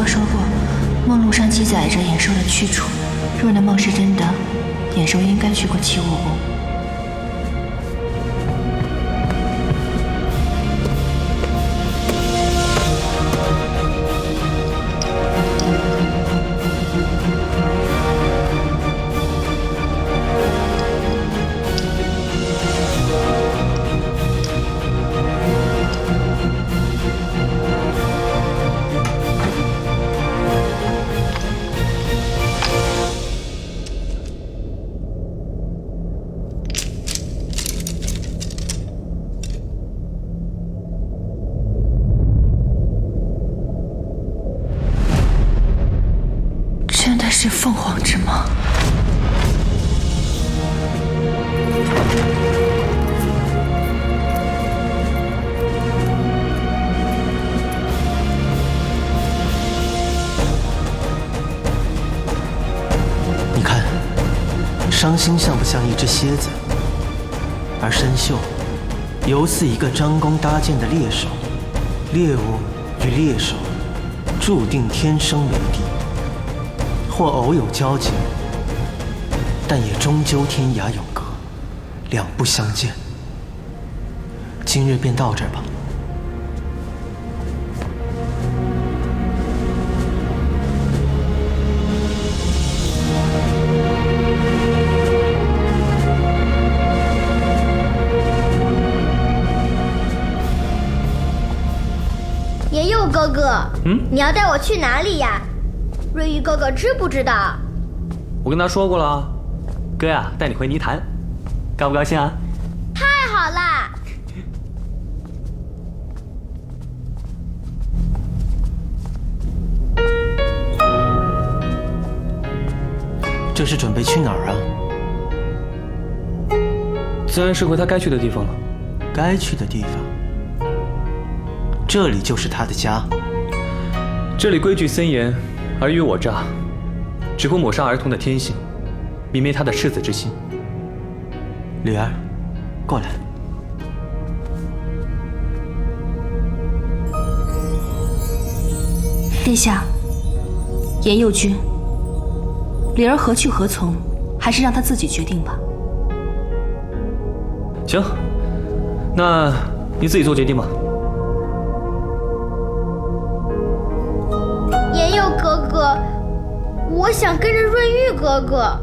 说过，梦录上记载着野兽的去处。若那梦是真的，野兽应该去过齐武宫。真的是凤凰之梦。你看，伤心像不像一只蝎子？而生锈，犹似一个张弓搭箭的猎手。猎物与猎手，注定天生为敌。或偶有交集，但也终究天涯有隔，两不相见。今日便到这儿吧。言佑哥哥，你要带我去哪里呀？瑞玉哥哥知不知道？我跟他说过了，哥呀，带你回泥潭，高不高兴啊？太好啦！这是准备去哪儿啊？自然是回他该去的地方了。该去的地方？这里就是他的家。这里规矩森严。尔虞我诈，只会抹杀儿童的天性，泯灭他的赤子之心。李儿，过来。殿下，言佑君，李儿何去何从，还是让他自己决定吧。行，那你自己做决定吧。言佑哥哥，我想跟着润玉哥哥。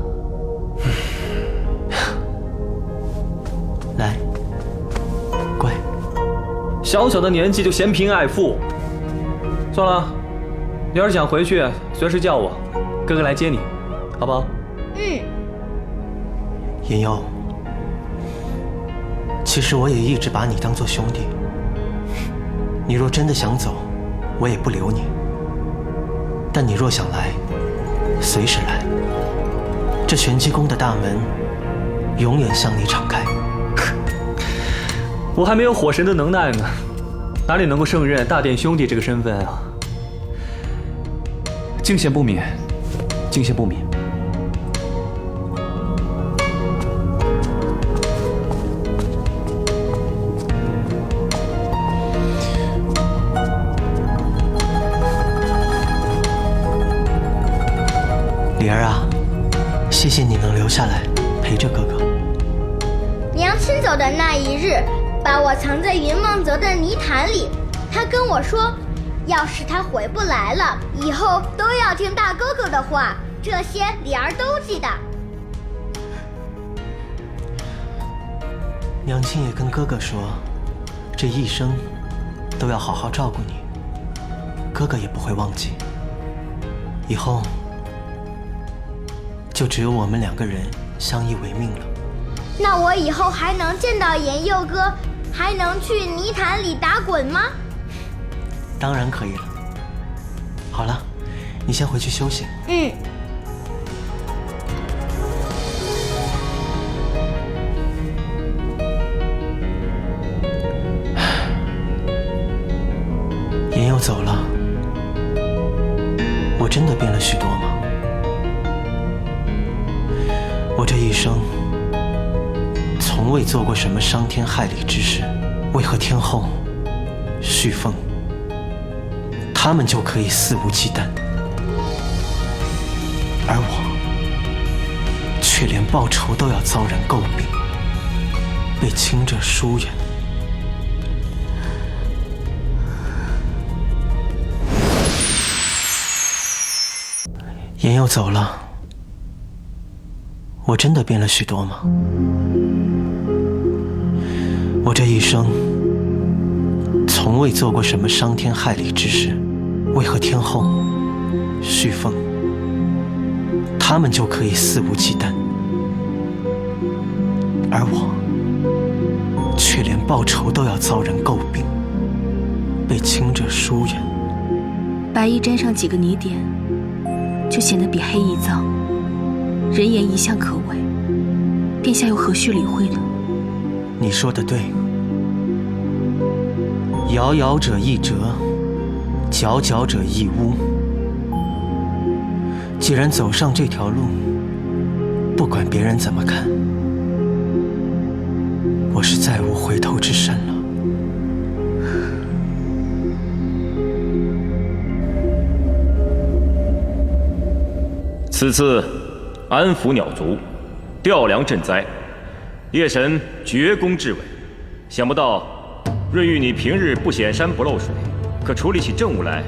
来，乖。小小的年纪就嫌贫爱富，算了，你要是想回去，随时叫我，哥哥来接你，好不好？言佑，其实我也一直把你当做兄弟。你若真的想走，我也不留你。但你若想来，随时来。这玄机宫的大门永远向你敞开。我还没有火神的能耐呢，哪里能够胜任大殿兄弟这个身份啊？敬献不免，敬献不免。李儿啊，谢谢你能留下来陪着哥哥。娘亲走的那一日，把我藏在云梦泽的泥潭里。她跟我说，要是他回不来了，以后都要听大哥哥的话。这些李儿都记得。娘亲也跟哥哥说，这一生都要好好照顾你，哥哥也不会忘记。以后就只有我们两个人相依为命了。那我以后还能见到言佑哥，还能去泥潭里打滚吗？当然可以了。好了，你先回去休息。言佑走了，我真的变了许多吗？我这一生从未做过什么伤天害理之事，为何天后、旭凤他他们就可以肆无忌惮，而我却连报仇都要遭人诟病，被轻者疏远。言又走了，我真的变了许多吗？我这一生从未做过什么伤天害理之事，为何天后、旭凤他们就可以肆无忌惮，而我却连报仇都要遭人诟病，被轻者疏远？白衣沾上几个泥点，就显得比黑衣脏。人言一向可畏，殿下又何须理会呢？你说的对，遥遥者一折，皎皎者一污。既然走上这条路，不管别人怎么看，我是再无回头之身了。此次安抚鸟族，调粮赈灾，夜神绝功至伟。想不到润玉，你平日不显山不漏水，可处理起政务来，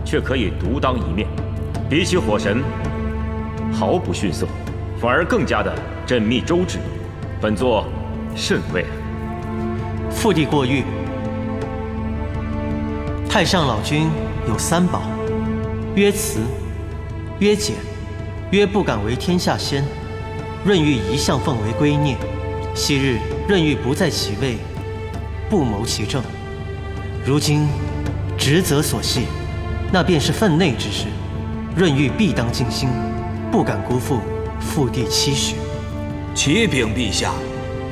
却可以独当一面。比起火神，毫不逊色，反而更加的缜密周至。本座甚慰。父帝过誉。太上老君有3宝：曰慈，曰俭，曰不敢为天下先。润玉一向奉为圭臬。昔日润玉不在其位，不谋其政，如今职责所系，那便是分内之事。润玉必当尽心，不敢辜负父帝期许。启禀陛下，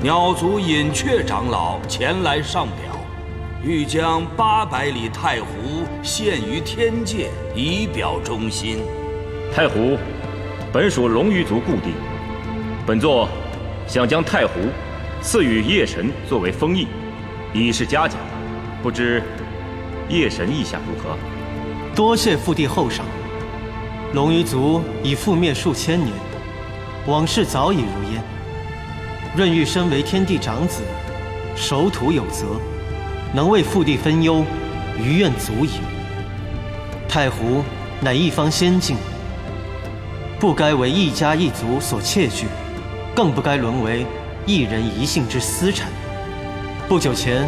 鸟族隐雀长老前来上表，欲将800里太湖献于天界，以表忠心。太湖本属龙鱼族故地，本座想将太湖赐予夜神作为封邑，以示嘉奖。不知夜神意下如何？多谢父帝厚赏。龙鱼族已覆灭数千年，往事早已如烟。润玉身为天地长子，守土有责，能为父帝分忧，余愿足矣。太湖乃一方仙境，不该为一家一族所窃据，更不该沦为一人一姓之私产。不久前，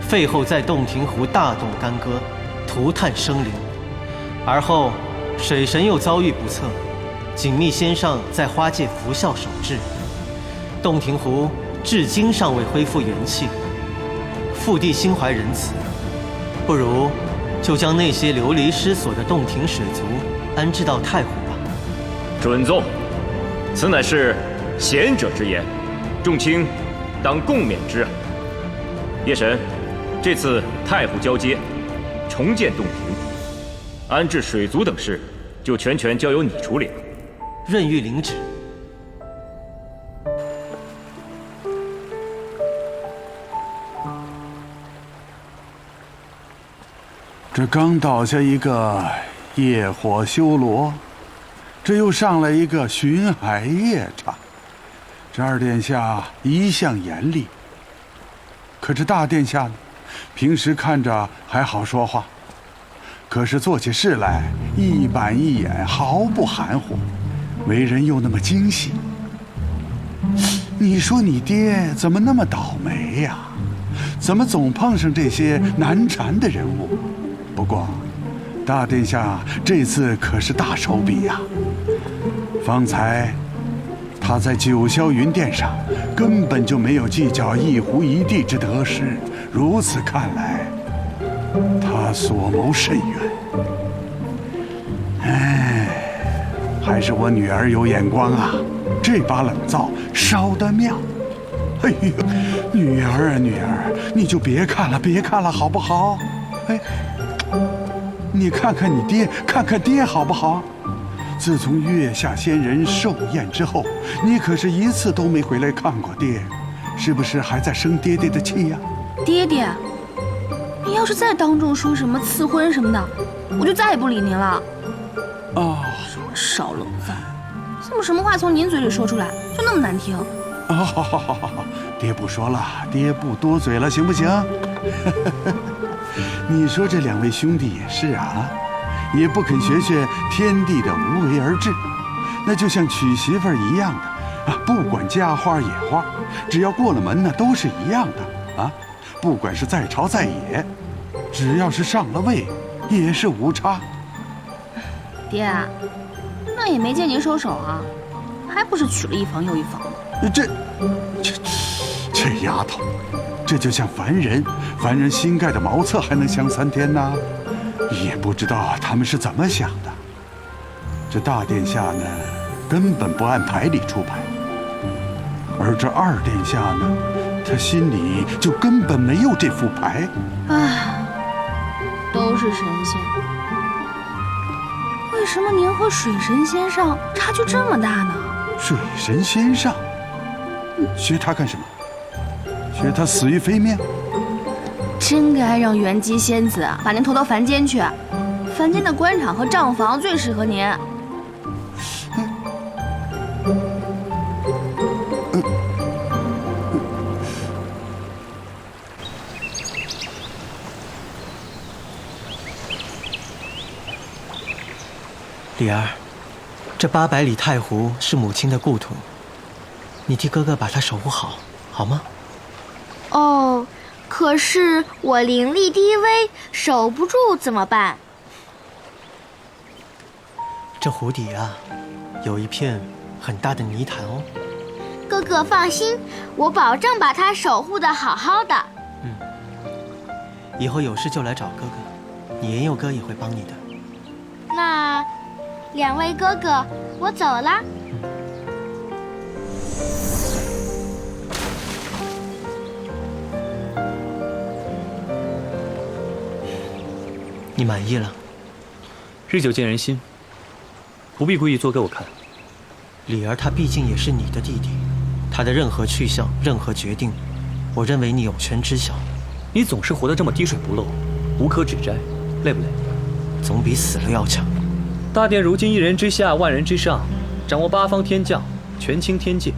废后在洞庭湖大动干戈，涂炭生灵，而后水神又遭遇不测，锦觅仙上在花界服孝守制，洞庭湖至今尚未恢复元气。父帝心怀仁慈，不如就将那些流离失所的洞庭水族安置到太湖吧。准奏，此乃是贤者之言，众卿当共勉之。夜神，这次太湖交接，重建洞庭，安置水族等事，就全权交由你处理了。润玉领旨。这刚倒下一个夜火修罗，这又上来一个巡海夜叉。这二殿下一向严厉，可这大殿下呢，平时看着还好说话，可是做起事来一板一眼，毫不含糊，为人又那么精细。你说你爹怎么那么倒霉呀？怎么总碰上这些难缠的人物？不过，大殿下这次可是大手笔呀！方才他在九霄云殿上根本就没有计较一湖一地之得失，如此看来，他所谋甚远。哎，还是我女儿有眼光啊！这把冷灶烧得妙。哎呦，女儿啊女儿，你就别看了好不好？哎。你看看你爹，看看爹好不好？自从月下仙人寿宴之后，你可是一次都没回来看过爹，是不是还在生爹爹的气呀？爹爹，你要是再当众说什么赐婚什么的，我就再也不理您了。哦，说我少冷饭，怎么什么话从您嘴里说出来就那么难听？好，爹不说了，爹不多嘴了，行不行？你说这两位兄弟也是啊，也不肯学学天地的无为而治，那就像娶媳妇儿一样的啊，不管家花野花，只要过了门呢，都是一样的啊。不管是在朝在野，只要是上了位，也是无差。爹，那也没见您收手啊，还不是娶了一房又一房的。这丫头，这就像凡人新盖的茅厕还能香3天呢？也不知道他们是怎么想的。这大殿下呢，根本不按牌理出牌，而这二殿下呢，他心里就根本没有这副牌。唉，都是神仙，为什么您和水神先生差距这么大呢？水神先生，学他干什么？学他死于非命？真该让元姬仙子把您投到凡间去，凡间的官场和账房最适合您。李儿，这800里太湖是母亲的故土，你替哥哥把它守护好，好吗？哦，可是我灵力低微，守不住怎么办？这湖底啊，有一片很大的泥潭哦。哥哥放心，我保证把它守护得好好的。以后有事就来找哥哥，你言佑哥也会帮你的。那2位哥哥，我走了。你满意了？日久见人心，不必故意做给我看。李儿他毕竟也是你的弟弟，他的任何去向、任何决定，我认为你有权知晓。你总是活得这么滴水不漏，无可指摘，累不累？总比死了要强。大殿如今1人之下，万人之上，掌握8方天将，权倾天界，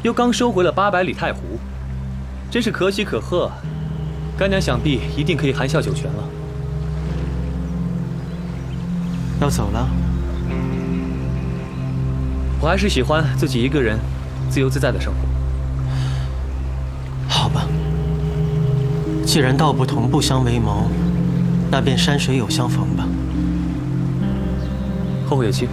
又刚收回了800里太湖，真是可喜可贺啊！干娘想必一定可以含笑九泉了。要走了？我还是喜欢自己一个人自由自在的生活。好吧，既然道不同不相为谋，那便山水有相逢吧。后会有期。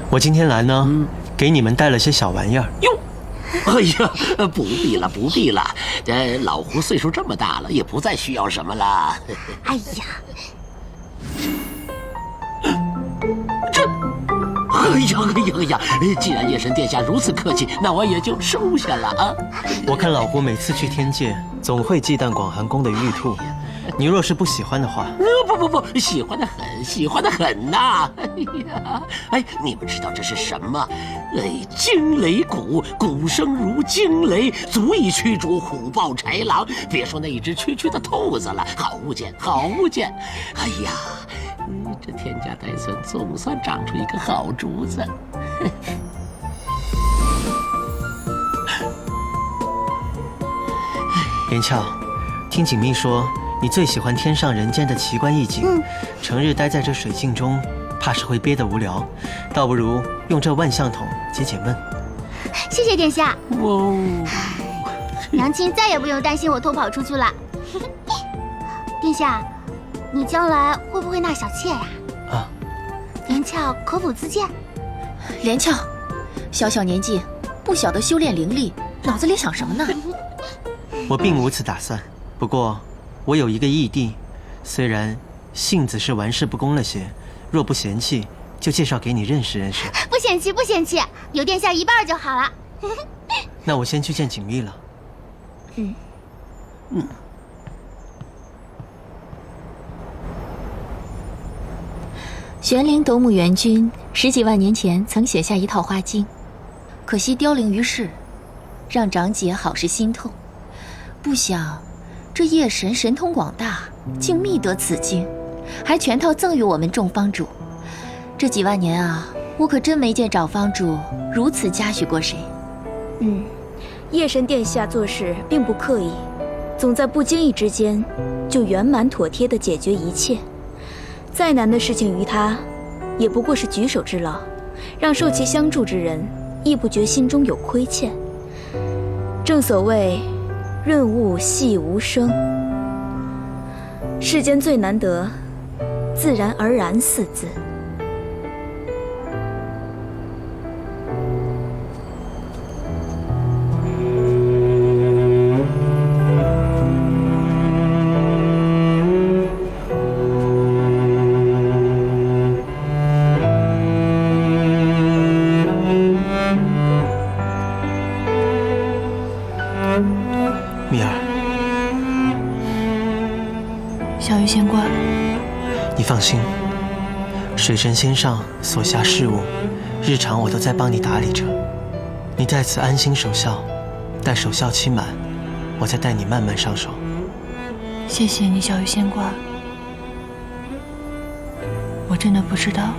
我今天来呢，给你们带了些小玩意儿。哟，哎呀，不必了，不必了。老胡岁数这么大了，也不再需要什么了。哎呀，哎呀！既然夜神殿下如此客气，那我也就收下了啊。我看老胡每次去天界，总会忌惮广寒宫的玉兔。你若是不喜欢的话，不，喜欢的很，喜欢的很呐！你们知道这是什么？惊雷鼓，鼓声如惊雷，足以驱逐虎豹豺狼。别说那一只区区的兔子了，好物件，好物件！哎呀，这天家带孙总算长出一个好主子。连翘，听锦觅说，你最喜欢天上人间的奇观异景，成日待在这水镜中，怕是会憋得无聊，倒不如用这万象筒解解闷。谢谢殿下。娘亲再也不用担心我偷跑出去了。殿下，你将来会不会纳小妾呀？啊，连翘可否自荐？连翘，小小年纪，不晓得修炼灵力，脑子里想什么呢？我并无此打算，不过我有一个义弟，虽然性子是玩世不恭了些，若不嫌弃，就介绍给你认识认识。不嫌弃，不嫌弃，有殿下一半就好了。那我先去见锦觅了。玄灵斗母元君10几万年前曾写下一套花经，可惜凋零于世，让长姐好是心痛。不想这夜神神通广大，竟觅得此经，还全套赠予我们众方主。这几万年啊，我可真没见找方主如此嘉许过谁。夜神殿下做事并不刻意，总在不经意之间就圆满妥帖地解决一切。再难的事情于他，也不过是举手之劳，让受其相助之人亦不觉心中有亏欠。正所谓润物细无声，世间最难得自然而然四字。蜜儿，小鱼仙官，你放心，水神仙上所辖事务，日常我都在帮你打理着。你在此安心守孝，待守孝期满，我再带你慢慢上手。谢谢你，小鱼仙官。我真的不知道，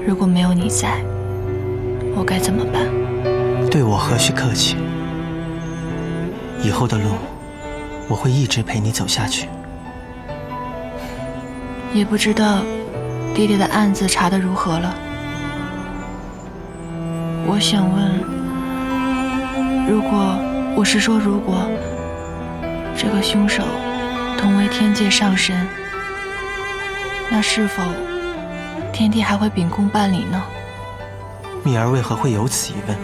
如果没有你在，我该怎么办？对我何须客气。以后的路，我会一直陪你走下去。也不知道爹爹的案子查得如何了。我想问，如果这个凶手同为天界上神，那是否天帝还会秉公办理呢？蜜儿为何会有此疑问？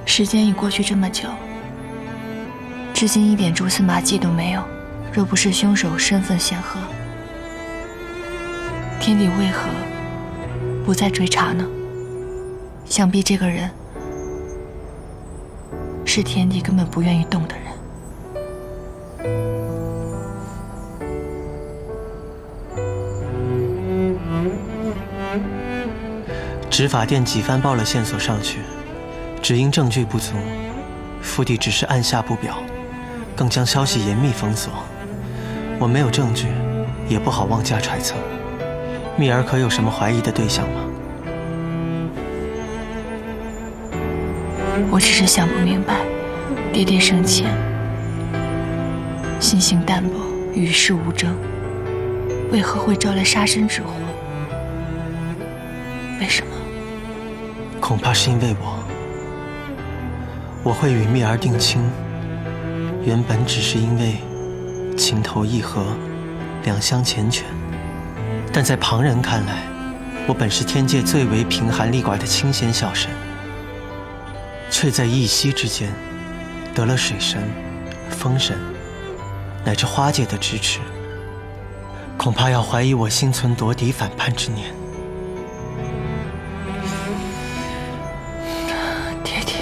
时间已过去这么久，至今一点蛛丝马迹都没有。若不是凶手身份显赫，天帝为何不再追查呢？想必这个人是天帝根本不愿意动的人。执法殿几番报了线索上去，只因证据不足，府邸只是按下不表，更将消息严密封锁。我没有证据，也不好妄加揣测。蜜儿可有什么怀疑的对象吗？我只是想不明白，爹爹生前心性淡薄，与世无争，为何会招来杀身之祸？为什么？恐怕是因为我会与蜜儿定亲，原本只是因为情投意合，两相缱绻。但在旁人看来，我本是天界最为贫寒力寡的清闲小神，却在一夕之间得了水神、风神乃至花界的支持，恐怕要怀疑我心存夺嫡反叛之念。爹爹，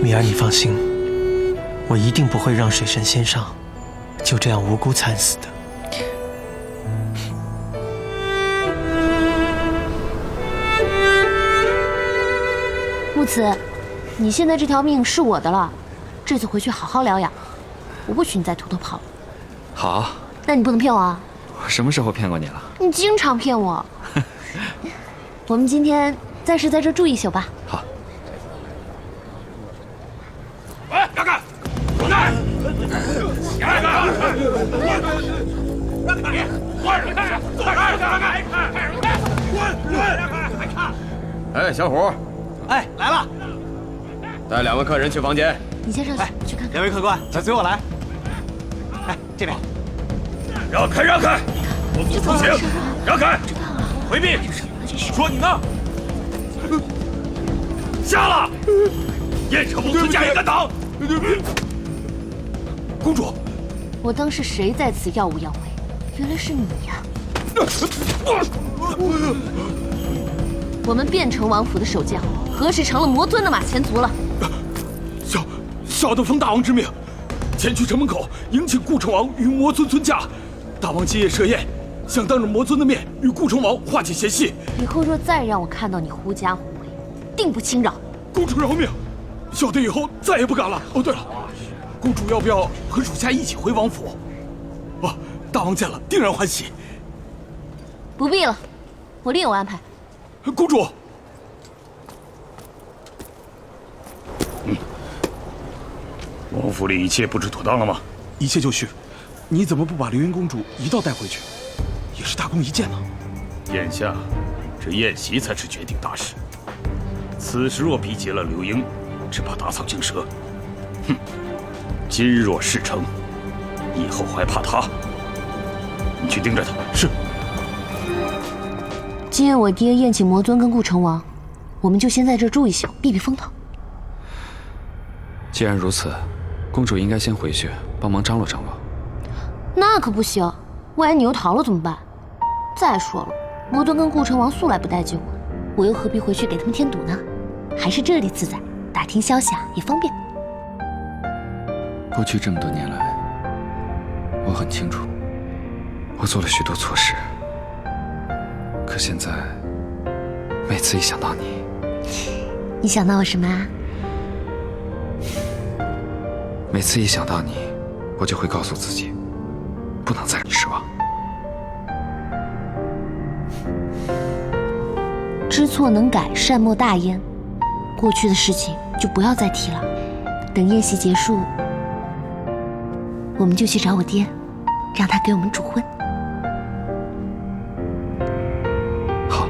蜜儿，你放心，我一定不会让水神仙上就这样无辜惨死的。木慈，你现在这条命是我的了，这次回去好好疗养，我不许你再偷偷跑了。好。那你不能骗我啊！我什么时候骗过你了？你经常骗我。我们今天暂时在这住一宿吧。好。喂，让开！滚开！让开！让开！滚开！哎，小虎。哎，来了。带2位客人去房间。你先上去看看。2位客官，随我来。哎，这边。让开！让开！我走不行！让开！回避！说你呢？下了！燕城不存加一个党。公主，我当是谁在此耀武扬威，原来是你呀！我们汴城王府的守将，何时成了魔尊的马前卒了？小的奉大王之命，前去城门口迎请顾城王与魔尊尊驾。大王今夜设宴，想当着魔尊的面与顾城王化解嫌隙。以后若再让我看到你狐假虎威，定不轻饶。公主饶命，小弟以后再也不敢了。哦，对了，公主要不要和属下一起回王府？哦，大王见了定然欢喜。不必了，我另有安排。公主。王府里一切布置妥当了吗？一切就绪。你怎么不把流云公主一道带回去？也是大功一件呢。眼下，这宴席才是决定大事。此时若逼急了流英，只怕打草惊蛇。哼！今日若事成，以后还怕他？你去盯着他。是。今夜我爹宴请魔尊跟顾城王，我们就先在这住一宿，避避风头。既然如此，公主应该先回去帮忙张罗张罗。那可不行，万一你又逃了怎么办？再说了，魔尊跟顾城王素来不待见我，我又何必回去给他们添堵呢？还是这里自在，打听消息也方便。过去这么多年来，我很清楚，我做了许多错事。可现在，每次一想到你，你想到我什么啊？每次一想到你，我就会告诉自己，不能再让你失望。知错能改，善莫大焉。过去的事情就不要再提了。等宴席结束，我们就去找我爹，让他给我们主婚。好。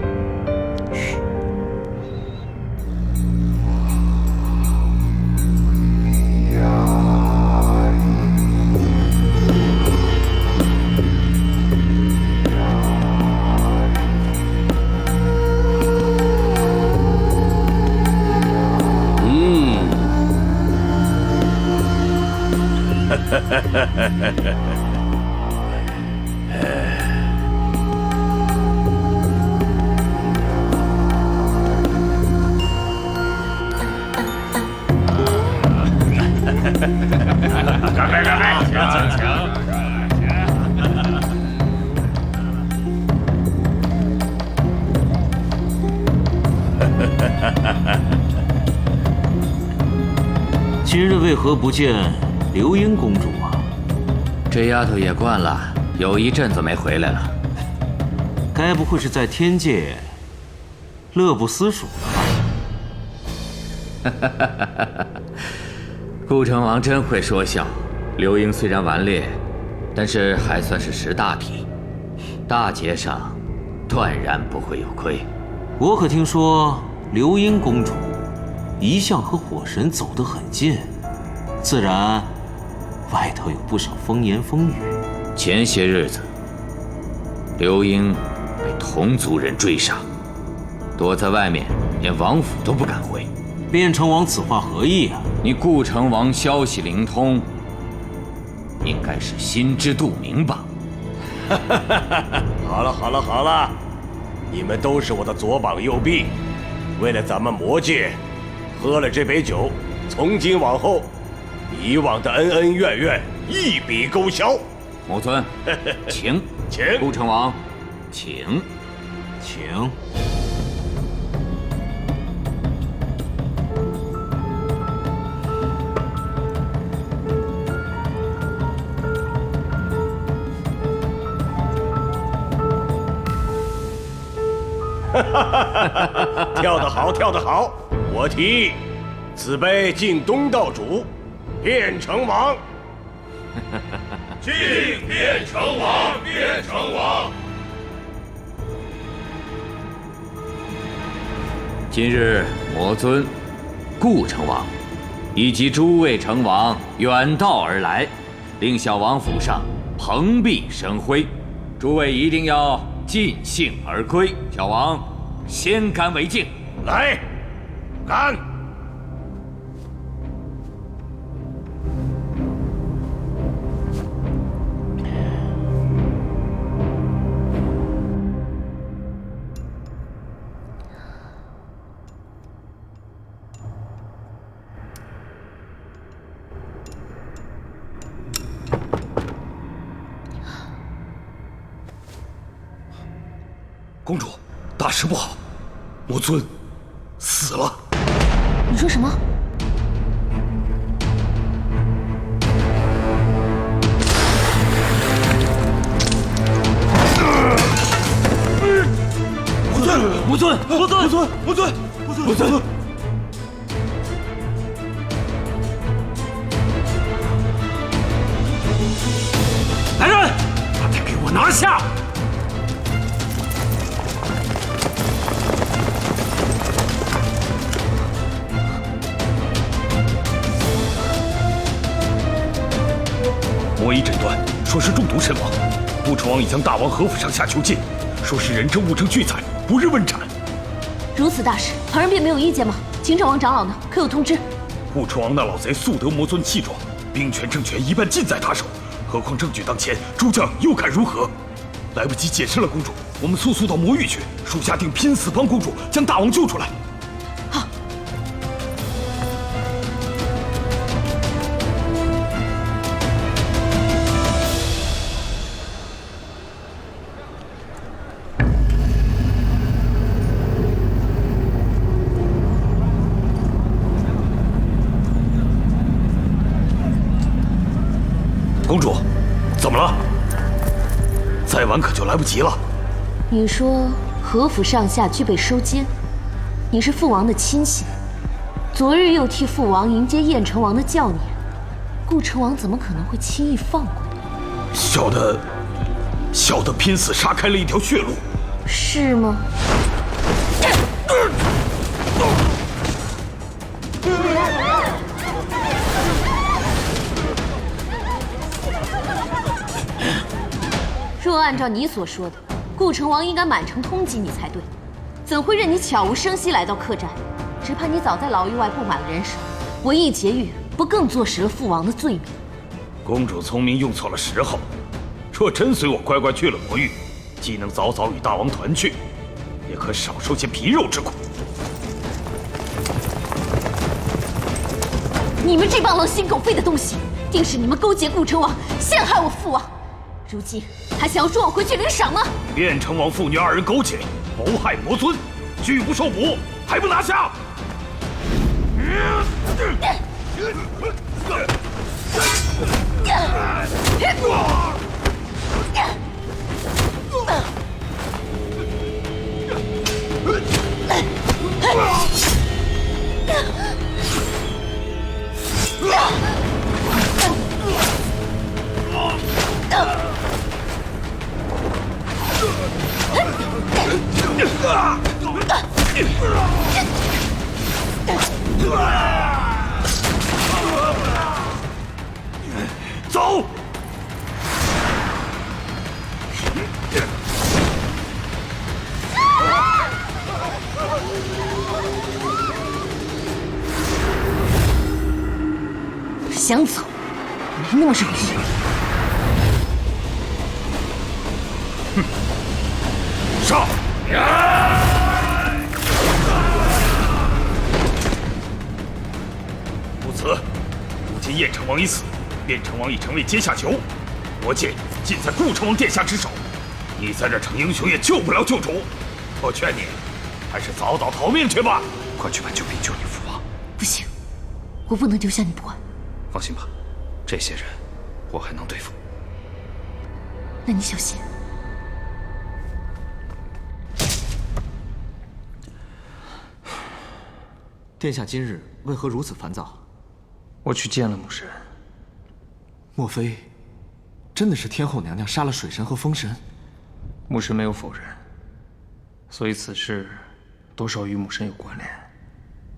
今日为何不见流英公主啊？这丫头也惯了，有一阵子没回来了。该不会是在天界乐不思蜀了吧？顾城王真会说笑。流英虽然顽劣，但是还算是识大体，大节上断然不会有亏。我可听说流英公主一向和火神走得很近，自然外头有不少风言风语。前些日子，流英被同族人追杀，躲在外面，连王府都不敢回。卞城王此话何意啊？你顾城王消息灵通，应该是心知肚明吧？好了好了好了，你们都是我的左膀右臂，为了咱们魔界，喝了这杯酒，从今往后，以往的恩恩怨怨一笔勾销。魔尊，请，请顾城王，请，请。跳得好，跳得好！我提议，此杯敬东道主，卞城王。敬卞城王，卞城王。今日魔尊、顾城王以及诸位城王远道而来，令小王府上蓬荜生辉，诸位一定要尽兴而归。小王先干为敬，来，干！公主，大事不好，魔尊死了。你说什么？魔尊，魔尊，魔尊，魔尊，魔尊！来人，把他给我拿下！魔医诊断说是中毒身亡，顾城王已将大王何府上下囚禁，说是人证物证俱在，不日问斩。如此大事，旁人便没有意见吗？秦城王长老呢？可有通知？顾城王那老贼素得魔尊气壮，兵权政权一半尽在他手，何况证据当前，诸将又敢如何？来不及解释了，公主，我们速到魔域去。属下定拼死帮公主将大王救出来。好。公主，怎么了？再晚可就来不及了。你说何府上下俱被收监，你是父王的亲信，昨日又替父王迎接燕成王的教辇，顾城王怎么可能会轻易放过你？小的拼死杀开了一条血路，是吗？若按照你所说的，顾城王应该满城通缉你才对，怎会任你悄无声息来到客栈？只怕你早在牢狱外布满了人手，我一劫狱，不更坐实了父王的罪名？公主聪明，用错了时候。若真随我乖乖去了魔域，既能早早与大王团聚，也可少受些皮肉之苦。你们这帮狼心狗肺的东西，定是你们勾结顾城王，陷害我父王。如今还想要捉我回去领赏吗？燕成王父女二人勾结，谋害魔尊，拒不受捕，还不拿下！走！想走，没那么容易。哼！上！不辞，如今燕成王已死，卞成王已成为阶下囚，魔界尽在顾成王殿下之手。你在这逞英雄也救不了救主，我劝你还是早早逃命去吧。快去办救兵救你父王！不行，我不能丢下你不管。放心吧，这些人我还能对付。那你小心。殿下今日为何如此烦躁？我去见了母神。莫非真的是天后娘娘杀了水神和风神？母神没有否认，所以此事多少与母神有关联。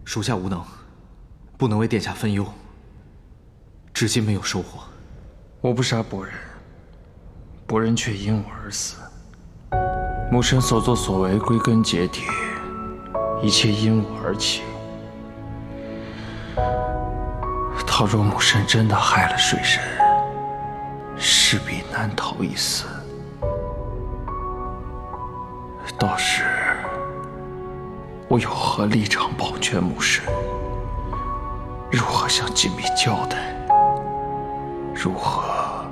属下无能，不能为殿下分忧。至今没有收获。我不杀伯仁，伯仁却因我而死。母神所作所为归根结底，一切因我而起。倘若母神真的害了水神，势必难逃一死。到时我有何立场保全母神？如何向锦觅交代？如何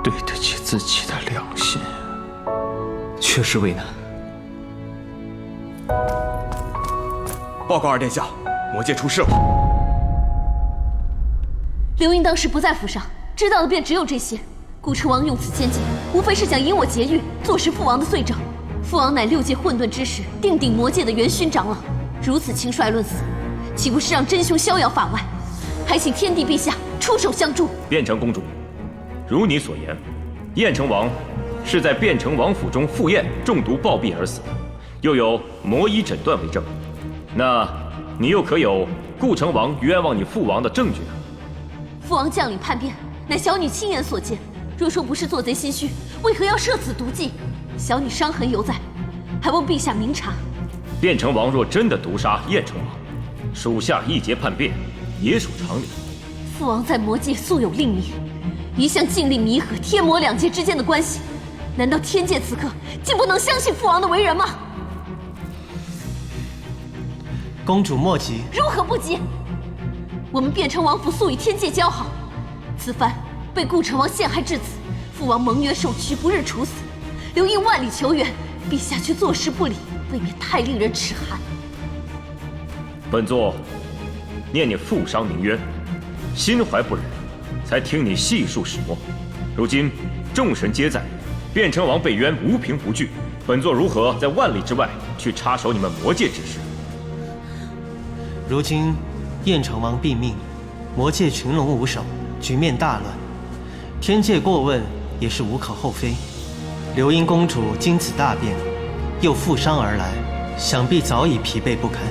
对得起自己的良心？确实为难。报告二殿下，魔界出事了。刘英当时不在府上，知道的便只有这些。顾成王用此千计，无非是想引我劫狱，坐实父王的罪证。父王乃6界混沌之时，定鼎魔界的元勋长老，如此轻率论死，岂不是让真凶逍遥法外？还请天帝陛下出手相助。汴城公主，如你所言，燕成王是在汴城王府中赴宴中毒暴毙而死的，又有魔医诊断为证。那你又可有顾成王冤枉你父王的证据呢？父王将领叛变，乃小女亲眼所见。若说不是做贼心虚，为何要设此毒计？小女伤痕犹在，还望陛下明察。汴城王若真的毒杀燕成王，属下一劫叛变，也属常理。父王在魔界素有令名，一向尽力弥合天魔2界之间的关系。难道天界此刻竟不能相信父王的为人吗？公主莫急。如何不急？我们汴城王府素与天界交好，此番被顾成王陷害至此，父王蒙冤受屈，不日处死。刘英万里求援，陛下却坐视不理，未免太令人齿寒。本座念你负伤鸣冤，心怀不忍，才听你细述始末。如今众神皆在，汴城王被冤无凭无据，本座如何在万里之外去插手你们魔界之事？如今燕成王毙命，魔界群龙无首，局面大乱，天界过问也是无可厚非。刘英公主经此大变，又负伤而来，想必早已疲惫不堪。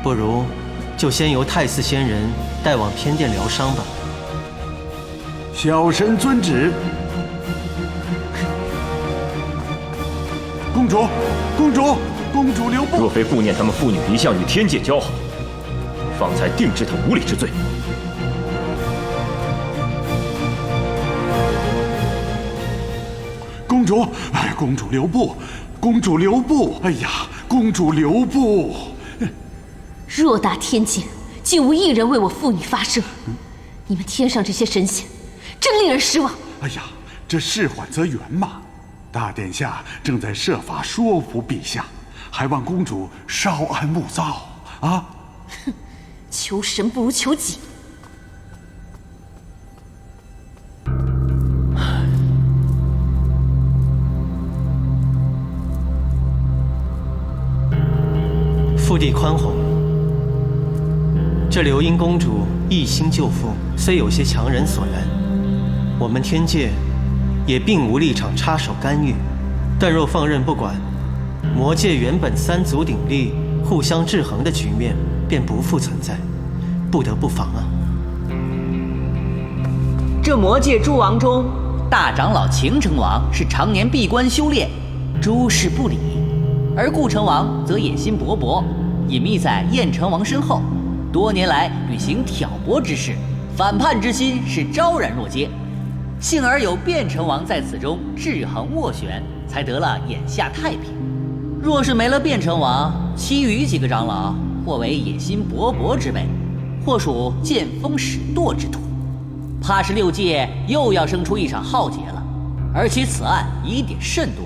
不如就先由太寺仙人带往偏殿疗伤吧。小神遵旨。公主，公主，公主留步！若非顾念他们父女一向与天界交好，方才定治他无礼之罪。公主，哎，公主留步，公主留步！哎呀，公主留步！偌大天界，竟无一人为我父女发声。你们天上这些神仙，真令人失望。哎呀，这事缓则圆嘛。大殿下正在设法说服陛下，还望公主稍安勿躁啊！哼，求神不如求己。父帝宽宏，这刘英公主一心救父，虽有些强人所难，我们天界也并无立场插手干预。但若放任不管，魔界原本3足鼎立、互相制衡的局面便不复存在，不得不防啊！这魔界诸王中，大长老秦成王是常年闭关修炼，诸事不理；而顾成王则野心勃勃，隐秘在燕成王身后，多年来履行挑拨之事，反叛之心是昭然若揭。幸而有卞成王在此中制衡斡旋，才得了眼下太平。若是没了卞成王，其余几个长老或为野心勃勃之辈，或属见风使舵之徒，怕是6界又要生出一场浩劫了。而且此案疑点甚多，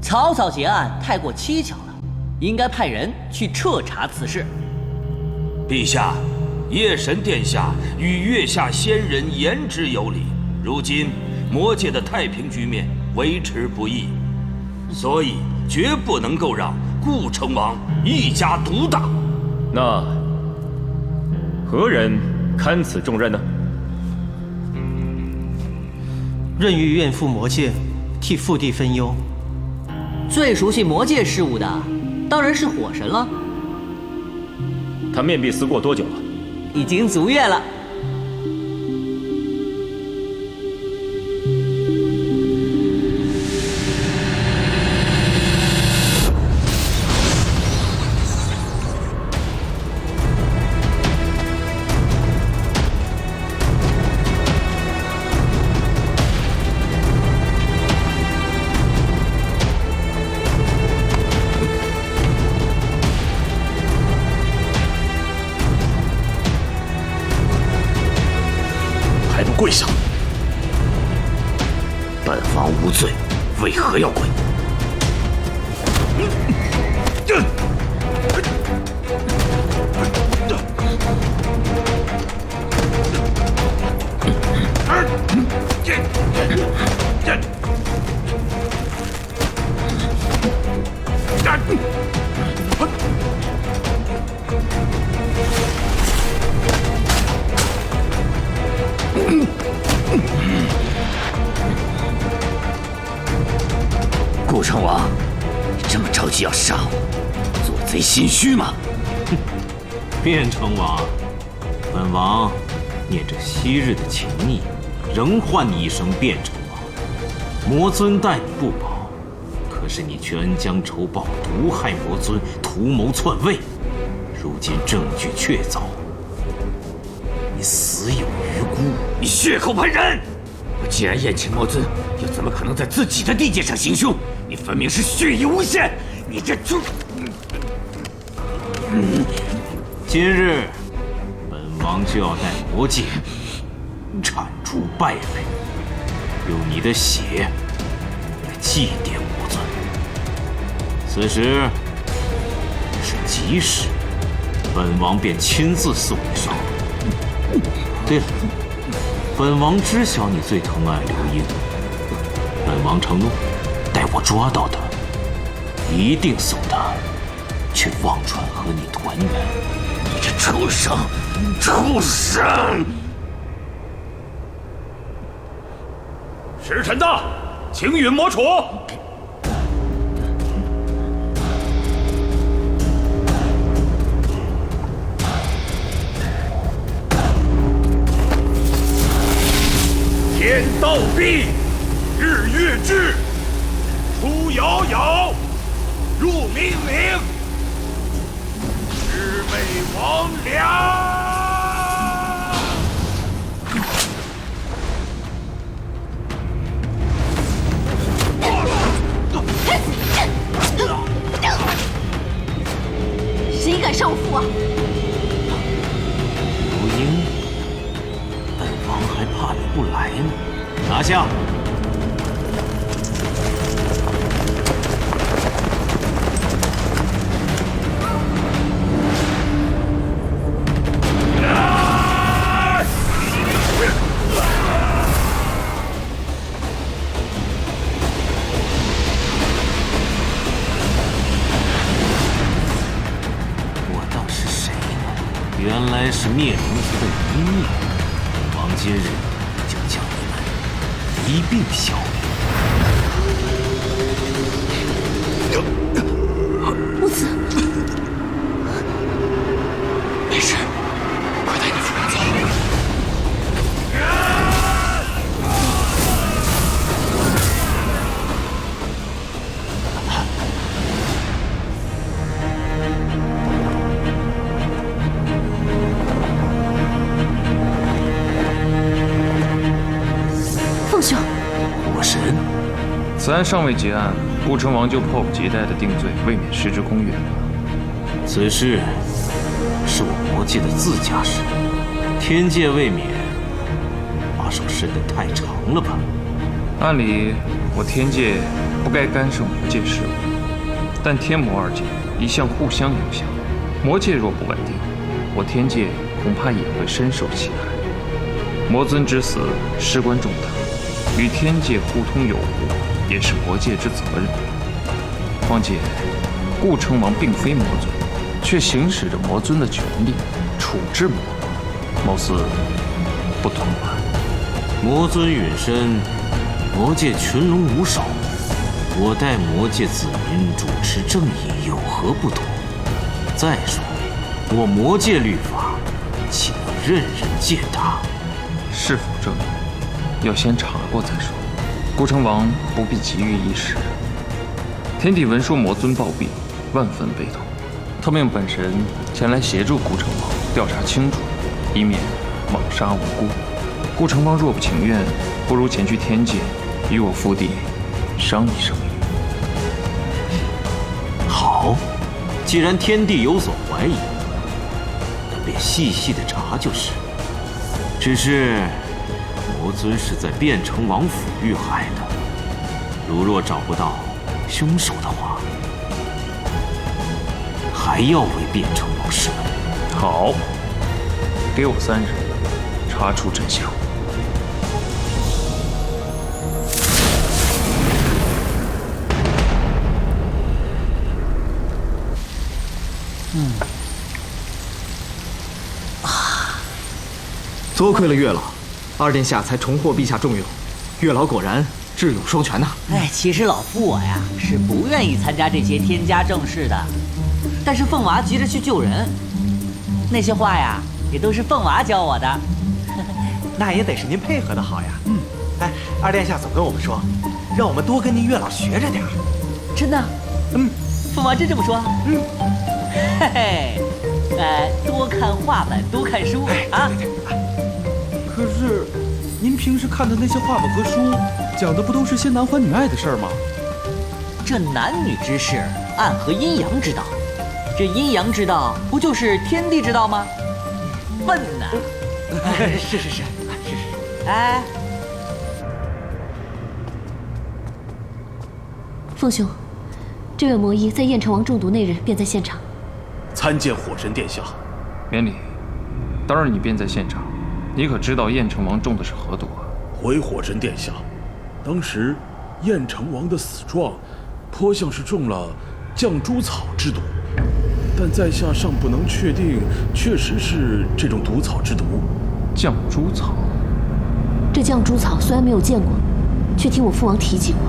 草草结案太过蹊跷了，应该派人去彻查此事。陛下，夜神殿下与月下仙人言之有理。如今魔界的太平局面维持不易，所以绝不能够让顾成王一家独大。那何人堪此重任呢？润玉愿赴魔界，替父帝分忧。最熟悉魔界事务的，当然是火神了。他面壁思过多久了？已经足月了。跪下！本王无罪，为何要跪？顾成王，你这么着急要杀我，做贼心虚吗？卞成王，本王念着昔日的情谊，仍唤你一声卞成王。魔尊待你不薄，可是你却恩将仇报，毒害魔尊，图谋篡位。如今证据确凿，你死有余辜。你血口喷人！我既然厌弃魔尊，又怎么可能在自己的地界上行凶？你分明是血意无限！你这猪！今日，本王就要带魔界铲除败类，用你的血来祭奠魔尊。此时是吉时，本王便亲自送你上路。对了，本王知晓你最疼爱刘英，本王承诺，待我抓到他，一定送他去忘川和你团圆。你这畜生！畜生！时辰到，请允魔处。天道毕，日月至，出爻爻，入冥冥，魑魅魍魉。谁敢上父啊？刘英，本王还怕你不来呢。拿下！原来是灭灵族的余孽，本王今日就将你们一并消灭。无子，没事，快带你夫人走。凤兄，火神，此案尚未结案，顾成王就迫不及待地定罪，未免失之公允了。此事是我魔界的自家事，天界未免把手伸得太长了吧？按理我天界不该干涉魔界事务，但天魔二界一向互相影响，魔界若不稳定，我天界恐怕也会深受其害。魔尊之死事关重大，与天界互通有无，也是魔界之责任。况且，顾成王并非魔尊，却行使着魔尊的权力，处置魔，貌似不同吧？魔尊陨身，魔界群龙无首，我代魔界子民主持正义，有何不同？再说，我魔界律法岂能任人践踏？是否正义，要先查过再说。顾成王不必急于一时。天帝闻说魔尊暴毙，万分悲痛，特命本神前来协助顾成王调查清楚，以免枉杀无辜。顾成王若不情愿，不如前去天界，与我父弟商议商议。好，既然天帝有所怀疑，那便细细的查就是。只是魔尊是在卞成王府遇害的，如若找不到凶手的话，还要为卞城王施怒。好，给我3日，查出真相。多亏了月老，二殿下才重获陛下重用。月老果然智勇双全呐！哎，其实老夫我呀是不愿意参加这些天家正事的，但是凤娃急着去救人，那些话呀也都是凤娃教我的。那也得是您配合的好呀。哎，二殿下总跟我们说，让我们多跟您月老学着点儿。真的？凤娃真这么说？嘿嘿，多看画本，多看书啊。可是，您平时看的那些画本和书，讲的不都是些男欢女爱的事儿吗？这男女之事，暗合阴阳之道。这阴阳之道，不就是天地之道吗？笨呐！是。哎，凤兄，这位魔医在燕城王中毒那日便在现场。参见火神殿下。免礼。当日你便在现场，你可知道燕城王中的是何毒啊？回火神殿下，当时燕城王的死状，颇像是中了绛珠草之毒，但在下尚不能确定，确实是这种毒草之毒。绛珠草。这绛珠草虽然没有见过，却听我父王提及过。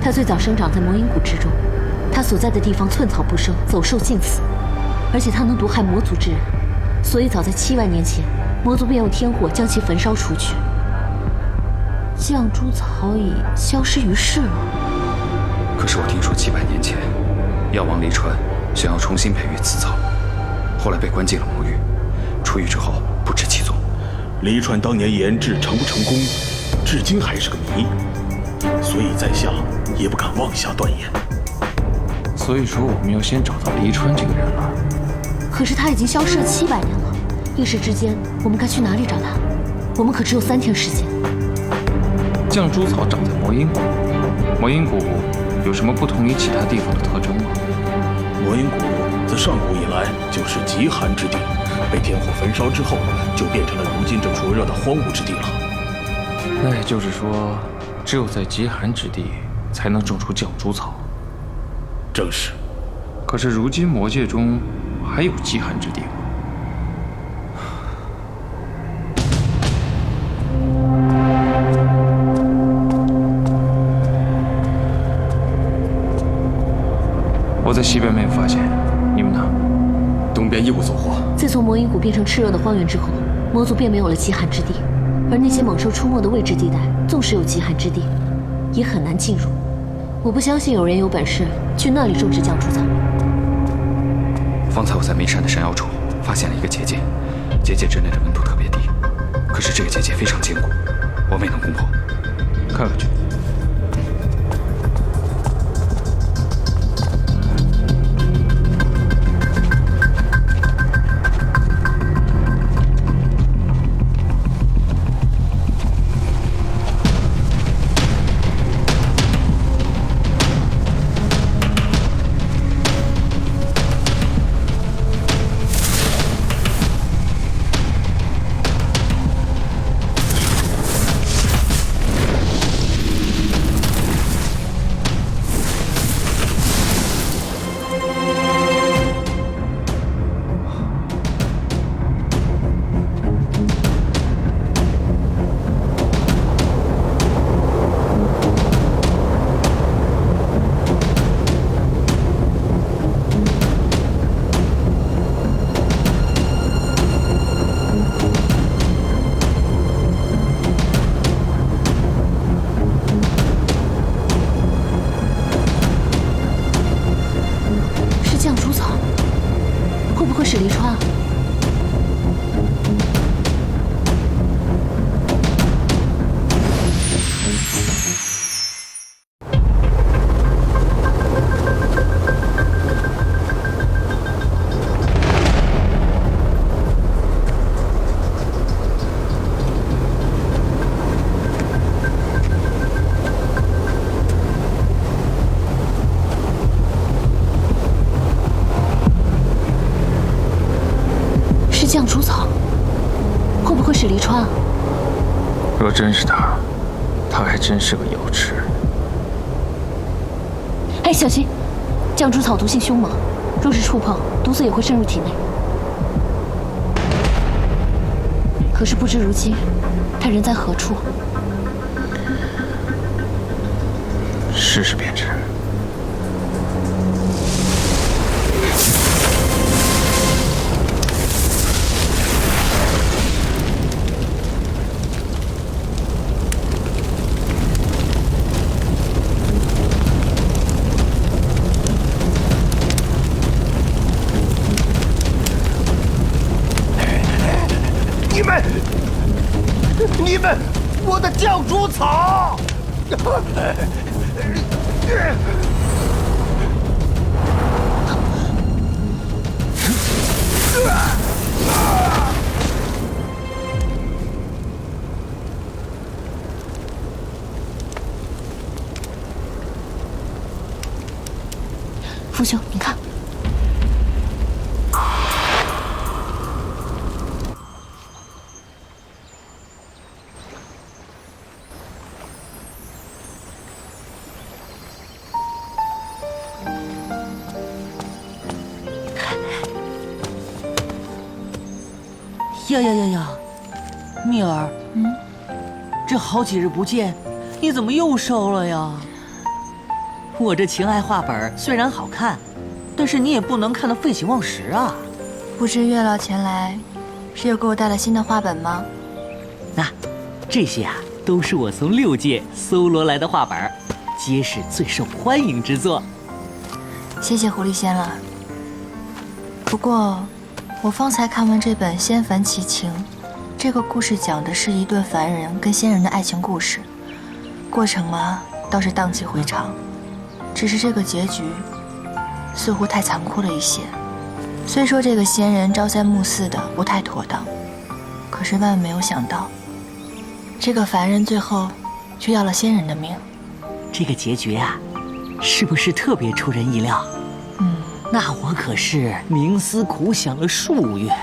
它最早生长在魔音谷之中，它所在的地方寸草不生，走兽尽死，而且它能毒害魔族之人，所以早在7万年前，魔族便用天火将其焚烧除去。绛珠草已消失于世了。可是我听说700年前，药王离川想要重新培育此草，后来被关进了魔域，出狱之后不知其踪。离川当年研制成不成功，至今还是个谜，所以在下也不敢妄下断言。所以说，我们要先找到离川这个人了。可是他已经消失了700年了，一时之间，我们该去哪里找他？我们可只有3天时间。绛珠草长在魔音谷，魔音谷有什么不同于其他地方的特征吗？魔音谷自上古以来就是极寒之地，被天火焚烧之后，就变成了如今这灼热的荒芜之地了。那也就是说，只有在极寒之地才能种出绛珠草。正是。可是如今魔界中还有极寒之地吗？我在西边没有发现，你们呢？东边一无所获。自从魔音谷变成炽热的荒原之后，魔族便没有了极寒之地，而那些猛兽出没的未知地带，纵使有极寒之地，也很难进入。我不相信有人有本事去那里种植绛珠草。方才我在眉山的山腰处发现了一个结界，结界之内的温度特别低，可是这个结界非常坚固，我未能攻破。看看去。若真是他，他还真是个瑶池。哎，小心！绛珠草毒性凶猛，若是触碰，毒素也会渗入体内。可是不知如今，他人在何处？试试便知。你们，我的绛珠草！父兄，你看。呀！蜜儿，这好几日不见，你怎么又瘦了呀？我这情爱画本虽然好看，但是你也不能看得废寝忘食啊。不知月老前来，是又给我带了新的画本吗？这些啊，都是我从6界搜罗来的画本，皆是最受欢迎之作。谢谢狐狸仙了。不过，我方才看完这本《仙凡奇情》，这个故事讲的是一对凡人跟仙人的爱情故事，过程嘛倒是荡气回肠，只是这个结局似乎太残酷了一些。虽说这个仙人朝三暮四的不太妥当，可是万万没有想到，这个凡人最后却要了仙人的命。这个结局啊，是不是特别出人意料？那我可是冥思苦想了数月，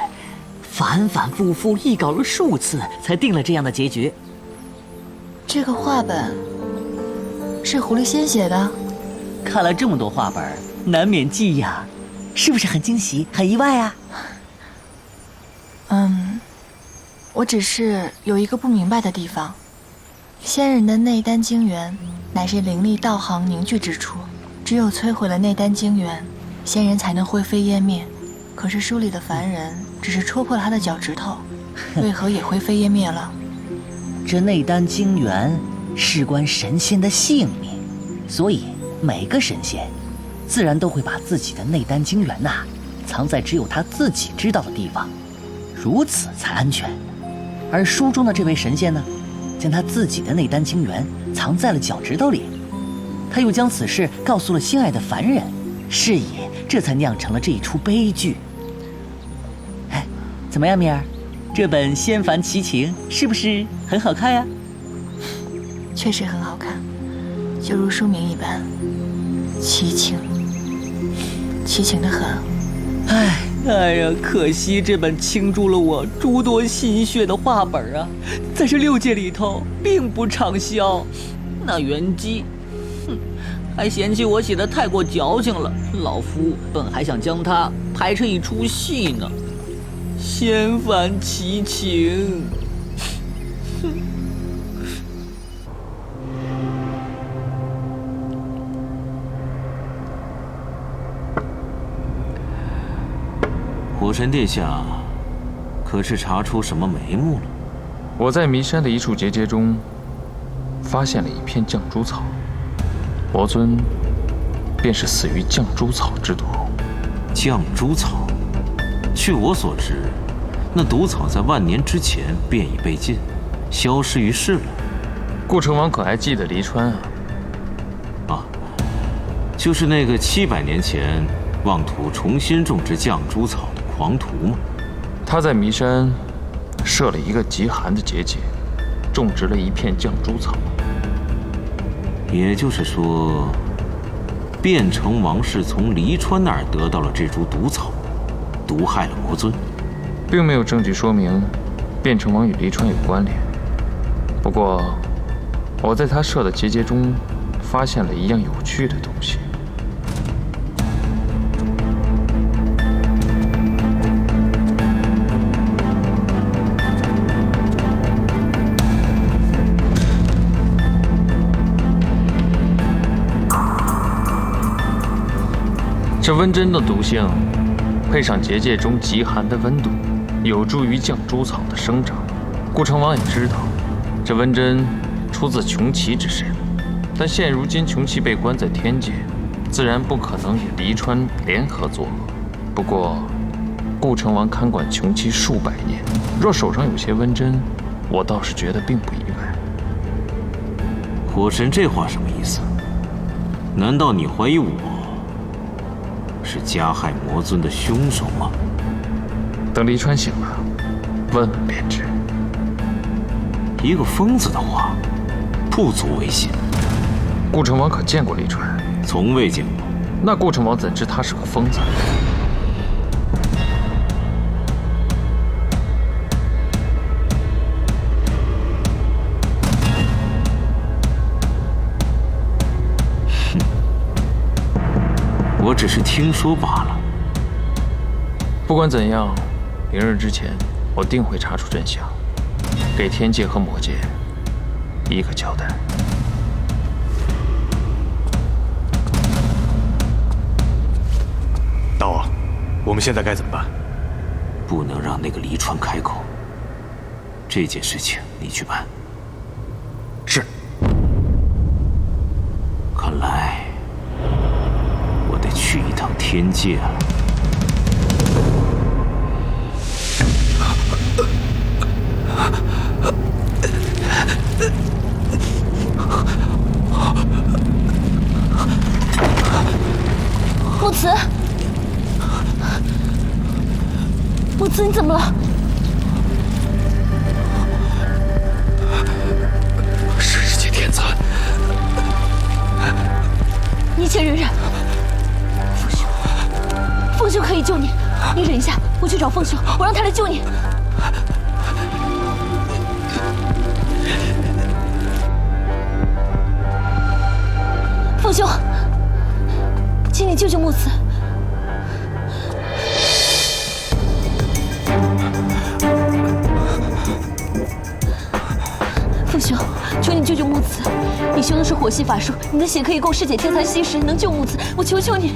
反反复复议稿了数次，才定了这样的结局。这个画本是狐狸仙写的？看了这么多画本，难免寄呀，是不是很惊喜、很意外啊？我只是有一个不明白的地方。仙人的内丹精元乃是灵力道行凝聚之处，只有摧毁了内丹精元，仙人才能灰飞烟灭。可是书里的凡人只是戳破了他的脚趾头，为何也灰飞烟灭了？这内丹精元事关神仙的性命，所以每个神仙自然都会把自己的内丹精元藏在只有他自己知道的地方，如此才安全。而书中的这位神仙呢，将他自己的内丹精元藏在了脚趾头里，他又将此事告诉了心爱的凡人，是也这才酿成了这一出悲剧。哎，怎么样，米儿？这本《仙凡奇情》是不是很好看呀？确实很好看，就如书名一般，奇情，奇情的很。哎呀，可惜这本倾注了我诸多心血的画本啊，在这6界里头并不畅销。那元姬，还嫌弃我写的太过矫情了，老夫本还想将它排成一出戏呢。仙凡奇情，火神殿下，可是查出什么眉目了？我在弥山的一处结界中，发现了一片绛珠草，魔尊便是死于绛珠草之毒。绛珠草，据我所知，那毒草在万年之前便已被禁，消失于世了。顾成王可还记得黎川就是那个700年前妄图重新种植绛珠草的狂徒吗？他在弥山设了一个极寒的结界，种植了一片绛珠草。也就是说，变成王是从黎川那儿得到了这株毒草，毒害了魔尊。并没有证据说明变成王与黎川有关联，不过，我在他设的结界中发现了一样有趣的东西。这温针的毒性，配上结界中极寒的温度，有助于降株草的生长。顾成王也知道，这温针出自穷奇之身，但现如今穷奇被关在天界，自然不可能与黎川联合作恶。不过，顾成王看管穷奇数百年，若手上有些温针，我倒是觉得并不意外。火神这话什么意思？难道你怀疑我是加害魔尊的凶手吗？等黎川醒了，问问便知。一个疯子的话，不足为信。顾成王可见过黎川？从未见过。那顾成王怎知他是个疯子？我只是听说罢了。不管怎样，明日之前，我定会查出真相，给天界和魔界一个交代。大王，我们现在该怎么办？不能让那个黎川开口。这件事情你去办。是。看来我得去一趟天界了。木慈，木慈，你怎么了？是日界天残，你一切忍忍。凤兄可以救你，你忍一下，我去找凤兄，我让他来救你。凤兄，请你救救木慈。凤兄，求你救救木慈。你修的是火系法术，你的血可以供师姐天残吸食，能救木慈。我求求你。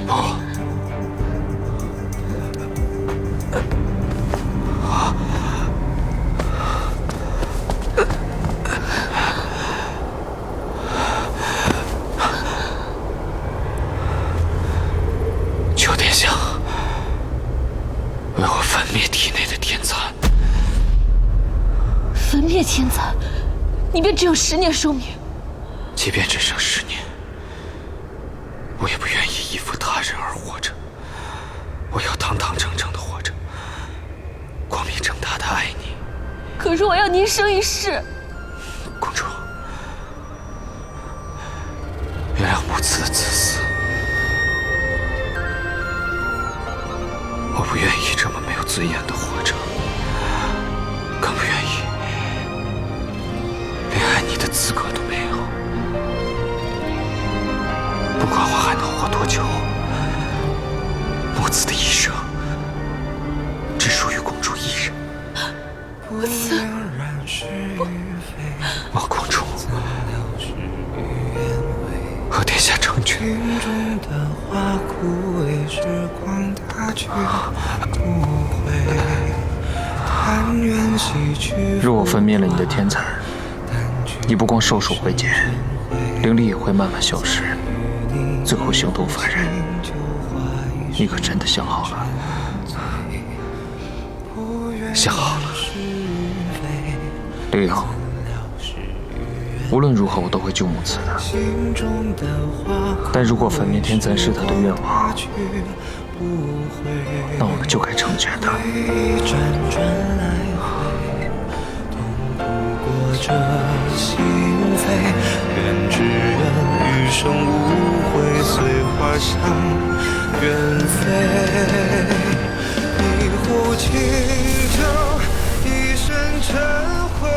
求殿下为我焚灭体内的天残。焚灭天残，你便只有10年寿命。即便只剩10年，我也不愿意依附他人而活着。我要堂堂正正的活着，光明正大的爱你。可是我要你一生一世。公主，原谅母子的自私。我不愿意这么没有尊严的活着，更不愿意连爱你的资格都没有。不管我还能活多久，母子的一生只属于公主一人。母子，望公主和殿下成全。若我焚灭了你的天残，你不光寿数会减，灵力也会慢慢消失，最后形同凡人。你可真的想好了？想好了。刘瑶，无论如何我都会救母慈的。但如果焚灭天残是他的愿望，那我们就该成全他。这心扉，愿只愿余生无悔，随花香远飞。一壶清酒，一身尘灰。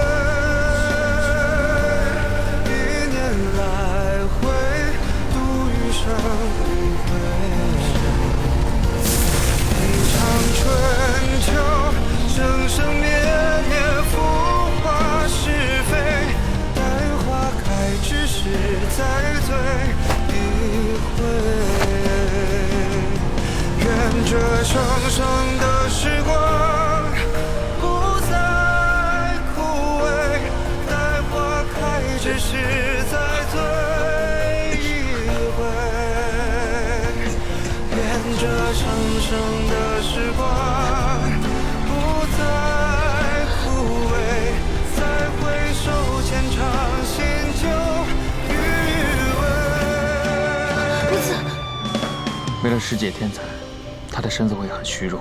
迂回。一场春秋，生生灭灭，浮华是非，待花开之时再醉一回。愿这生生的时光不再枯萎，待花开之时再醉一回。愿这生生的时光不再枯萎，再回首前场新旧余味。公子，为了世界天才，他的身子会很虚弱。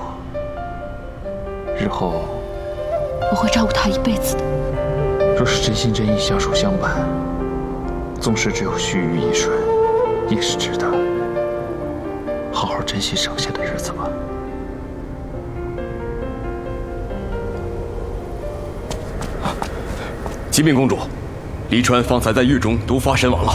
日后我会照顾他一辈子的。若是真心真意相守相伴，纵使只有须臾一瞬，也是值得。好好珍惜剩下的日子吧。启禀公主，黎川方才在狱中毒发身亡了。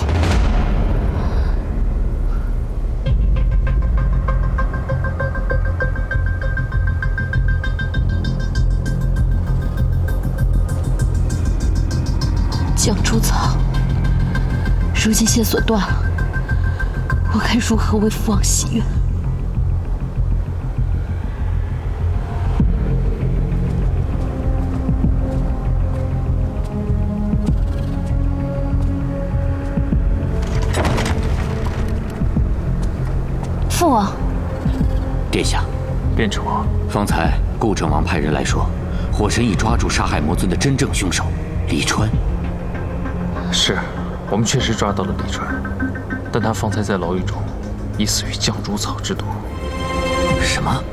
江珠草，如今线索断了，我该如何为父王祈愿？父王，殿下，卞城王，方才顾城王派人来说，火神已抓住杀害魔尊的真正凶手黎川。是，我们确实抓到了黎川，但他方才在牢狱中已死于绛珠草之毒。什么？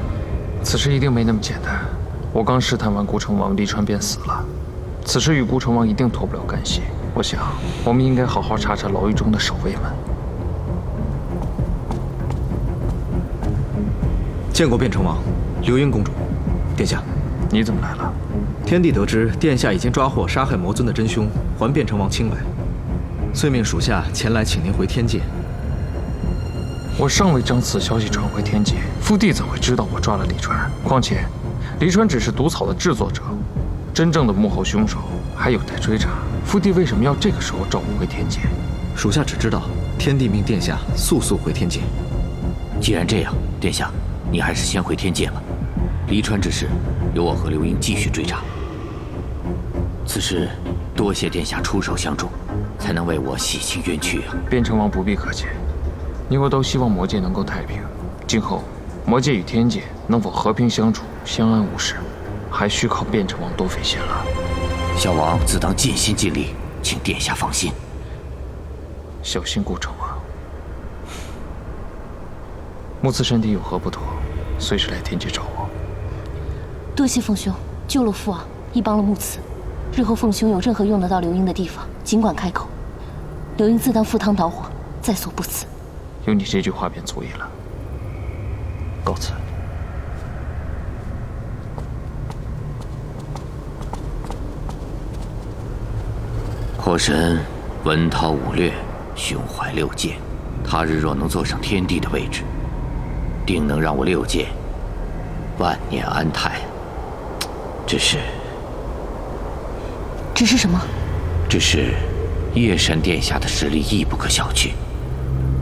此事一定没那么简单。我刚试探完顾城王，黎川便死了。此事与顾城王一定脱不了干系。我想，我们应该好好查查牢狱中的守卫们。见过卞城王，流英公主，殿下，你怎么来了？天帝得知殿下已经抓获杀害魔尊的真凶，还卞城王清白，遂命属下前来请您回天界。我尚未将此消息传回天界，父帝怎会知道我抓了黎川？况且，黎川只是毒草的制作者，真正的幕后凶手还有待追查。父帝为什么要这个时候召我回天界？属下只知道天帝命殿下速速回天界。既然这样，殿下，你还是先回天界吧。黎川之事，由我和刘英继续追查。此事多谢殿下出手相助，才能为我洗清冤屈啊！卞城王不必客气，你我都希望魔界能够太平。今后魔界与天界能否和平相处、相安无事，还需靠卞城王多费心了。小王自当尽心尽力，请殿下放心。小心顾城王。木慈身体有何不妥，随时来天界找我。多谢凤兄救了父王，亦帮了木慈。日后凤兄有任何用得到刘英的地方，尽管开口。刘英自当赴汤蹈火，在所不辞。有你这句话便足矣了。告辞。火神文韬武略，胸怀六界，他日若能坐上天帝的位置，定能让我六界万年安泰。只是什么？只是夜神殿下的实力亦不可小觑。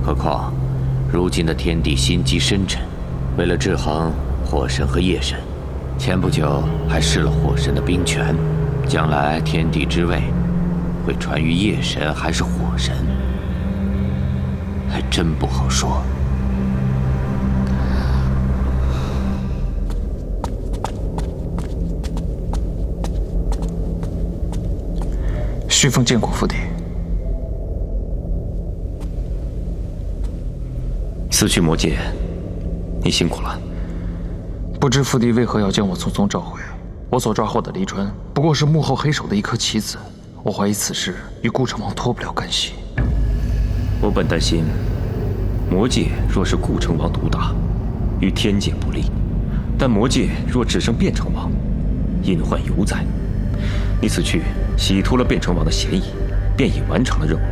何况如今的天帝心机深沉，为了制衡火神和夜神，前不久还失了火神的兵权。将来天帝之位会传于夜神还是火神，还真不好说。徐凤见过父帝。死去魔界，你辛苦了。不知父帝为何要将我匆匆召回？我所抓获的黎川，不过是幕后黑手的一颗棋子。我怀疑此事与顾城王脱不了干系。我本担心，魔界若是顾城王独大，与天界不利；但魔界若只剩卞城王，隐患犹在。你此去洗脱了卞城王的嫌疑，便已完成了任务。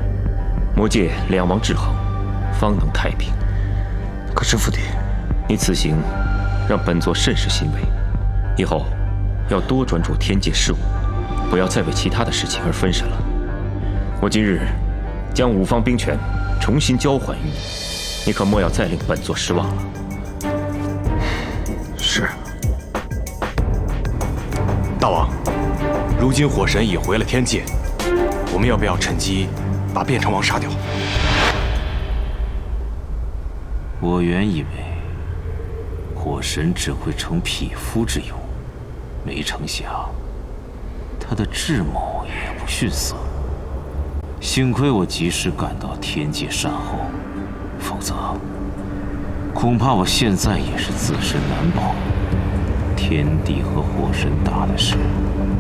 魔界两王制衡，方能太平。可是父帝，你此行让本座甚是欣慰，以后要多专注天界事务，不要再为其他的事情而分神了。我今日将5方兵权重新交还于你，你可莫要再令本座失望了。是。大王，如今火神已回了天界，我们要不要趁机把变成王杀掉？我原以为火神只会成匹夫之勇，没成想他的智谋也不逊色。幸亏我及时赶到天界善后，否则恐怕我现在也是自身难保。天帝和火神打的是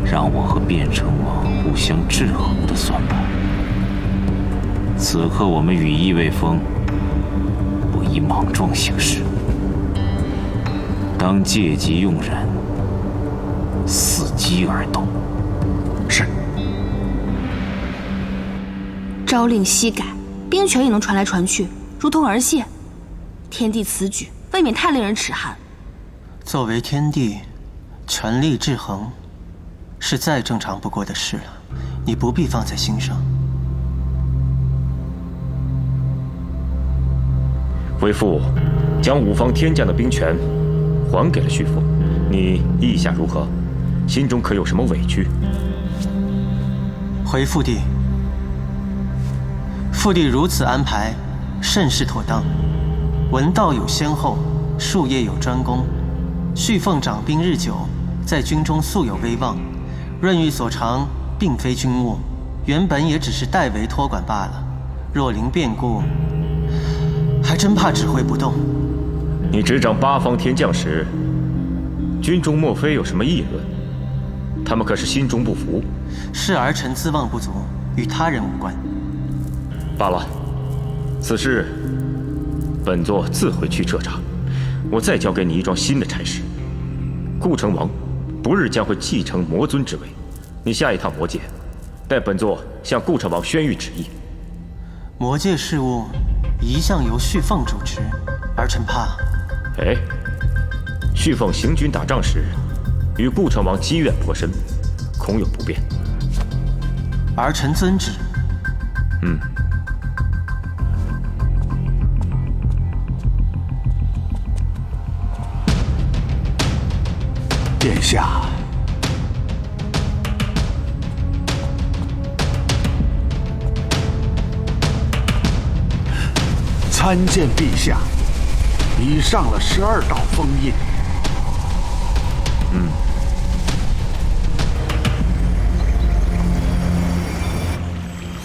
让我和变成王互相制衡的算盘。此刻我们羽翼未丰，不宜莽撞行事，当借机用人，伺机而动。是。朝令夕改，兵权也能传来传去，如同儿戏。天帝此举未免太令人齿寒。作为天帝，权力制衡是再正常不过的事了，你不必放在心上。为父将5方天将的兵权还给了旭父，你意下如何？心中可有什么委屈？回父帝，父帝如此安排，甚是妥当。文道有先后，术业有专攻。旭凤掌兵日久，在军中素有威望。润玉所长并非军务，原本也只是代为托管罢了。若临变故，还真怕指挥不动。你执掌8方天将时，军中莫非有什么议论？他们可是心中不服。是儿臣自望不足，与他人无关。罢了，此事本座自会去彻查。我再交给你一桩新的差事：顾城王不日将会继承魔尊之位，你下一趟魔界，待本座向顾城王宣谕旨意。魔界事务一向由旭凤主持，儿臣怕……哎，旭凤行军打仗时，与顾城王积怨颇深，恐有不便。儿臣遵旨。殿下，参见陛下，已上了12道封印。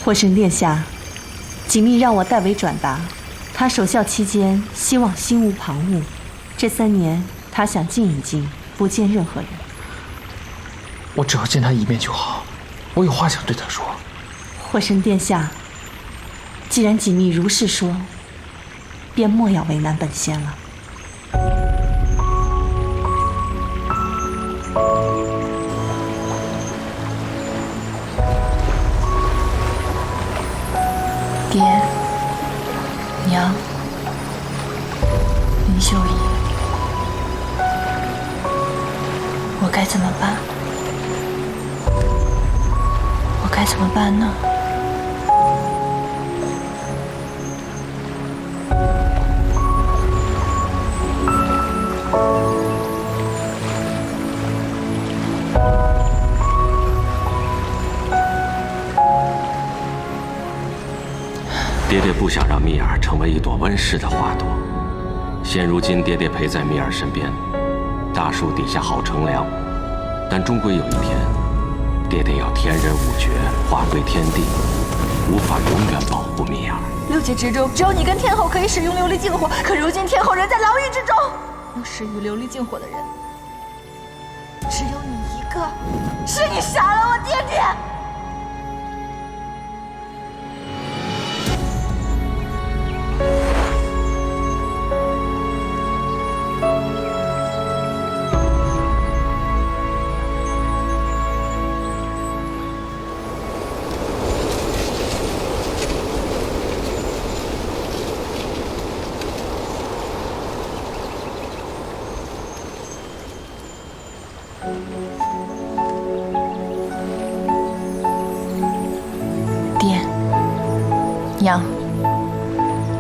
火神殿下，锦觅让我代为转达，他守孝期间希望心无旁骛，这3年他想静一静，不见任何人。我只要见他一面就好，我有话想对他说。火神殿下，既然锦觅如是说，便莫要为难本仙了。爹娘，林秀仪，我该怎么办？我该怎么办呢？爹爹不想让蜜儿成为一朵温室的花朵。现如今，爹爹陪在蜜儿身边，大树底下好乘凉。但终归有一天，爹爹要天人五绝，化归天地，无法永远保护蜜儿。6界之中，只有你跟天后可以使用琉璃净火，可如今天后人在牢狱之中，能施予琉璃净火的人，只有你一个。是你杀了我爹爹！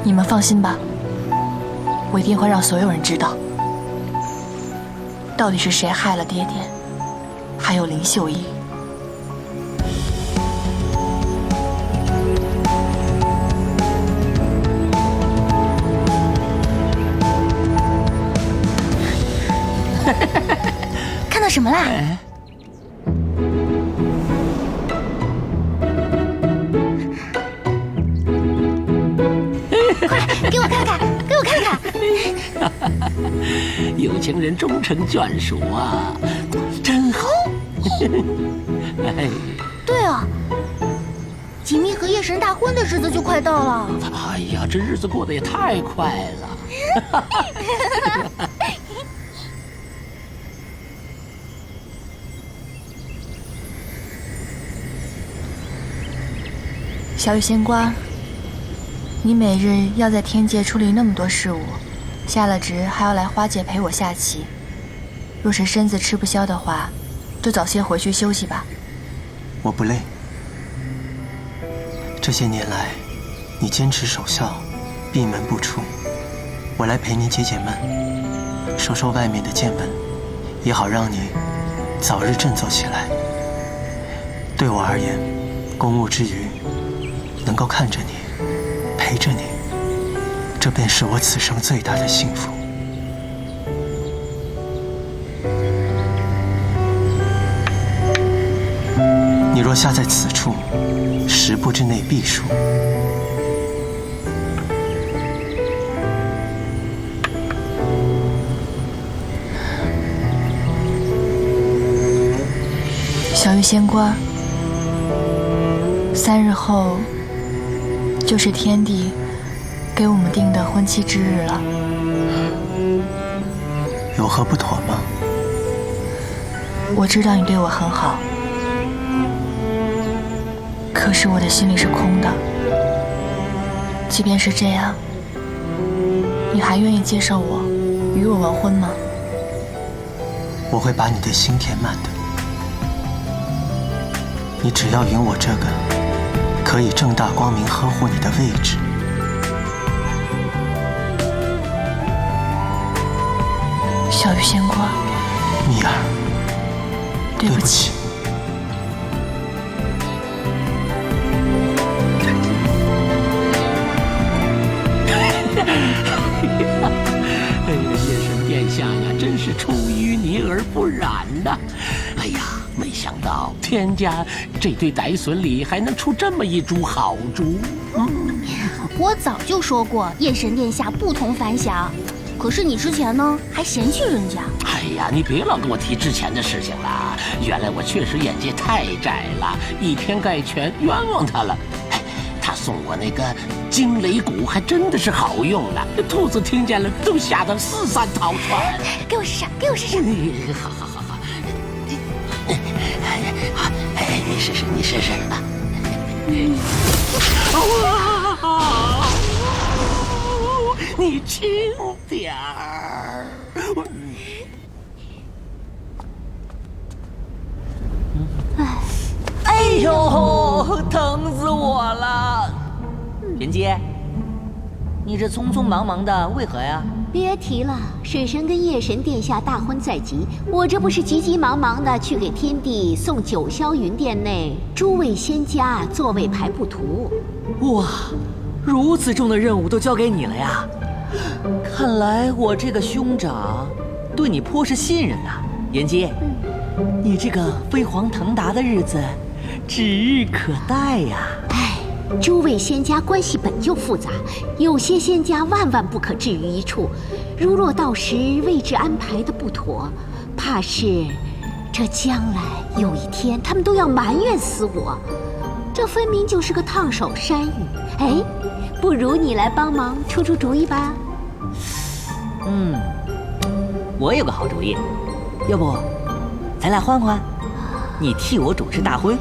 你们放心吧，我一定会让所有人知道，到底是谁害了爹爹，还有林秀英。看到什么啦？快给我看看，给我看看！有情人终成眷属啊，真好。哎，对啊，锦觅和夜神大婚的日子就快到了。哎呀，这日子过得也太快了。小雨仙官，你每日要在天界处理那么多事务，下了职还要来花界陪我下棋。若是身子吃不消的话，就早些回去休息吧。我不累。这些年来，你坚持守孝，闭门不出，我来陪你解解闷，收收外面的见闻，也好让你早日振作起来。对我而言，公务之余，能够看着你，陪着你，这便是我此生最大的幸福。你若下在此处，10步之内必输。小玉仙官，3日后就是天帝给我们定的婚期之日了，有何不妥吗？我知道你对我很好，可是我的心里是空的。即便是这样，你还愿意接受我，与我完婚吗？我会把你的心填满的。你只要赢我这个可以正大光明呵护你的位置。小玉仙官，蜜儿，对不起。哎呀，夜神殿下呀，真是出淤泥而不染呐！哎呀，没想到天家这对歹笋里还能出这么一株好株。我早就说过，夜神殿下不同凡响。可是你之前呢，还嫌弃人家。哎呀，你别老跟我提之前的事情了。原来我确实眼界太窄了，以偏概全，冤枉他了。哎，他送我那个惊雷鼓还真的是好用呢。兔子听见了都吓得四散逃窜。给我试试，给我试试。好好好好。哎，你试试，你试试啊。哇！你轻点儿。哎呦，疼死我了！人杰，你这匆匆忙忙的，为何呀？别提了，水神跟夜神殿下大婚在即，我这不是急急忙忙的去给天帝送九霄云殿内诸位仙家座位排布图。哇，如此重的任务都交给你了呀！看来我这个兄长对你颇是信任呐，颜姬。你这个飞黄腾达的日子指日可待呀！哎，诸位仙家关系本就复杂，有些仙家万万不可置于一处。如若到时位置安排的不妥，怕是这将来有一天他们都要埋怨死我。这分明就是个烫手山芋。哎，不如你来帮忙出出主意吧。我有个好主意，要不咱俩换换，你替我主持大婚，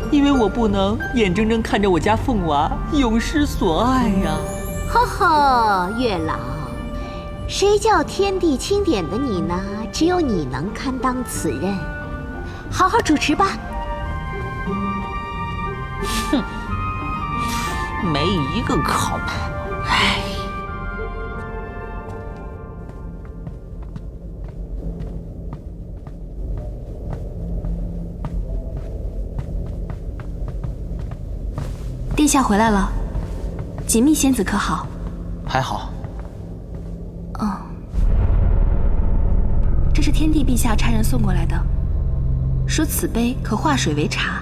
因为我不能眼睁睁看着我家凤娃永失所爱呀。呵呵，月老，谁叫天帝钦点的你呢？只有你能堪当此任，好好主持吧。哼，没一个靠谱。唉。殿下回来了，锦觅仙子可好？还好。这是天帝陛下差人送过来的，说此杯可化水为茶。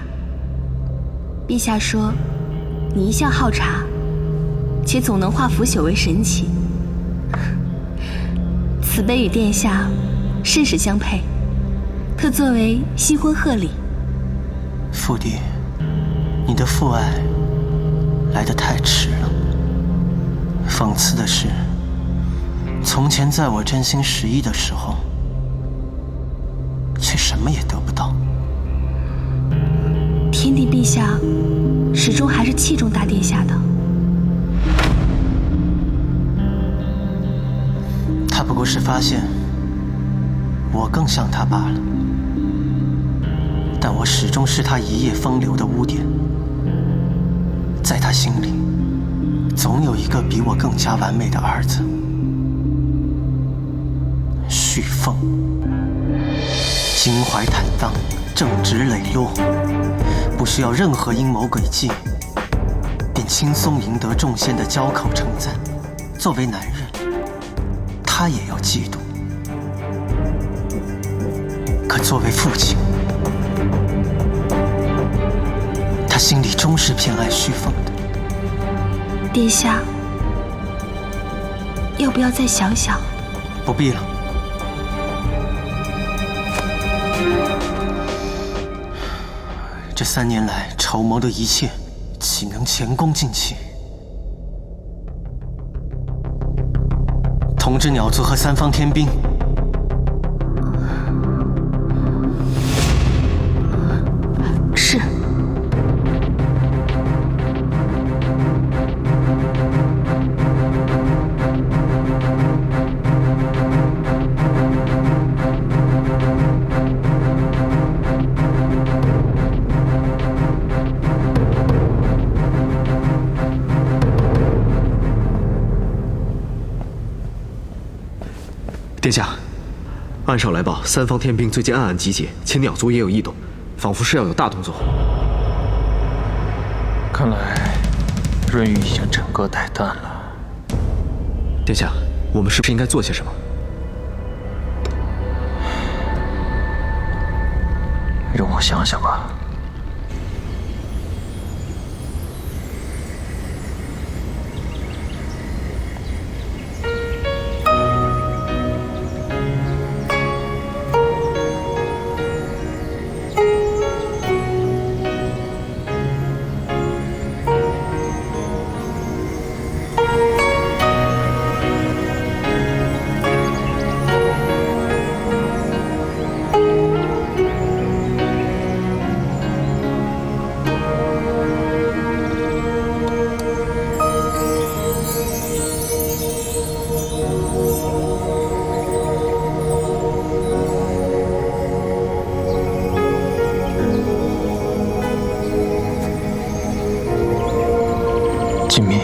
陛下说，你一向好茶，且总能化腐朽为神奇。此杯与殿下甚是相配，特作为新婚贺礼。父帝，你的父爱来得太迟了。讽刺的是，从前在我真心实意的时候，却什么也得不到。天帝陛下始终还是器重大殿下的。他不过是发现我更像他罢了，但我始终是他一夜风流的污点。在他心里，总有一个比我更加完美的儿子。旭凤，襟怀坦荡，正直磊落，不需要任何阴谋诡计，便轻松赢得众仙的交口称赞。作为男人，他也要嫉妒。可作为父亲，他心里终是偏爱旭凤的。殿下，要不要再想想？不必了。这3年来筹谋的一切，岂能前功尽弃？通知鸟族和3方天兵，是。殿下，岸上来报，3方天兵最近暗暗集结，且鸟族也有异动，仿佛是要有大动作。看来润玉已经枕戈待旦了。殿下，我们是不是应该做些什么？容我想想吧。锦觅，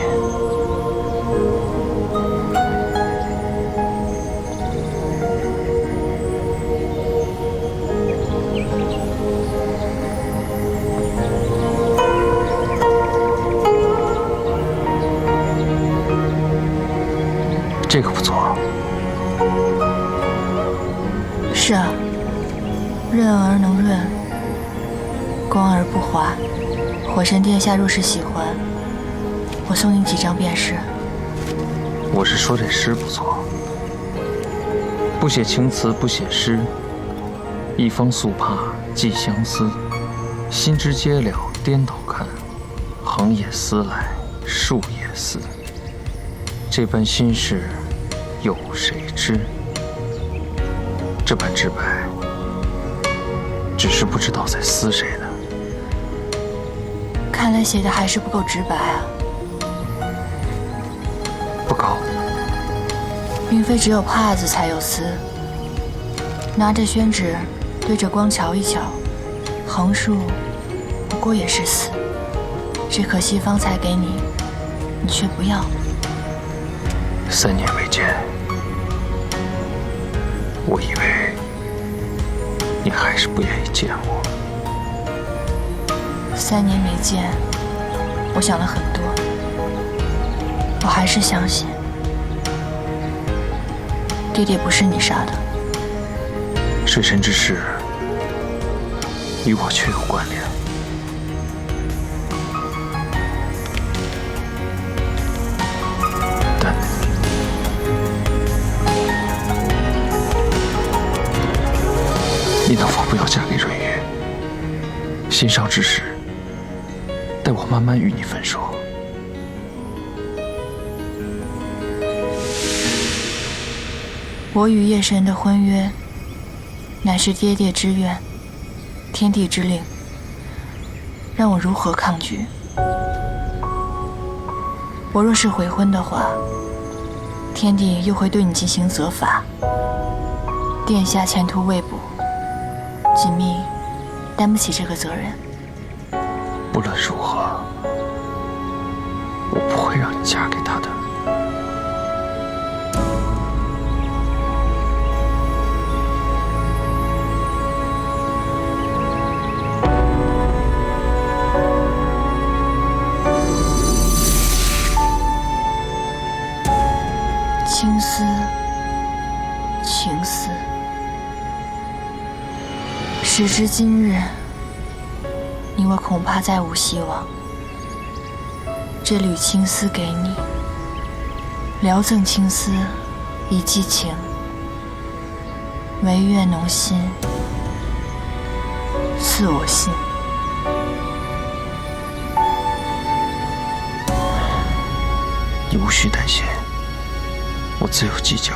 这个不错。是啊，润而能润，光而不滑。火神殿下若是喜欢，我送你几张便是。我是说这诗不错，不写情词不写诗，一方素帕寄相思，心之皆了颠倒看，横也思来竖也思，这般心事有谁知？这般直白，只是不知道在思谁呢。看来写的还是不够直白啊。不够。并非只有帕子才有丝，拿着宣纸对着光瞧一瞧，横竖不过也是丝。只可惜方才给你，你却不要。3年未见，我以为你还是不愿意见我。3年没见，我想了很多，我还是相信爹爹不是你杀的。水神之事与我却有关联。但你能否不要嫁给润玉？心上之事，待我慢慢与你分说。我与夜神的婚约，乃是爹爹之愿，天地之令，让我如何抗拒？我若是悔婚的话，天帝又会对你进行责罚。殿下前途未卜，锦觅担不起这个责任。不论如何，我不会让你嫁给他的。青丝，情丝，时至今日，你我恐怕再无希望。这缕青丝给你，聊赠青丝以寄情，唯愿浓心赐我心。你无需担心，我自有计较。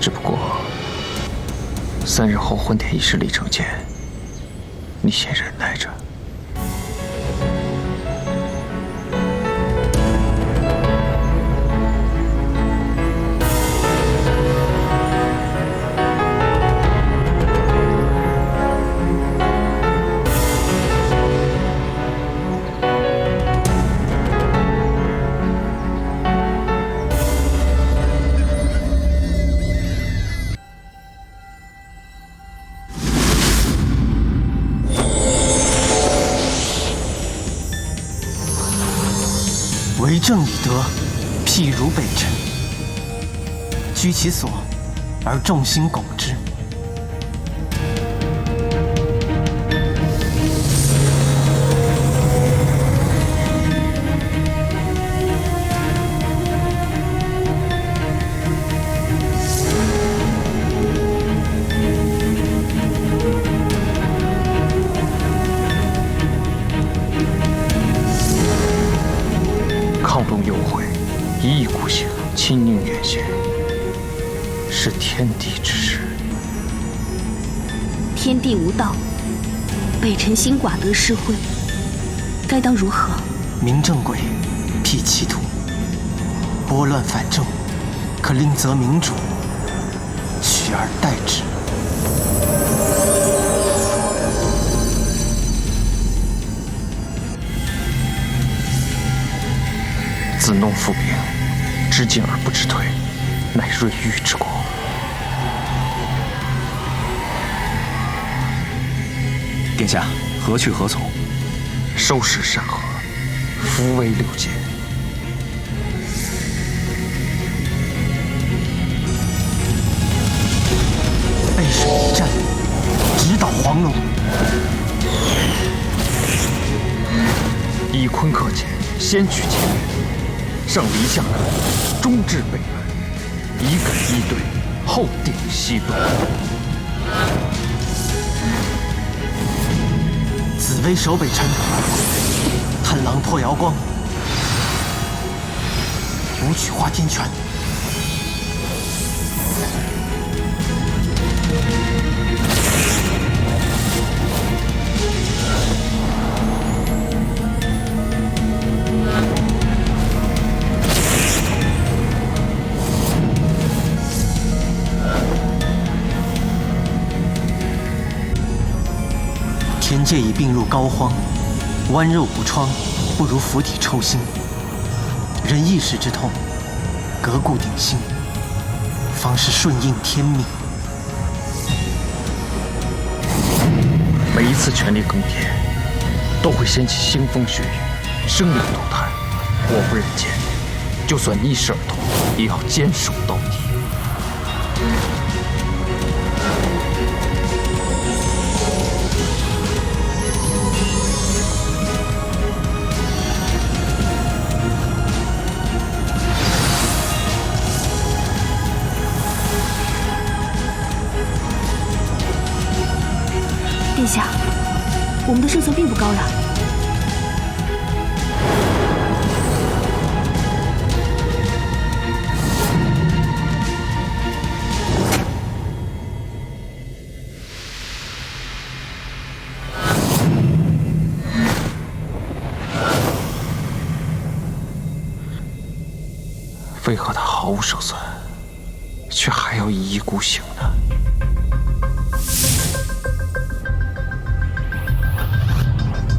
只不过3日后婚典仪式礼成前，你先忍耐着。为政以德，譬如北辰，居其所，而众星拱之。亢龙有悔，一意孤行，亲宁远贤，是天地之事。天地无道，北辰星寡得失灰，该当如何？明正轨，辟歧途，拨乱反正，可令则明主，取而代之。自弄复兵，知进而不知退，乃润玉之过。殿下何去何从？收拾善和，扶危6界。背水一战，直捣黄龙。以坤克俭，先取前略。上离下南，中至北门，以梗一对，后定西东。紫薇守北辰，探狼破瑶光，武曲化天泉。天界已病入膏肓，剜肉无疮，不如釜底抽薪。人一时之痛，革故鼎新，方是顺应天命。每一次权力更迭，都会掀起腥风血雨，生灵涂炭。我不忍见，就算逆势而动，也要坚守到底。殿下，我们的圣层并不高呀。为何他毫无胜算，却还要一意孤行呢？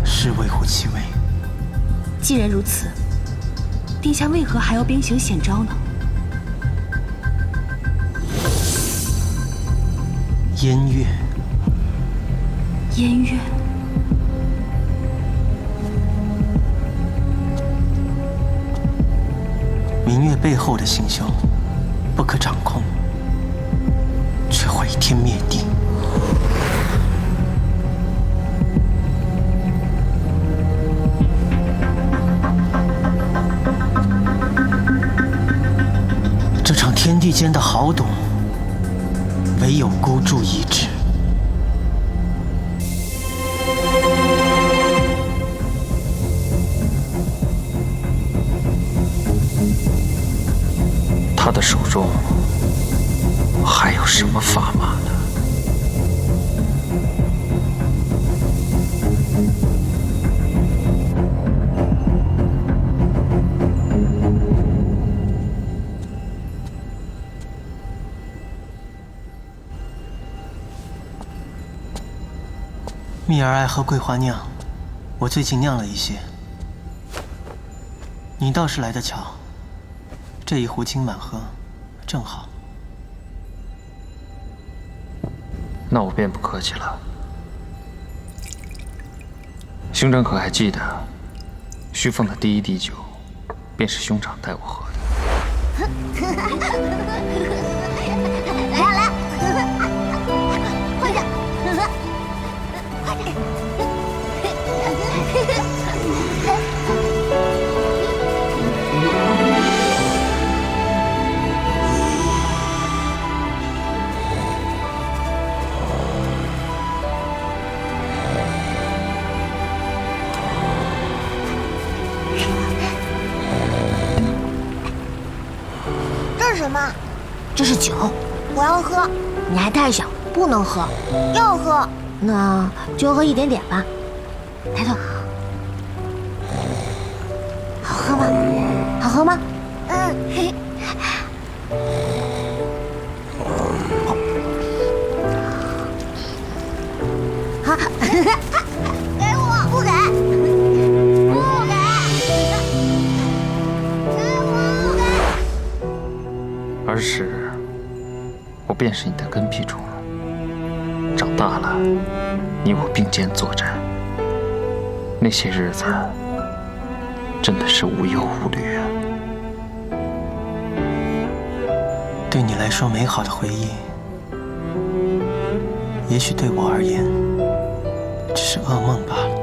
是微乎其微。既然如此，殿下为何还要兵行险招呢？燕月，燕月，明月背后的星宿不可掌控，却毁天灭地。这场天地间的豪赌，唯有孤注一掷。他的手中还有什么砝码呢？蜜儿爱喝桂花酿，我最近酿了一些。你倒是来得巧，这一壶今晚喝，正好。那我便不客气了。兄长可还记得，虚凤的第一滴酒，便是兄长带我喝的。来来，快点，快点！这是什么？这是酒，我要喝。你还太小，不能喝。要喝。那就喝一点点吧。抬头，好喝吗？好喝吗？嗯。好，给我，不给，不给，给我，不给。儿时，我便是你的跟屁虫。长大了，你我并肩作战，那些日子真的是无忧无虑啊。对你来说美好的回忆，也许对我而言只是噩梦罢了。